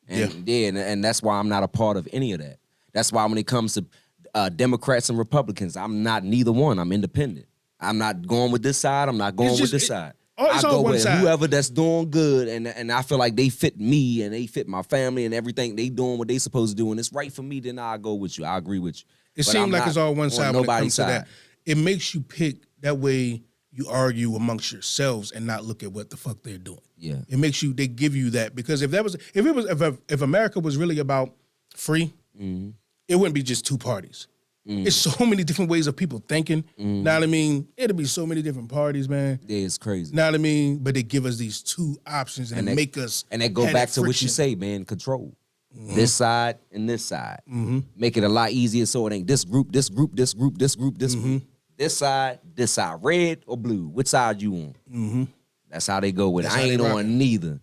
And and that's why I'm not a part of any of that. That's why when it comes to Democrats and Republicans, I'm not neither one. I'm independent. I'm not going with this side. I'm not going with this side. It's I all go one with side. whoever that's doing good, and I feel like they fit me and they fit my family and everything. They doing what they supposed to do, and it's right for me. Then I'll go with you. I agree with you. It But seems I'm like not it's all one on side when it nobody's comes to that. side. It makes you pick that way. You argue amongst yourselves and not look at what the fuck they're doing. Yeah. It makes you. They give you that because if America was really about free, Mm-hmm. it wouldn't be just two parties. It's so many different ways of people thinking. Know what I mean? It'd be so many different parties, man. Yeah, it's crazy. Know what I mean? But they give us these two options and, And they they- make us. And that go have back that to what you friction. say, man. Control this side and this side. Make it a lot easier so it ain't this group, this group, this group, this group, this group. This side, red or blue. Which side you on? That's how they go with That's it. I how they ain't rock on it. neither.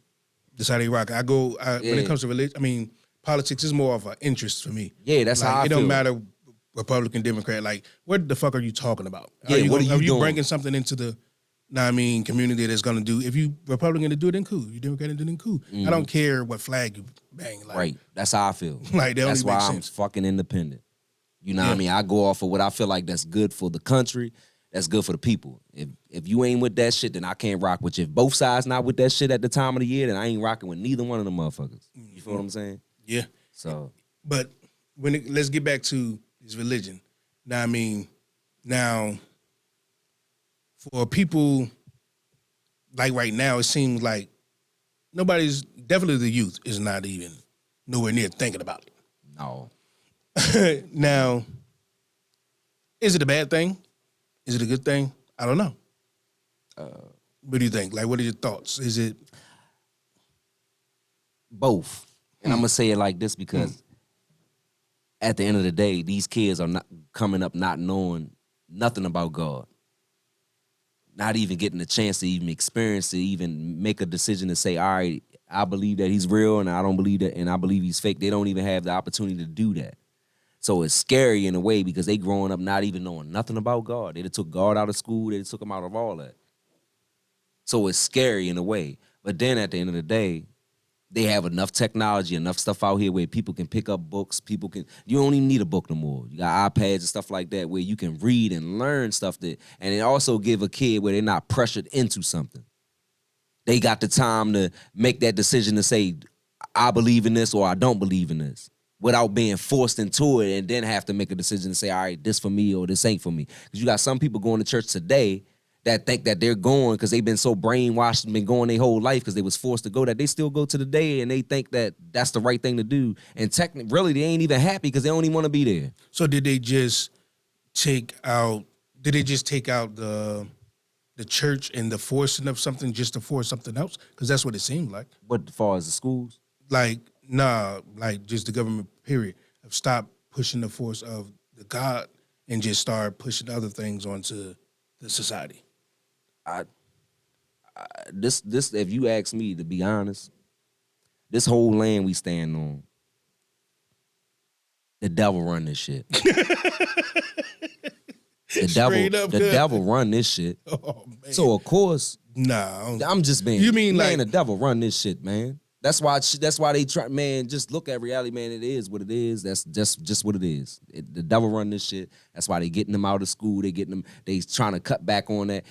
That's how they rock. When Yeah. it comes to religion, I mean, politics is more of an interest for me. Yeah, that's Like, how I it don't feel. matter Republican, Democrat. Like, what the fuck are you talking about? Yeah, what are you doing? bringing something into the, community that's gonna do? If you Republican to do it, then cool. You Democrat to do it, then cool. I don't care what flag you bang. Like, Right. That's how I feel. Like, that that's only why makes I'm sense. fucking independent. You know what I mean? I go off of what I feel like that's good for the country, that's good for the people. If you ain't with that shit, then I can't rock with you. If both sides not with that shit at the time of the year, then I ain't rocking with neither one of them motherfuckers. You feel what I'm saying? Yeah. So But let's get back to this religion. Now, for people like right now, it seems like definitely the youth is not even nowhere near thinking about no. it. Now, is it a bad thing? Is it a good thing? I don't know. What do you think? Like, what are your thoughts? Is it Both. And I'm gonna say it like this because at the end of the day, these kids are not coming up not knowing nothing about God. Not even getting a chance to even experience it, even make a decision to say, all right, I believe that he's real and I don't believe that, and I believe he's fake. They don't even have the opportunity to do that. So it's scary in a way because they growing up not even knowing nothing about God. They took God out of school. They took him out of all that. So it's scary in a way. But then at the end of the day, they have enough technology, enough stuff out here where people can pick up books. You don't even need a book no more. You got iPads and stuff like that where you can read and learn stuff and it also give a kid where they're not pressured into something. They got the time to make that decision to say, I believe in this or I don't believe in this without being forced into it and then have to make a decision to say, all right, this for me or this ain't for me. Because you got some people going to church today that think that they're going because they've been so brainwashed and been going their whole life because they was forced to go that they still go to the day and they think that that's the right thing to do. And technically, really, they ain't even happy because they don't even want to be there. So did they just take out the church and the forcing of something just to force something else? Because that's what it seemed like. But as far as the schools? Like just the government, period. Have stopped pushing the force of the God and just start pushing other things onto the society. This if you ask me, to be honest, this whole land we stand on, the devil run this shit. The devil run this shit. Oh, man. So of course, no, I'm just being. You mean man, like the devil run this shit, man? That's why they try, man. Just look at reality, man. It is what it is. That's just what it is. The devil run this shit. That's why they getting them out of school. They trying to cut back on that.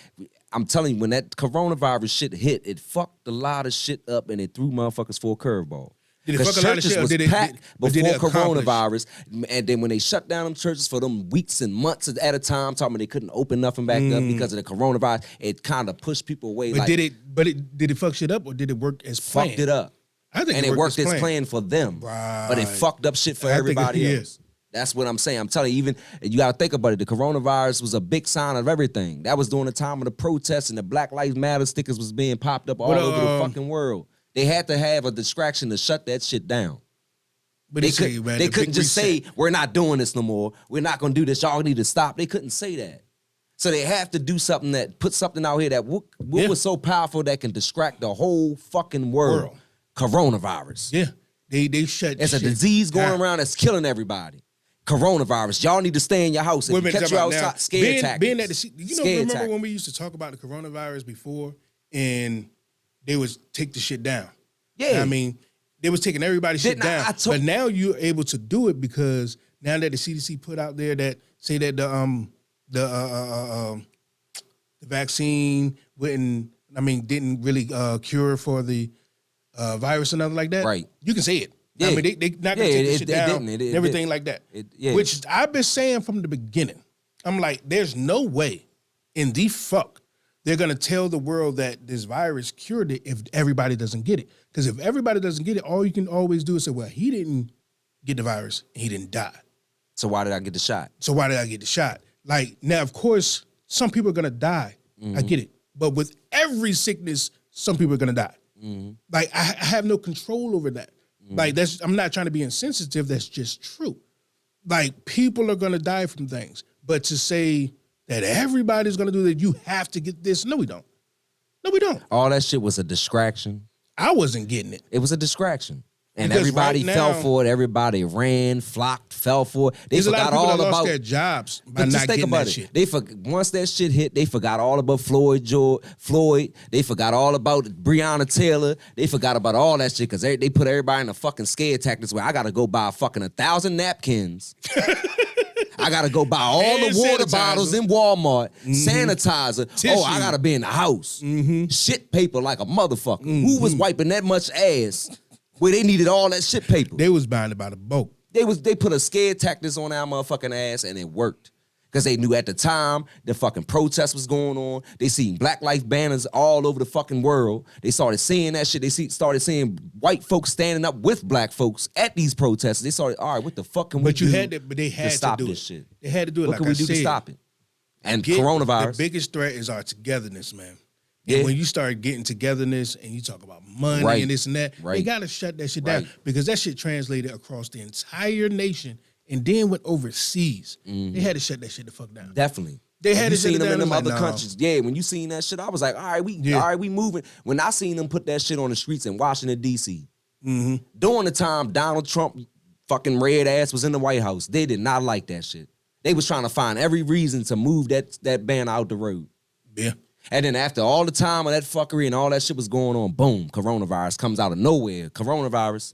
I'm telling you, when that coronavirus shit hit, it fucked a lot of shit up and it threw motherfuckers for a curveball. Did it fuck a lot of shit? Was packed before coronavirus, and then when they shut down them churches for them weeks and months at a time, talking about they couldn't open nothing back up because of the coronavirus, it kind of pushed people away. But did it fuck shit up or did it work as planned? Fucked it up. I think it worked as planned for them, but it fucked up shit for everybody else. That's what I'm saying. I'm telling you, even you got to think about it. The coronavirus was a big sign of everything. That was during the time of the protests and the Black Lives Matter stickers was being popped up all over the fucking world. They had to have a distraction to shut that shit down. But they couldn't just say, we're not doing this no more. We're not going to do this. Y'all need to stop. They couldn't say that. So they have to do something that put something out here that was so powerful that can distract the whole fucking world. Coronavirus. Yeah. They shut It's a disease going around that's killing everybody. Coronavirus. Y'all need to stay in your house. If you catch you outside, scare tactics. Remember when we used to talk about the coronavirus before and they would take the shit down? Yeah. I mean, they was taking everybody's shit down. But now you're able to do it because now that the CDC put out there that say that the vaccine didn't really cure for the virus or nothing like that. Right. You can say it. Yeah. I mean, they not gonna take this shit down and everything like that. Which I've been saying from the beginning. I'm like, there's no way in the fuck they're gonna tell the world that this virus cured it if everybody doesn't get it. Because if everybody doesn't get it, all you can always do is say, well, he didn't get the virus and he didn't die. So why did I get the shot? Like, now, of course, some people are gonna die. I get it. But with every sickness, some people are gonna die. Like, I have no control over that. Like, I'm not trying to be insensitive, that's just true. Like, people are gonna die from things. But to say that everybody's gonna do that, you have to get this, no, we don't. No, we don't. All that shit was a distraction. I wasn't getting it. It was a distraction. And Because everybody right now, fell for it. Everybody ran, flocked, fell for it. They There's a lot forgot of people all that about lost their jobs by But not just think getting about that it. shit. Once that shit hit, they forgot all about Floyd. They forgot all about Breonna Taylor. They forgot about all that shit because they put everybody in a fucking scare tactics where I got to go buy fucking 1,000 napkins. I got to go buy all And the water sanitizer. bottles in Walmart, sanitizer. Tissue. Oh, I got to be in the house. Shit paper like a motherfucker. Who was wiping that much ass where they needed all that shit paper? They was buying it by the boat. They put a scare tactics on our motherfucking ass and it worked. Because they knew at the time the fucking protest was going on. They seen Black Lives banners all over the fucking world. They started seeing that shit. They started seeing white folks standing up with black folks at these protests. They started, all right, what the fuck can we do They had to stop do this it. shit? They had to do it. What Like can we do to stop it? And coronavirus. The biggest threat is our togetherness, man. Yeah. And when you start getting togetherness and you talk about money Right. and this and that, they gotta shut that shit down because that shit translated across the entire nation and then went overseas. They had to shut that shit the fuck down. Definitely. They had you to shut seen it them down. in them It's other like, no. countries. Yeah, when you seen that shit, I was like, all right, we moving. When I seen them put that shit on the streets in Washington, D.C., during the time Donald Trump fucking red ass was in the White House. They did not like that shit. They was trying to find every reason to move that banner out the road. Yeah. And then after all the time of that fuckery and all that shit was going on, boom, coronavirus comes out of nowhere. Coronavirus.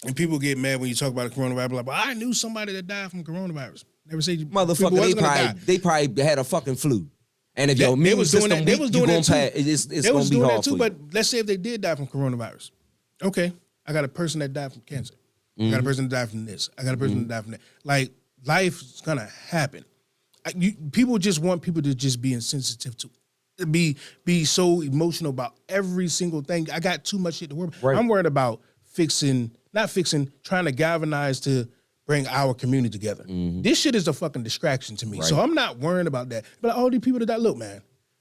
And people get mad when you talk about the coronavirus. Like, well, I knew somebody that died from coronavirus. Never said you Motherfucker, they probably had a fucking flu. And if your immune system weak, you gonna pass. It's gonna be hard for you. But let's say if they did die from coronavirus. Okay, I got a person that died from cancer. I got a person that died from this. I got a person that died from that. Like, life's gonna happen. People just want people to just be insensitive to be so emotional about every single thing. I got too much shit to worry about. Right. I'm worried about trying to galvanize to bring our community together. This shit is a fucking distraction to me. Right. So I'm not worrying about that. But all these people that look, man,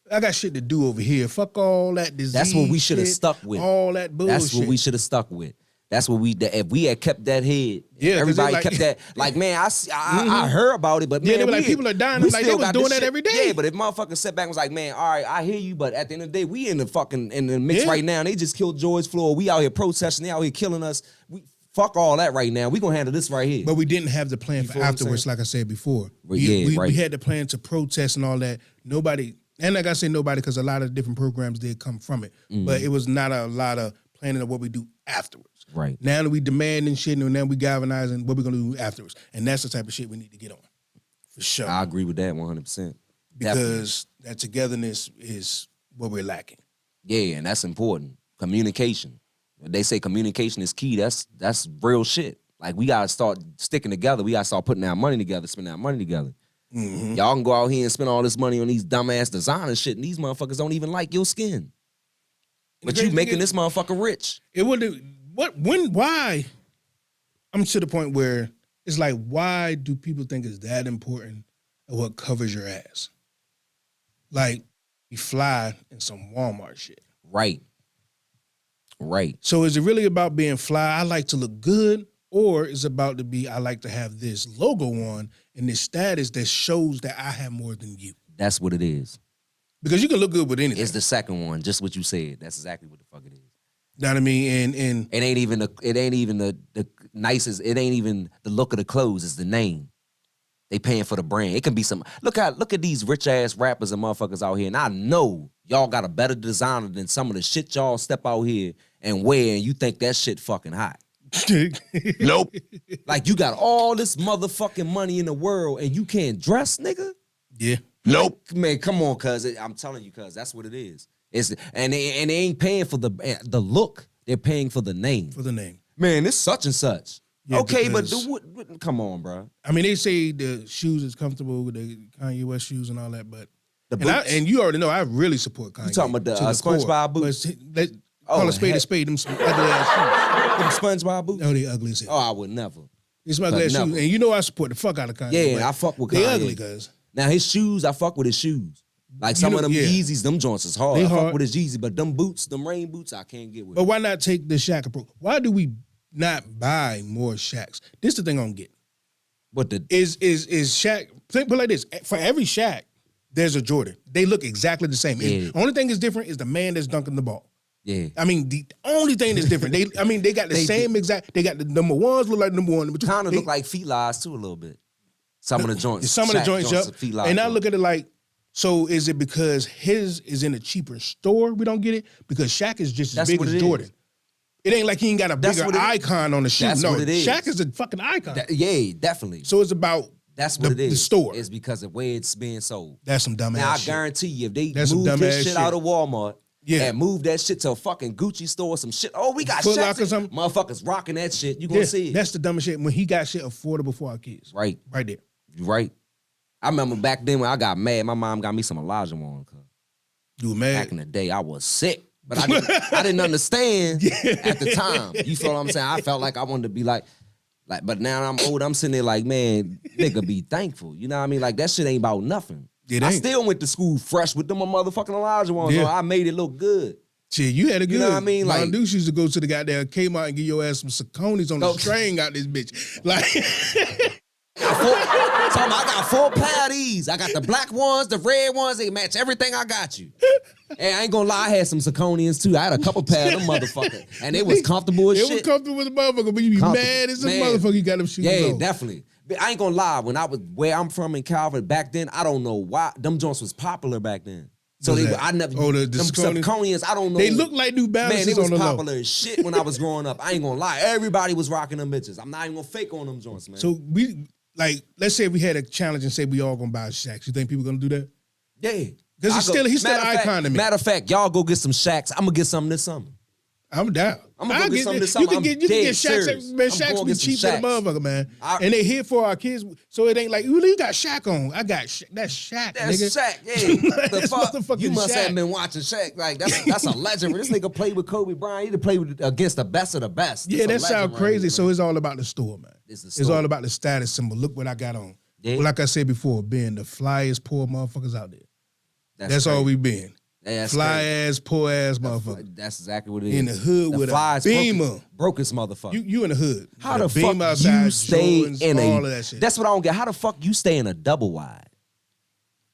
I got shit to do over here. Fuck all that disease. That's what we should have stuck with. All that bullshit. That's what we should have stuck with. That's what if we had kept that head, everybody kept that. Like, man, I heard about it, but man, they were like, people are dying. Like, they was doing that every day. Yeah, but if motherfuckers sat back and was like, man, all right, I hear you, but at the end of the day, we in the mix right now. And they just killed George Floyd. We out here protesting. They out here killing us. Fuck all that right now. We gonna handle this right here. But we didn't have the plan for afterwards, like I said before. We had the plan to protest and all that. Nobody, and like I say nobody, because a lot of different programs did come from it. But it was not a lot of planning of what we do afterwards. Right. Now that we demanding shit, and now we galvanizing what we're gonna do afterwards. And that's the type of shit we need to get on. For sure. I agree with that 100%. Because that togetherness is what we're lacking. Yeah, and that's important. Communication. They say communication is key. That's real shit. Like, we gotta start sticking together. We gotta start putting our money together, spending our money together. Y'all can go out here and spend all this money on these dumbass designer shit, and these motherfuckers don't even like your skin. But you making this motherfucker rich. It would. Why? I'm to the point where it's like, why do people think it's that important of what covers your ass? Like, you fly in some Walmart shit. Right. So is it really about being fly? I like to look good, or is it about to be, I like to have this logo on and this status that shows that I have more than you? That's what it is. Because you can look good with anything. It's the second one, just what you said. That's exactly what the fuck it is. Know what I mean? And it ain't even the nicest. It ain't even the look of the clothes. It's the name. They paying for the brand. It can be some. Look at these rich ass rappers and motherfuckers out here, and I know y'all got a better designer than some of the shit y'all step out here and wear, and you think that shit fucking hot. Nope. Like, you got all this motherfucking money in the world and you can't dress, nigga? Yeah. Nope. Man, come on, cuz. I'm telling you, cuz, that's what it is. And they ain't paying for the look. They're paying for the name. For the name. Man, it's such and such. Yeah, okay, but come on, bro. I mean, they say the shoes is comfortable with the Kanye West shoes and all that, but and you already know I really support Kanye. You talking about the SpongeBob boots? Call a spade them some ugly ass shoes. Them SpongeBob boots? Oh, they ugly as hell. Oh, I would never. It's my ugly ass shoes, and you know I support the fuck out of Kanye. Yeah, I fuck with Kanye. They ugly, cuz. Now his shoes, I fuck with his shoes. Like some of them Yeezys, them joints is hard. I fuck with his Yeezy, but them boots, them rain boots, I can't get with. But why not take the Shaq approach? Why do we not buy more Shaqs? This is the thing I'm getting. What the is Shaq? Put it like this: for every Shaq, there's a Jordan. They look exactly the same. Yeah. The only thing that's different is the man that's dunking the ball. Yeah. I mean, the only thing that's different. They got the same exact. They got the number ones look like number one. Number two kind of look like feet lies too a little bit. Some of the joints. Some of the joints, and I look at it like. So is it because his is in a cheaper store? We don't get it because Shaq is just as big as Jordan. It ain't like he ain't got a bigger icon on the shoe. That's no, what it is. Shaq is a fucking icon. Yeah, definitely. So it's about that's what it is. The store. It's because of where it's being sold. That's some dumb ass shit. Now I guarantee you, if they move this shit out of Walmart and move that shit to a fucking Gucci store or some shit, oh, we got Shaq. Motherfuckers rocking that shit. You gonna see it. That's the dumbest shit. When he got shit affordable for our kids. Right. Right there. You right. I remember back then when I got mad, my mom got me some Elijah on. You were mad? Back in the day, I was sick. But I didn't understand at the time. You feel what I'm saying? I felt like I wanted to be like, but now I'm old, I'm sitting there like, man, nigga, be thankful. You know what I mean? Like, that shit ain't about nothing. I still went to school fresh with them motherfucking Elijah ones. So I made it look good. Shit, you had it good. You know what I mean? Like, Deuce used to go to the goddamn Kmart and give your ass some Saucony's on the string out this bitch. Like, I got 4 pair of these. I got the black ones, the red ones. They match everything I got you. And I ain't gonna lie, I had some Zirconians too. I had a couple pair of them motherfuckers. And it was comfortable as shit. It was comfortable with the motherfucker, but you be mad as a motherfucker you got them shoes on. Yeah, definitely. But I ain't gonna lie, when I was where I'm from in Calvert back then, I don't know why them joints was popular back then. So I never. Oh, the them Zirconians, I don't know. They look like New Balances. Man, they was on the popular as shit when I was growing up. I ain't gonna lie, everybody was rocking them bitches. I'm not even gonna fake on them joints, man. So let's say we had a challenge and say we all gonna buy Shaqs. You think people gonna do that? Yeah, because he's still an icon to me. Matter of fact, y'all go get some Shaqs. I'm gonna get some this summer. I'm down. I'm gonna go get some this summer. You can get Shaqs. Man, Shaqs be cheap to the motherfucker, man. And they here for our kids, so it ain't like, you got Shaq on. I got Shaq. That's Shaq, That's nigga. Shaq, yeah. That's motherfucking You must Shaq. have been watching Shaq. Like, that's a legend. This nigga played with Kobe Bryant. He done played against the best of the best. Yeah, that sounds sounds crazy. So it's all about the store, man. It's all about the status symbol. Look what I got on. Yeah. Well, like I said before, being the flyest poor motherfuckers out there. That's all we been. Yeah, fly ass, poor ass motherfucker. That's exactly what it is. In the hood with a Beamer. Brokest motherfucker. You in the hood. How the Beamer fuck outside, you stay Jordans, in all of that shit. That's what I don't get. How the fuck you stay in a double wide?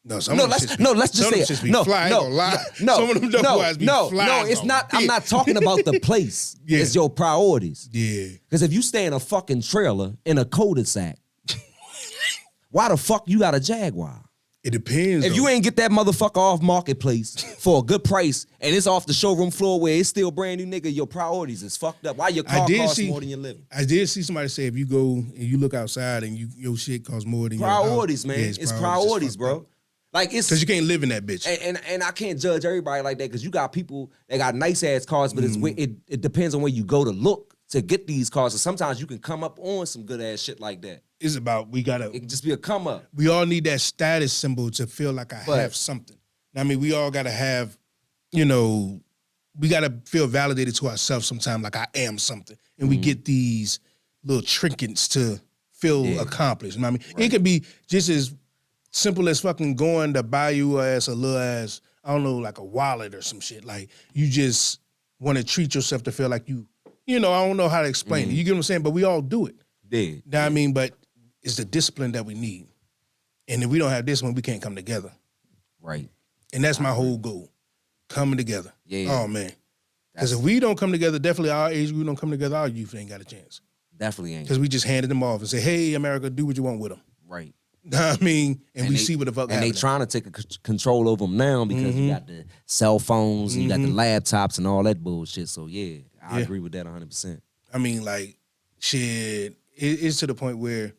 Let's just say it. No, fly, no, some of them double wides be fly. No, it's not. I'm not talking about the place. Yeah. It's your priorities. Yeah. Because if you stay in a fucking trailer in a cul-de-sac, why the fuck you got a Jaguar? It depends. If you ain't get that motherfucker off marketplace for a good price and it's off the showroom floor where it's still brand new, nigga, your priorities is fucked up. Why your car costs more than your living? I did see somebody say if you go and you look outside and your shit costs more than priorities, your man. house, It's priorities, bro. Up. Like it's because you can't live in that bitch. And I can't judge everybody like that because you got people that got nice ass cars, but it depends on where you go to look to get these cars. So sometimes you can come up on some good ass shit like that. It's about it can just be a come up. We all need that status symbol to feel like I have something. I mean, we all gotta have, we gotta feel validated to ourselves sometimes, like I am something. And we get these little trinkets to feel accomplished. You know what I mean? Right. It could be just as simple as fucking going to buy you a little ass, I don't know, like a wallet or some shit. Like you just want to treat yourself to feel like I don't know how to explain it. You get what I'm saying? But we all do it. Yeah. You know what I mean? But it's the discipline that we need. And if we don't have discipline, we can't come together. Right. And that's my whole goal. Coming together. Yeah. Oh, man. Because if we don't come together, definitely our age group don't come together, our youth ain't got a chance. Definitely ain't. Because we just handed them off and say, hey, America, do what you want with them. Right. You know what I mean? And we see what the fuck happened. And they trying to take control over them now because you got the cell phones and you got the laptops and all that bullshit. So, yeah, I agree with that 100%. I mean, like, shit, it's to the point where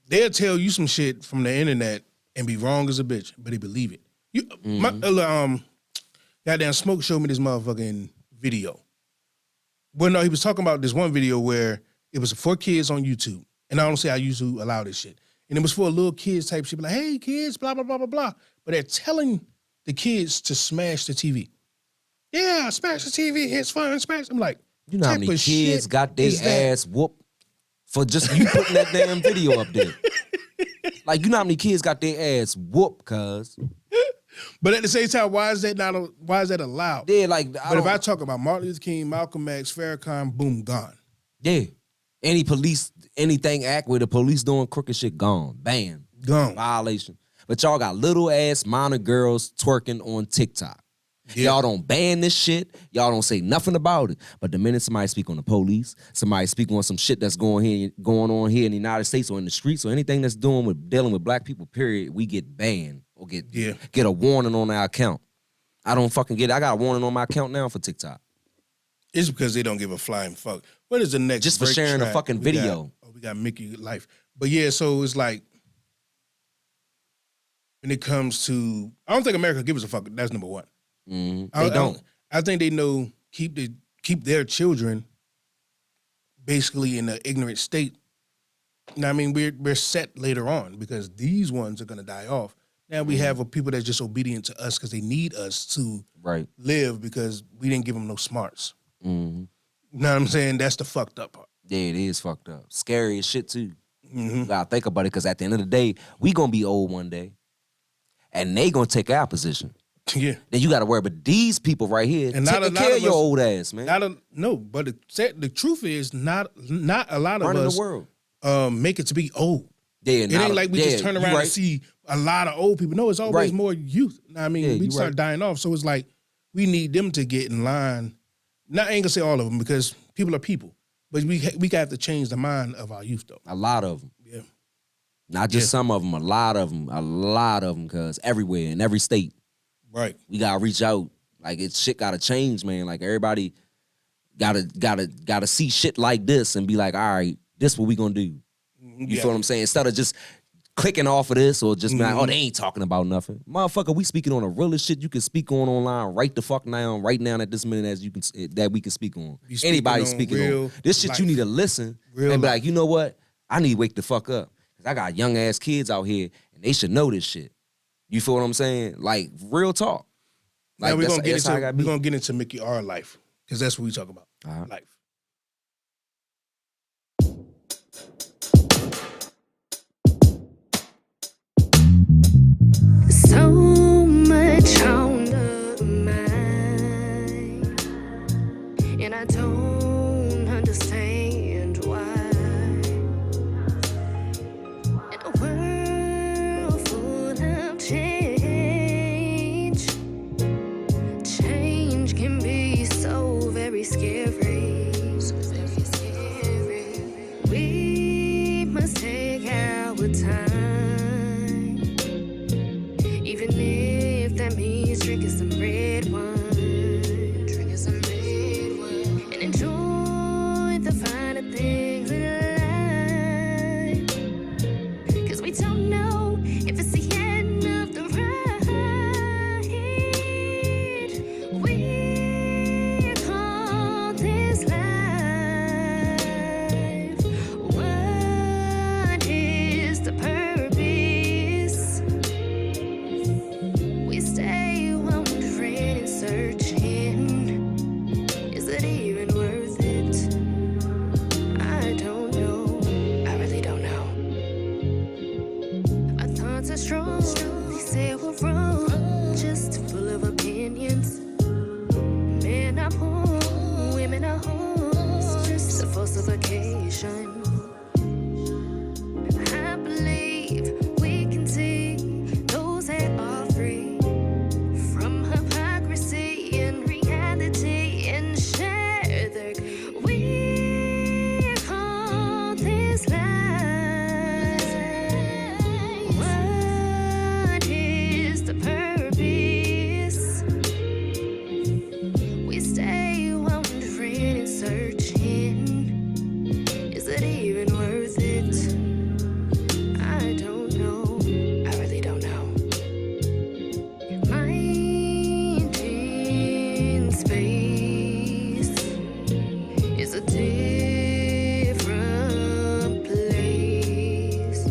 they'll tell you some shit from the internet and be wrong as a bitch, but they believe it. Goddamn Smoke showed me this motherfucking video. Well, no, he was talking about this one video where it was for kids on YouTube. And I don't say I used to allow this shit. And it was for little kids type shit, like, hey, kids, blah, blah, blah, blah, blah. But they're telling the kids to smash the TV. Yeah, smash the TV, it's fun, smash. I'm like, you know how many kids got their ass whooped for just you putting that damn video up there? Like, you know how many kids got their ass whooped, cuz? But at the same time, why is that allowed? Yeah, like, but if I talk about Martin Luther King, Malcolm X, Farrakhan, boom, gone. Yeah. Anything act with the police doing crooked shit, gone. Bam. Gone. Violation. But y'all got little ass minor girls twerking on TikTok. Yeah. Y'all don't ban this shit. Y'all don't say nothing about it. But the minute somebody speak on the police, somebody speak on some shit that's going on here in the United States or in the streets or anything that's dealing with black people, period, we get banned or get a warning on our account. I don't fucking get it. I got a warning on my account now for TikTok. It's because they don't give a flying fuck. What is the next? Just for sharing a fucking video. We got Mickey Life. But yeah, so it's like when it comes to, I don't think America gives a fuck. That's number one. They don't. I think they know keep their children basically in an ignorant state. You know what I mean? We're set later on because these ones are gonna die off. Now we have people that's just obedient to us because they need us to live because we didn't give them no smarts. You know what I'm saying? That's the fucked up part. Yeah, it is fucked up. Scary as shit too. You gotta think about it because at the end of the day, we gonna be old one day, and they gonna take our position. Yeah. Then you got to worry about these people right here and taking care of your old ass, man. No, but the truth is not a lot of us the world make it to be old. Yeah, It ain't like we just turn around and see a lot of old people. No, it's always more youth. I mean, Yeah, we you start right. dying off. So it's like we need them to get in line. Not I ain't gonna say all of them because people are people, but we have to change the mind of our youth though. A lot of them. Yeah. Not just some of them, a lot of them, because everywhere, in every state, Right. we gotta reach out. Like, shit gotta change, man. Like, everybody gotta see shit like this and be like, all right, this what we gonna do. You feel what I'm saying? Instead of just clicking off of this or just be like, oh, they ain't talking about nothing. Motherfucker, we speaking on the realest shit you can speak on online right the fuck now, right now at this minute as you can that we can speak on. Anybody speaking on. This shit life. you need to listen Real and be life. like, you know what? I need to wake the fuck up. Cause I got young ass kids out here and they should know this shit. You feel what I'm saying? Like, real talk. Like, Now we're that's how I gotta be. gonna get into Mickey R life. Because that's what we talk about. Life. So much on the mind, and I don't understand why. In a world full of change, change can be so very scary. We must take our time. Even if that means drinking some red wine, and enjoy the finer things in life. 'Cause we don't know if it's the end of the ride. We call this life. What is the purpose? We stay wondering and searching. Is it even worth it? I don't know. I really don't know. Our thoughts are strong. They say we're wrong. Just full of opinions. Men are poor, women are whores. Just a falsification. I believe we can see those that are free from hypocrisy and reality and share their. We call this life. What is the purpose? We stay wondering and searching. Is it even worth it? I don't know. I really don't know. Mind in space is a different place.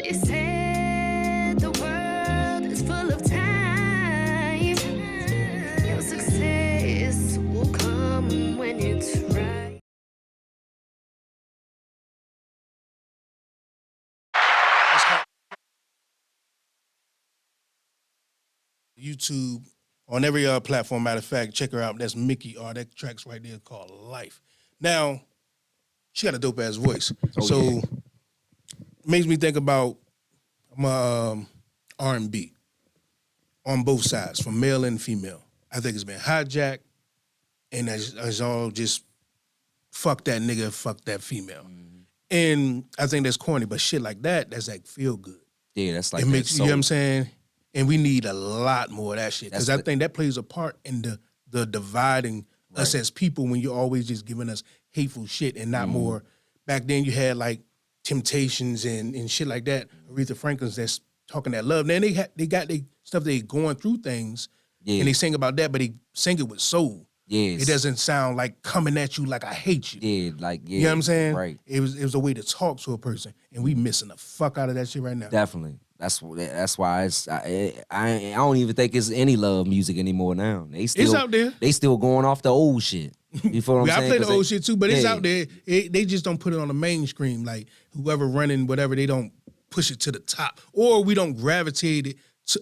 They said the world is full of time. Your success will come when it's right. YouTube, on every platform. Matter of fact, check her out. That's Mickey R. That track's right there called Life. Now, she got a dope ass voice. So makes me think about my R&B on both sides, from male and female. I think it's been hijacked, and it's all just fuck that nigga, fuck that female. And I think that's corny, but shit like that, that's like feel good. Yeah, that's like It makes, you know what I'm saying? And we need a lot more of that shit. Because I think that plays a part in the dividing us as people when you're always just giving us hateful shit and not more. Back then you had like Temptations and shit like that. Aretha Franklin's that's talking that love. Then they got they stuff they going through things and they sing about that, but they sing it with soul. Yes. It doesn't sound like coming at you like I hate you. Yeah, like, yeah. You know what I'm saying? Right. It was a way to talk to a person, and we missing the fuck out of that shit right now. Definitely. That's why it's I don't even think it's any love music anymore now. They still It's out there. They still going off the old shit. You feel what I'm I saying? play the 'Cause old they- shit too, but it's yeah. out there. They just don't put it on the mainstream. Like whoever running whatever, they don't push it to the top, or we don't gravitate it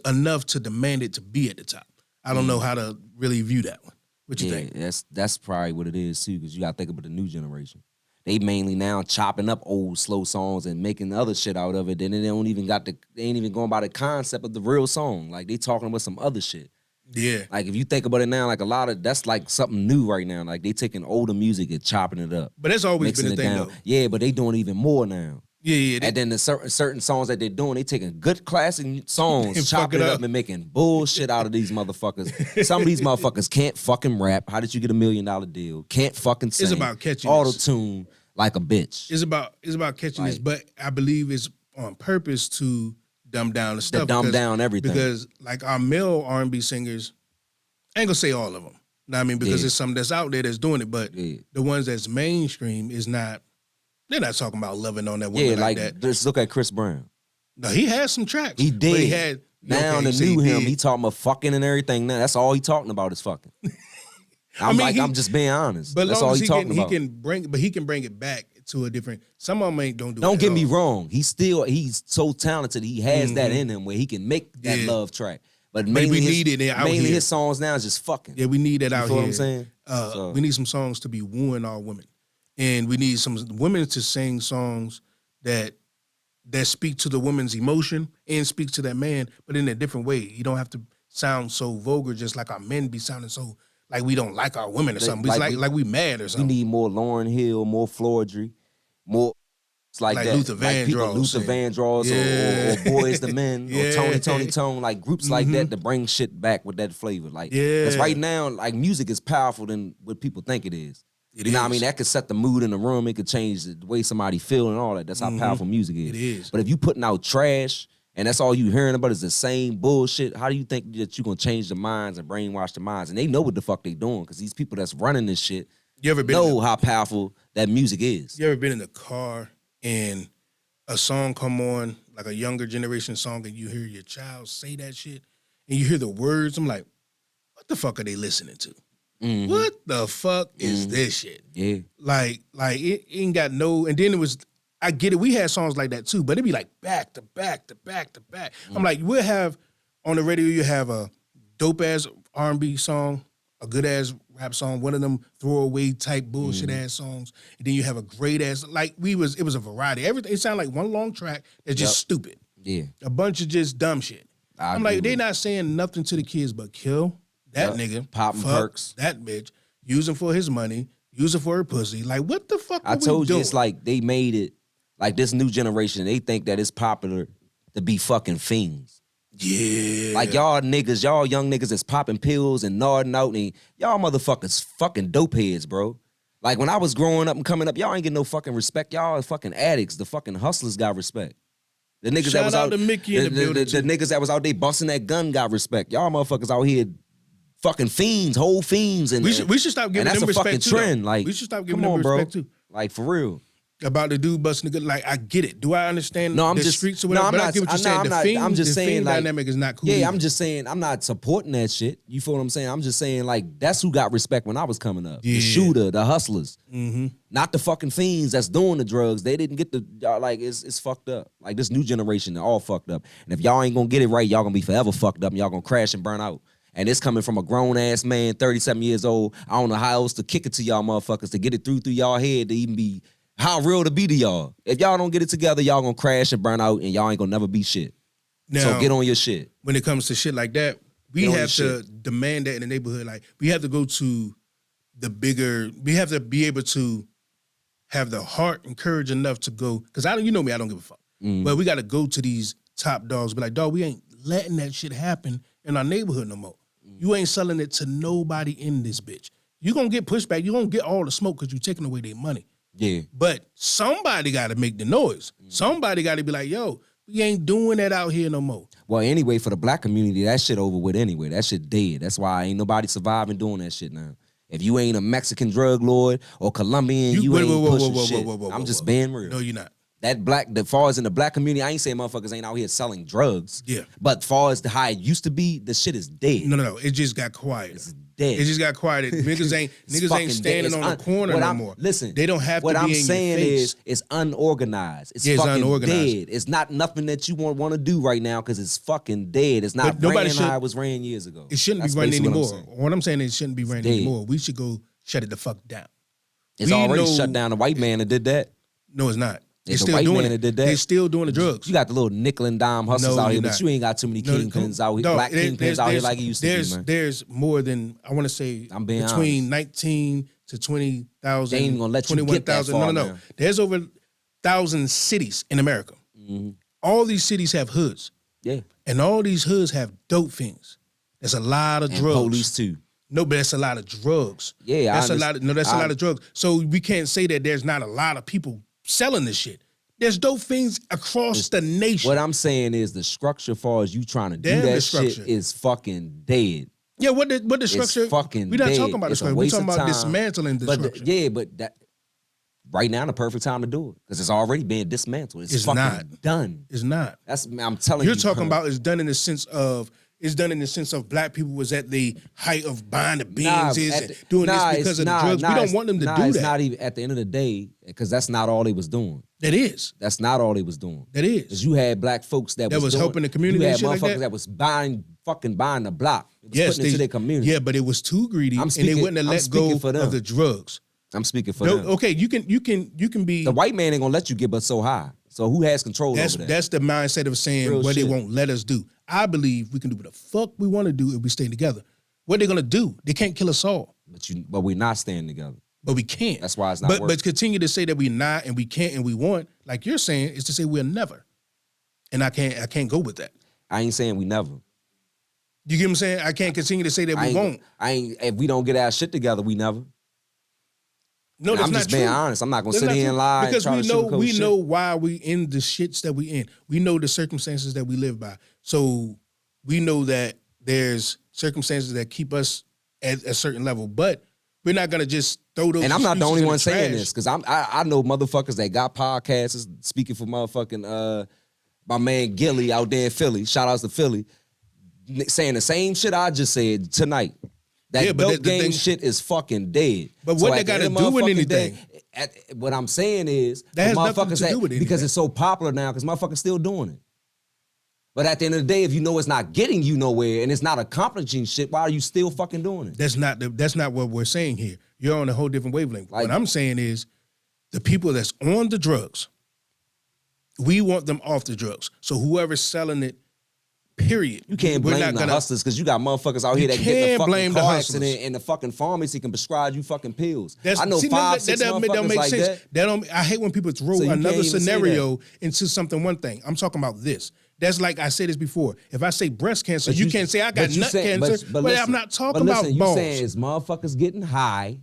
enough to demand it to be at the top. I don't know how to really view that one. What you think? That's probably what it is too, because you gotta think about the new generation. They mainly now chopping up old slow songs and making other shit out of it. Then they ain't even going by the concept of the real song. Like they talking about some other shit. Yeah. Like if you think about it now, like a lot of that's like something new right now. Like they taking older music and chopping it up. But that's always mixing been a it thing down. though. Yeah, but they doing even more now. Yeah. And then the certain songs that they're doing, they taking good classic songs, And chopping fuck it it up and making bullshit out of these motherfuckers. Some of these motherfuckers can't fucking rap. How did you get $1 million deal? Can't fucking sing. It's about catchiness. Auto-tune like a bitch. It's about catching this, but I believe it's on purpose to dumb down the stuff. To dumb down everything. Because like our male R&B singers, I ain't gonna say all of them. Know what I mean? Because there's some that's out there that's doing it, but the ones that's mainstream is not. They're not talking about loving on that woman like that. Just look at Chris Brown. No, he had some tracks. He did. But he had now the new him, he talking about fucking and everything. Now that's all he talking about is fucking. I'm just being honest. But that's long all as he talking about. he can bring it back to a different. Some of them don't do. Don't it get at me all. wrong. He's so talented. He has that in him where he can make that love track. But mainly, his songs now is just fucking. Yeah, we need that out here. here. You know what I'm saying? We need some songs to be wooing our women, and we need some women to sing songs that speak to the woman's emotion and speak to that man, but in a different way. You don't have to sound so vulgar, just like our men be sounding so like we don't like our women or something. It's like we mad or something. We need more Lauryn Hill, more Floydry, more. It's like that. Luther Vandross. Luther Vandross or Boys the Men or Tony Tone, like groups like that to bring shit back with that flavor. Like, because right now, like music is powerful than what people think it is. You know what I mean? That could set the mood in the room. It could change the way somebody feel and all that. That's how powerful music is. It is. But if you putting out trash and that's all you hearing about is the same bullshit, how do you think that you're going to change the minds and brainwash the minds? And they know what the fuck they doing because these people that's running this shit know how powerful that music is. You ever been in the car and a song come on, like a younger generation song, and you hear your child say that shit, and you hear the words, I'm like, what the fuck are they listening to? Mm-hmm. What the fuck is this shit? Yeah. Like it ain't got no, and then it was, I get it, we had songs like that too, but it'd be like back to back to back to back. I'm like, we'll have, on the radio, you have a dope-ass R&B song, a good-ass rap song, one of them throwaway type bullshit ass songs, and then you have a great ass it was a variety. Everything it sounded like one long track that's just stupid. Yeah. A bunch of just dumb shit. I'm like, they're not saying nothing to the kids but kill that nigga, popping perks, that bitch, use him for his money, use him for her pussy. Like, what the fuck? I told you, it's like they made it like this new generation. They think that it's popular to be fucking fiends. Yeah. Like y'all niggas, y'all young niggas that's popping pills and nodding out and y'all motherfuckers fucking dope heads, bro. Like when I was growing up and coming up, y'all ain't get no fucking respect. Y'all are fucking addicts. The fucking hustlers got respect. The niggas that was out to Mickey in the building. The niggas that was out there busting that gun got respect. Y'all motherfuckers out here fucking fiends, whole fiends. And we should stop giving them respect fucking too. trend. Though. Like, we should stop giving come them on, respect bro. too. Like for real. About the dude busting the gun, like I get it. Do I understand I'm the just, streets or whatever? No, but I get what you're saying. I'm just saying, fiend like, dynamic is not cool. Yeah, either. I'm just saying, I'm not supporting that shit. You feel what I'm saying? I'm just saying, like, that's who got respect when I was coming up. The shooter, the hustlers. Not the fucking fiends that's doing the drugs. They didn't get the, like, it's fucked up. Like, this new generation, they're all fucked up. And if y'all ain't gonna get it right, y'all gonna be forever fucked up and y'all gonna crash and burn out. And it's coming from a grown-ass man, 37 years old. I don't know how else to kick it to y'all motherfuckers to get it through y'all head to even be how real to be to y'all. If y'all don't get it together, y'all gonna crash and burn out and y'all ain't gonna never be shit. Now, so get on your shit. When it comes to shit like that, we have to demand that in the neighborhood. Like, we have to go to the bigger, we have to be able to have the heart and courage enough to go, because you know me, I don't give a fuck. But we got to go to these top dogs, be like, dog, we ain't letting that shit happen in our neighborhood no more. You ain't selling it to nobody in this bitch. You gonna get pushback. You gonna get all the smoke because you taking away their money. Yeah. But somebody got to make the noise. Somebody got to be like, yo, we ain't doing that out here no more. Well, anyway, for the black community, that shit over with anyway. That shit dead. That's why ain't nobody surviving doing that shit now. If you ain't a Mexican drug lord or Colombian, you ain't pushing shit. I'm just being real. No, you're not. That far as in the black community, I ain't saying motherfuckers ain't out here selling drugs. Yeah. But far as how it used to be, the shit is dead. No. It just got quiet. It's dead. It just got quiet. Niggas ain't standing on the corner no more. Listen, they don't have to be in your face. What I'm saying is, it's unorganized. It's fucking unorganized. dead. It's not nothing that you want to do right now because it's fucking dead. It's not ran how it was ran years ago. It shouldn't be running anymore. What I'm saying is it shouldn't be running anymore. We should go shut it the fuck down. It's already shut down. The white man that did that. No, it's not. They're It's the still white doing man it. that did that. They're still doing the drugs. You got the little nickel and dime hustlers No, out here, you're but not. you ain't got too many kingpins out here, Dog, black kingpins out here like it used to be, man. There's more than, I want to say, I'm being between honest. 19 to 20,000. They ain't even gonna let you get that 21,000. far No. now. There's over 1,000 cities in America. All these cities have hoods. Yeah. And all these hoods have dope fiends. There's a lot of And drugs. police too. No, but that's a lot of drugs. Yeah, that's a lot. That's a lot of drugs. So we can't say that there's not a lot of people selling this shit. There's dope fiends across the nation. What I'm saying is the structure, far as you trying to do Damn the that structure. shit, is fucking dead. Yeah, what the structure? Fucking We're not dead. talking about the It's a structure. We're waste talking of about time. dismantling the But structure. but that right now the perfect time to do it because it's already being dismantled. It's fucking not. done. It's not. I'm telling you. You're talking about it's done in the sense of black people was at the height of buying the Benzes and doing this because of the drugs. We don't want them to do It's that. not even at the end of the day because that's not all they was doing. That is. That's not all they was doing. That is. Because you had black folks that was doing, helping the community You had and shit like motherfuckers that? that was buying the block. It was putting it into their community. Yeah, but it was too greedy, and they wouldn't have I'm let speaking go for them. of the drugs. I'm speaking for No, them. okay, you can be. The white man ain't gonna let you get but so high. So who has control over that? That's the mindset of saying Real what they shit. won't let us do. I believe we can do what the fuck we want to do if we stay together. What they gonna do? They can't kill us all, But we're not staying together. but we can't. That's why it's not But working. continue to say that we not and we can't and we want, like you're saying, is to say we'll never. And I can't go with that. I ain't saying we never. You get what I'm saying? I can't continue to say that we won't. If we don't get our shit together, we never. No, And that's I'm not just true. being honest. I'm not gonna That's sit not here true. and lie because and try to we sugarcoat know shit. why we in the shits that we in. We know the circumstances that we live by. So we know that there's circumstances that keep us at a certain level, but we're not gonna just throw those. And I'm not the excuses only in one saying trash. this because I know motherfuckers that got podcasts. Speaking for motherfucking my man Gilly out there in Philly. Shout outs to Philly, saying the same shit I just said tonight. That Yeah, but dope the game thing- shit is fucking dead. But what they at the gotta end of do with motherfucking anything? day, what I'm saying is That has the nothing motherfuckers to do with because anything. it's so popular now because motherfuckers still doing it. But at the end of the day, if you know it's not getting you nowhere and it's not accomplishing shit, why are you still fucking doing it? That's not what we're saying here. You're on a whole different wavelength. Like- what I'm saying is the people that's on the drugs, we want them off the drugs. So whoever's selling it, period. You can't we're blame not the gonna- hustlers because you got motherfuckers out here You that get in a can't fucking blame the car hustlers. accident and the fucking pharmacy can prescribe you fucking pills. That's, I know see, 5, that 6 don't motherfuckers make like sense. that. That don't. I hate when people throw So you can't another even say scenario into something. One thing I'm talking about this. That's like I said this before. If I say breast cancer, But you can't say I got but you nut saying- cancer. But listen, I'm not talking but about listen, balls. You saying it's motherfuckers getting high,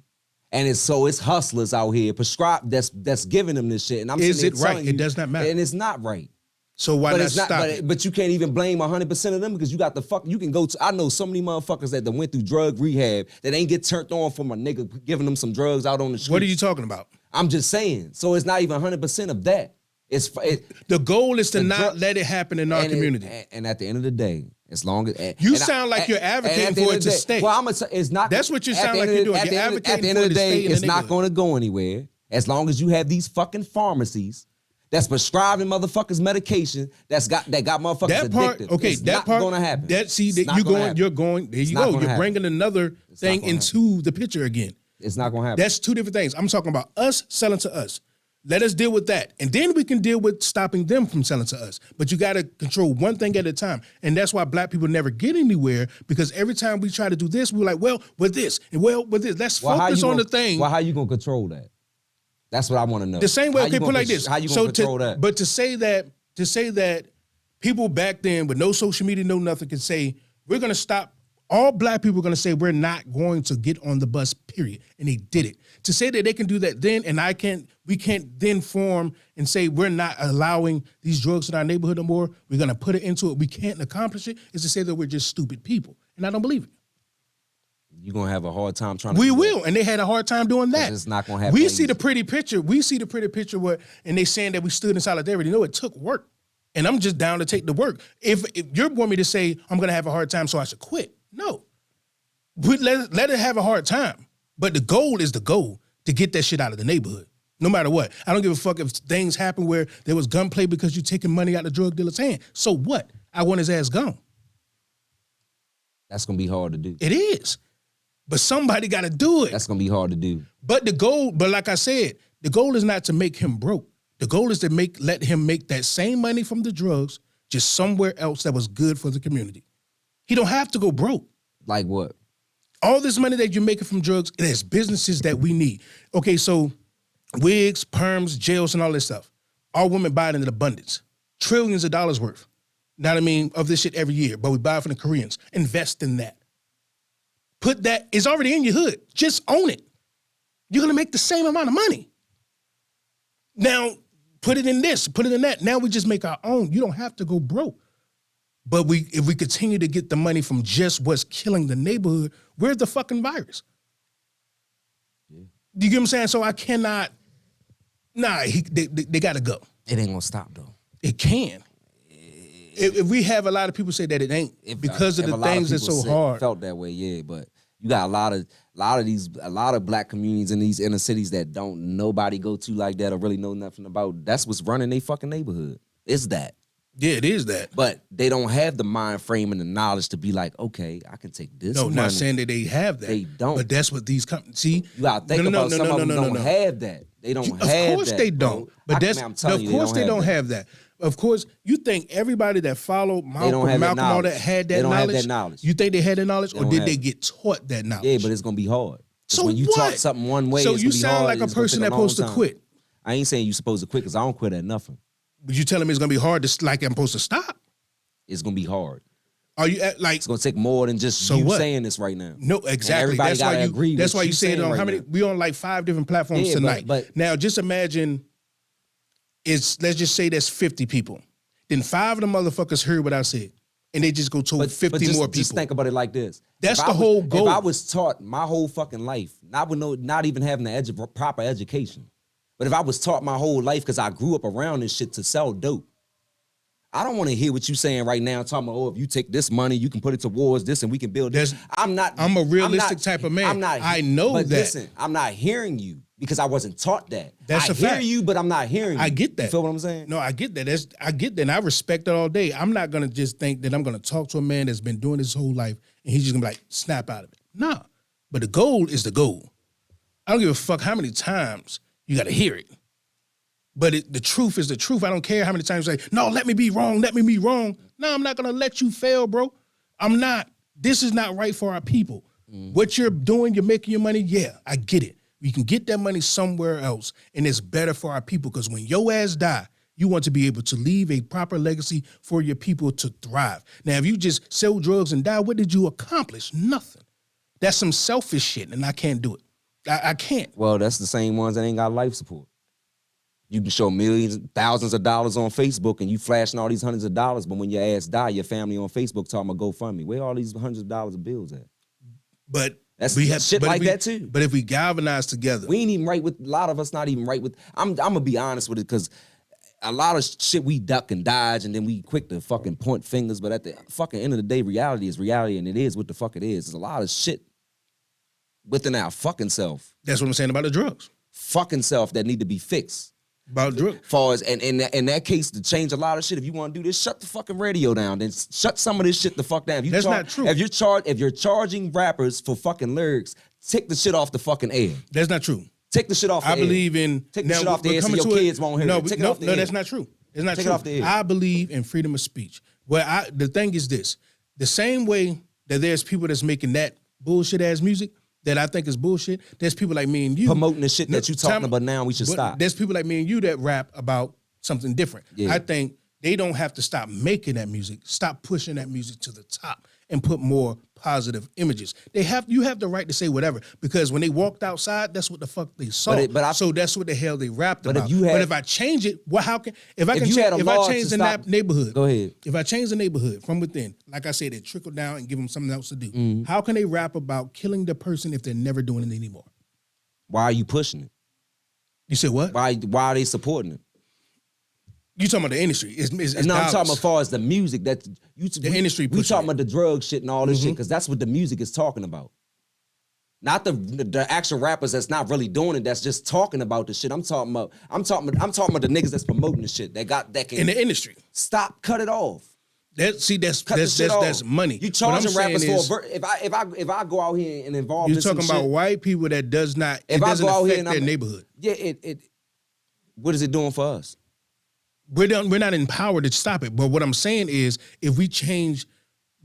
and it's hustlers out here prescribed that's giving them this shit. And I'm Is sitting it there right? telling It you, does not matter. and it's not right. So why But not it's not. stop it? But you can't even blame 100% of them because you got the fuck. You can go to. I know so many motherfuckers that went through drug rehab that ain't get turned on from a nigga giving them some drugs out on the street. What are you talking about? I'm just saying. So it's not even 100% of that. The goal is to The not drug- let it happen in our community. And at the end of the day, as long as You sound like you're advocating for it to stay. Well, I'm gonna say it's not. That's what you at sound the like end of you're the- doing. At You're the end advocating of for the it to stay day, in the it's not neighborhood. going to go anywhere as long as you have these fucking pharmacies that's prescribing motherfuckers medication that got motherfuckers That part, addicted. okay, It's that not part, gonna happen. that see It's that not gonna happen. you're going. There you not go. gonna You're happen. bringing another not thing gonna into the picture again. It's not gonna happen. That's two different things. I'm talking about us selling to us. Let us deal with that. And then we can deal with stopping them from selling to us. But you got to control one thing at a time. And that's why black people never get anywhere, because every time we try to do this, we're like, well, with this, and well, with this. Let's Well, how focus you on gonna- the thing. Well, how you gonna control that? That's what I want to know. The same way, How okay, you put it gonna like this. How you gonna control to, that? But to say that people back then with no social media, no nothing, can say, we're going to stop. All black people are going to say, we're not going to get on the bus, period. And they did it. To say that they can do that then, and we can't then form and say we're not allowing these drugs in our neighborhood no more, we're going to put it into it, we can't accomplish it, is to say that we're just stupid people. And I don't believe it. You're gonna have a hard time trying to We do that. will, and they had a hard time doing that. It's not gonna happen We that see the easy. pretty picture. We see the pretty picture where, and they saying that we stood in solidarity. No, it took work, and I'm just down to take the work. If you want me to say I'm gonna have a hard time, so I should quit, no. Let it have a hard time, but the goal is the goal to get that shit out of the neighborhood, no matter what. I don't give a fuck if things happen where there was gunplay because you're taking money out the drug dealer's hand. So what? I want his ass gone. That's gonna be hard to do. It is. But somebody got to do it. That's gonna be hard to do. But like I said, the goal is not to make him broke. The goal is to let him make that same money from the drugs just somewhere else that was good for the community. He don't have to go broke. Like what? All this money that you're making from drugs, it is businesses that we need. Okay, so wigs, perms, jails, and all this stuff. All women buy it in abundance. Trillions of dollars worth. You know what I mean? Of this shit every year. But we buy it from the Koreans. Invest in that. Put that, it's already in your hood. Just own it. You're gonna make the same amount of money. Now, put it in this, put it in that. Now we just make our own. You don't have to go broke. But if we continue to get the money from just what's killing the neighborhood, we're the fucking virus. Yeah. You get what I'm saying? So I cannot, they gotta go. It ain't gonna stop though. It can. If we have a lot of people say that it ain't because of the things that's so hard. Felt that way, yeah. But you got a lot of black communities in these inner cities that don't nobody go to like that or really know nothing about. That's what's running their fucking neighborhood. It's that. Yeah, it is that. But they don't have the mind frame and the knowledge to be like, okay, I can take this. No, money. not saying that they have that. They don't. But that's what these companies see. You gotta think about some of them don't have that. They don't have that. Of course they don't. Bro. But of course they don't have that. Of course, you think everybody that followed Malcolm, all that had that knowledge? They don't have that knowledge. You think they had that knowledge, or did they get taught that knowledge? Yeah, but it's gonna be hard. So when you taught something one way, so it's you gonna be sound hard. like a person that's supposed to quit. I ain't saying you supposed to quit because I don't quit at nothing. But you telling me it's gonna be hard to like I'm supposed to stop? It's gonna be hard. Are you like? It's gonna take more than just you saying this right now. No, exactly. That's why you agree. That's why you say it on right how many? now. We on like 5 different platforms tonight. But now, just imagine. Let's just say there's 50 people. Then 5 of the motherfuckers heard what I said, and they just go told 50 more people. Just think about it like this. That's the whole goal. If I was taught my whole fucking life, not even having the proper education, but if I was taught my whole life because I grew up around this shit to sell dope, I don't want to hear what you saying right now, talking about, if you take this money, you can put it towards this and we can build this. I'm a realistic type of man. I know that. Listen, I'm not hearing you because I wasn't taught that. That's a fact. I hear you, but I'm not hearing you. I get that. You feel what I'm saying? No, I get that. I get that, and I respect it all day. I'm not going to just think that I'm going to talk to a man that's been doing his whole life and he's just going to be like, snap out of it. Nah. But the goal is the goal. I don't give a fuck how many times you got to hear it. But the truth is the truth. I don't care how many times you say, no, let me be wrong, let me be wrong. No, I'm not going to let you fail, bro. I'm not. This is not right for our people. What you're doing, you're making your money, yeah, I get it. We can get that money somewhere else, and it's better for our people because when your ass die, you want to be able to leave a proper legacy for your people to thrive. Now, if you just sell drugs and die, what did you accomplish? Nothing. That's some selfish shit, and I can't do it. I can't. Well, that's the same ones that ain't got life support. You can show millions, thousands of dollars on Facebook and you flashing all these hundreds of dollars, but when your ass die, your family on Facebook talking about GoFundMe. Where all these hundreds of dollars of bills at? But that's shit like that too. But if we galvanize together. We ain't even right with, a lot of us not even right with, I'm going to be honest with it because a lot of shit we duck and dodge and then we quick to fucking point fingers, but at the fucking end of the day, reality is reality and it is what the fuck it is. There's a lot of shit within our fucking self. That's what I'm saying about the drugs. Fucking self that need to be fixed. About drugs. Far as, and in that case, to change a lot of shit, if you want to do this, shut the fucking radio down. Then shut some of this shit the fuck down. That's not true. If you're charging rappers for fucking lyrics, take the shit off the fucking air. That's not true. Take the shit off the air. I believe in... Take the shit off the air so your kids won't hear it. Take it off the air. No, that's not true. It's not true. Take it off the air. I believe in freedom of speech. The thing is this. The same way that there's people that's making that bullshit-ass music, that I think is bullshit. There's people like me and you promoting the shit that you talking about now. We should stop. There's people like me and you that rap about something different. Yeah. I think they don't have to stop making that music. Stop pushing that music to the top and put more positive images. You have the right to say whatever because when they walked outside, that's what the fuck they saw. So that's what the hell they rapped about. But if I change it, if I change the neighborhood, go ahead. If I change the neighborhood from within, like I said, it trickle down and give them something else to do. How can they rap about killing the person if they're never doing it anymore? Why are you pushing it? You said what? Why are they supporting it? You talking about the industry? It's I'm talking about as far as the music that the industry. We talking about the drug shit and all this shit because that's what the music is talking about. Not the actual rappers that's not really doing it. That's just talking about the shit. I'm talking about the niggas that's promoting the shit. That can in the industry. Cut it off. That's money. You charging rappers is, for a if I go out here and involve you're this talking about shit, white people that doesn't affect their neighborhood. Yeah, what is it doing for us? We're not empowered to stop it. But what I'm saying is, if we change,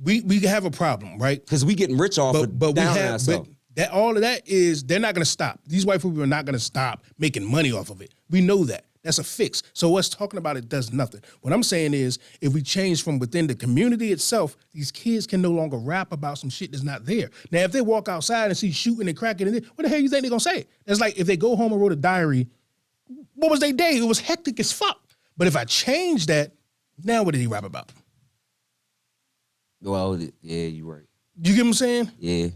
we have a problem, right? Because we getting rich off of downing ourselves. That all of that is, they're not going to stop. These white people are not going to stop making money off of it. We know that. That's a fix. So us talking about it does nothing. What I'm saying is, if we change from within the community itself, these kids can no longer rap about some shit that's not there. Now, if they walk outside and see shooting and cracking, what the hell you think they're going to say? It's like if they go home and wrote a diary, what was their day? It was hectic as fuck. But if I change that, now what did he rap about? Well, yeah, you're right. You get what I'm saying? Yeah.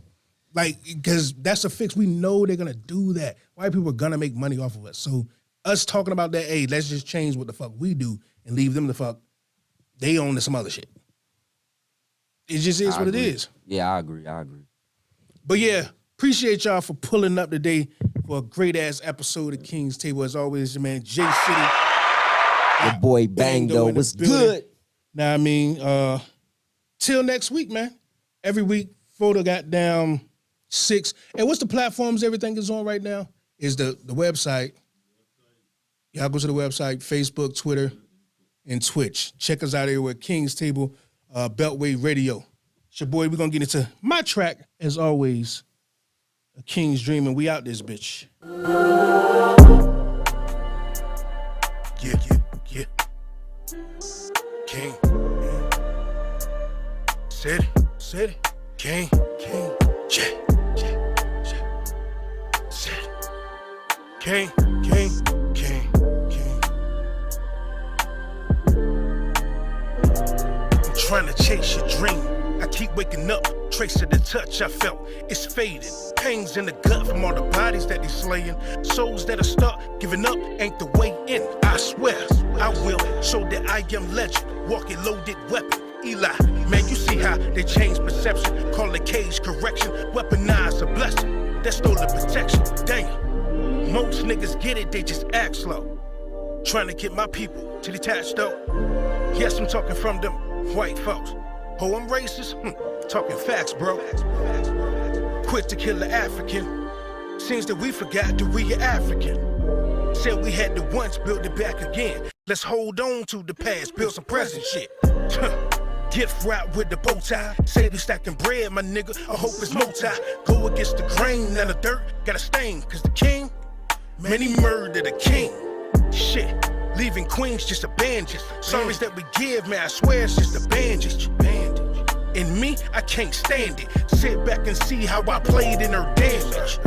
Like, because that's a fix. We know they're going to do that. White people are going to make money off of us. So us talking about that, hey, let's just change what the fuck we do and leave them the fuck, they own some other shit. It just is what it is. Yeah, I agree. But yeah, appreciate y'all for pulling up today for a great-ass episode of King's Table. As always, your man, Jay City. Your boy Bango was good. Now, I mean, till next week, man. Every week, Photo got down 6. And what's the platforms everything is on right now? Is the website. Y'all go to the website, Facebook, Twitter, and Twitch. Check us out everywhere. King's Table, Beltway Radio. It's your boy. We're going to get into my track, as always, A King's Dream, and we out this bitch. Yeah. King. City. King. City. King. I'm trying to chase your dream. I keep waking up, tracing the touch I felt. It's fading. Pains in the gut from all the bodies that they slaying. Souls that are stuck, giving up ain't the way in. I swear, I will show that I am legend. Walking loaded weapon. Eli, man, you see how they change perception. Call it cage correction. Weaponize a blessing. That's stolen protection. Damn. Most niggas get it, they just act slow. Trying to get my people to detach though. Yes, I'm talking from them white folks. Oh, I'm racist? Talking facts, bro. Quit to kill the African. Seems that we forgot that we are African. Said we had to once build it back again. Let's hold on to the past, build some present shit. Get wrapped with the bow tie. Say we stacking bread, my nigga. I hope it's multi. Go against the grain and the dirt. Got a stain, cause the king, man, he murdered the king. Shit, leaving queens just a bandage. Sorries that we give, man, I swear it's just a bandage. In me, I can't stand it. Sit back and see how I played in her damage.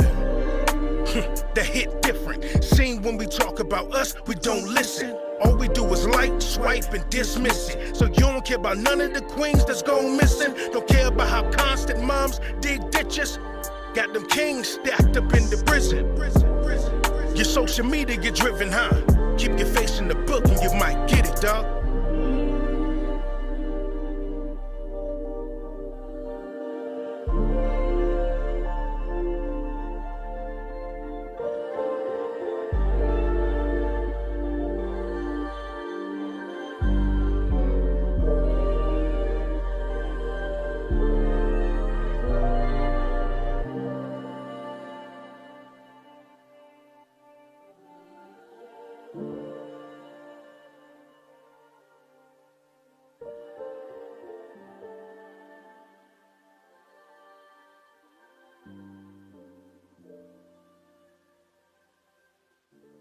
That hit different. Seen when we talk about us, we don't listen. All we do is like, swipe, and dismiss it. So you don't care about none of the queens that's gone missing. Don't care about how constant moms dig ditches. Got them kings stacked up in the prison. Your social media get driven high. Keep your face in the book and you might get it, dog.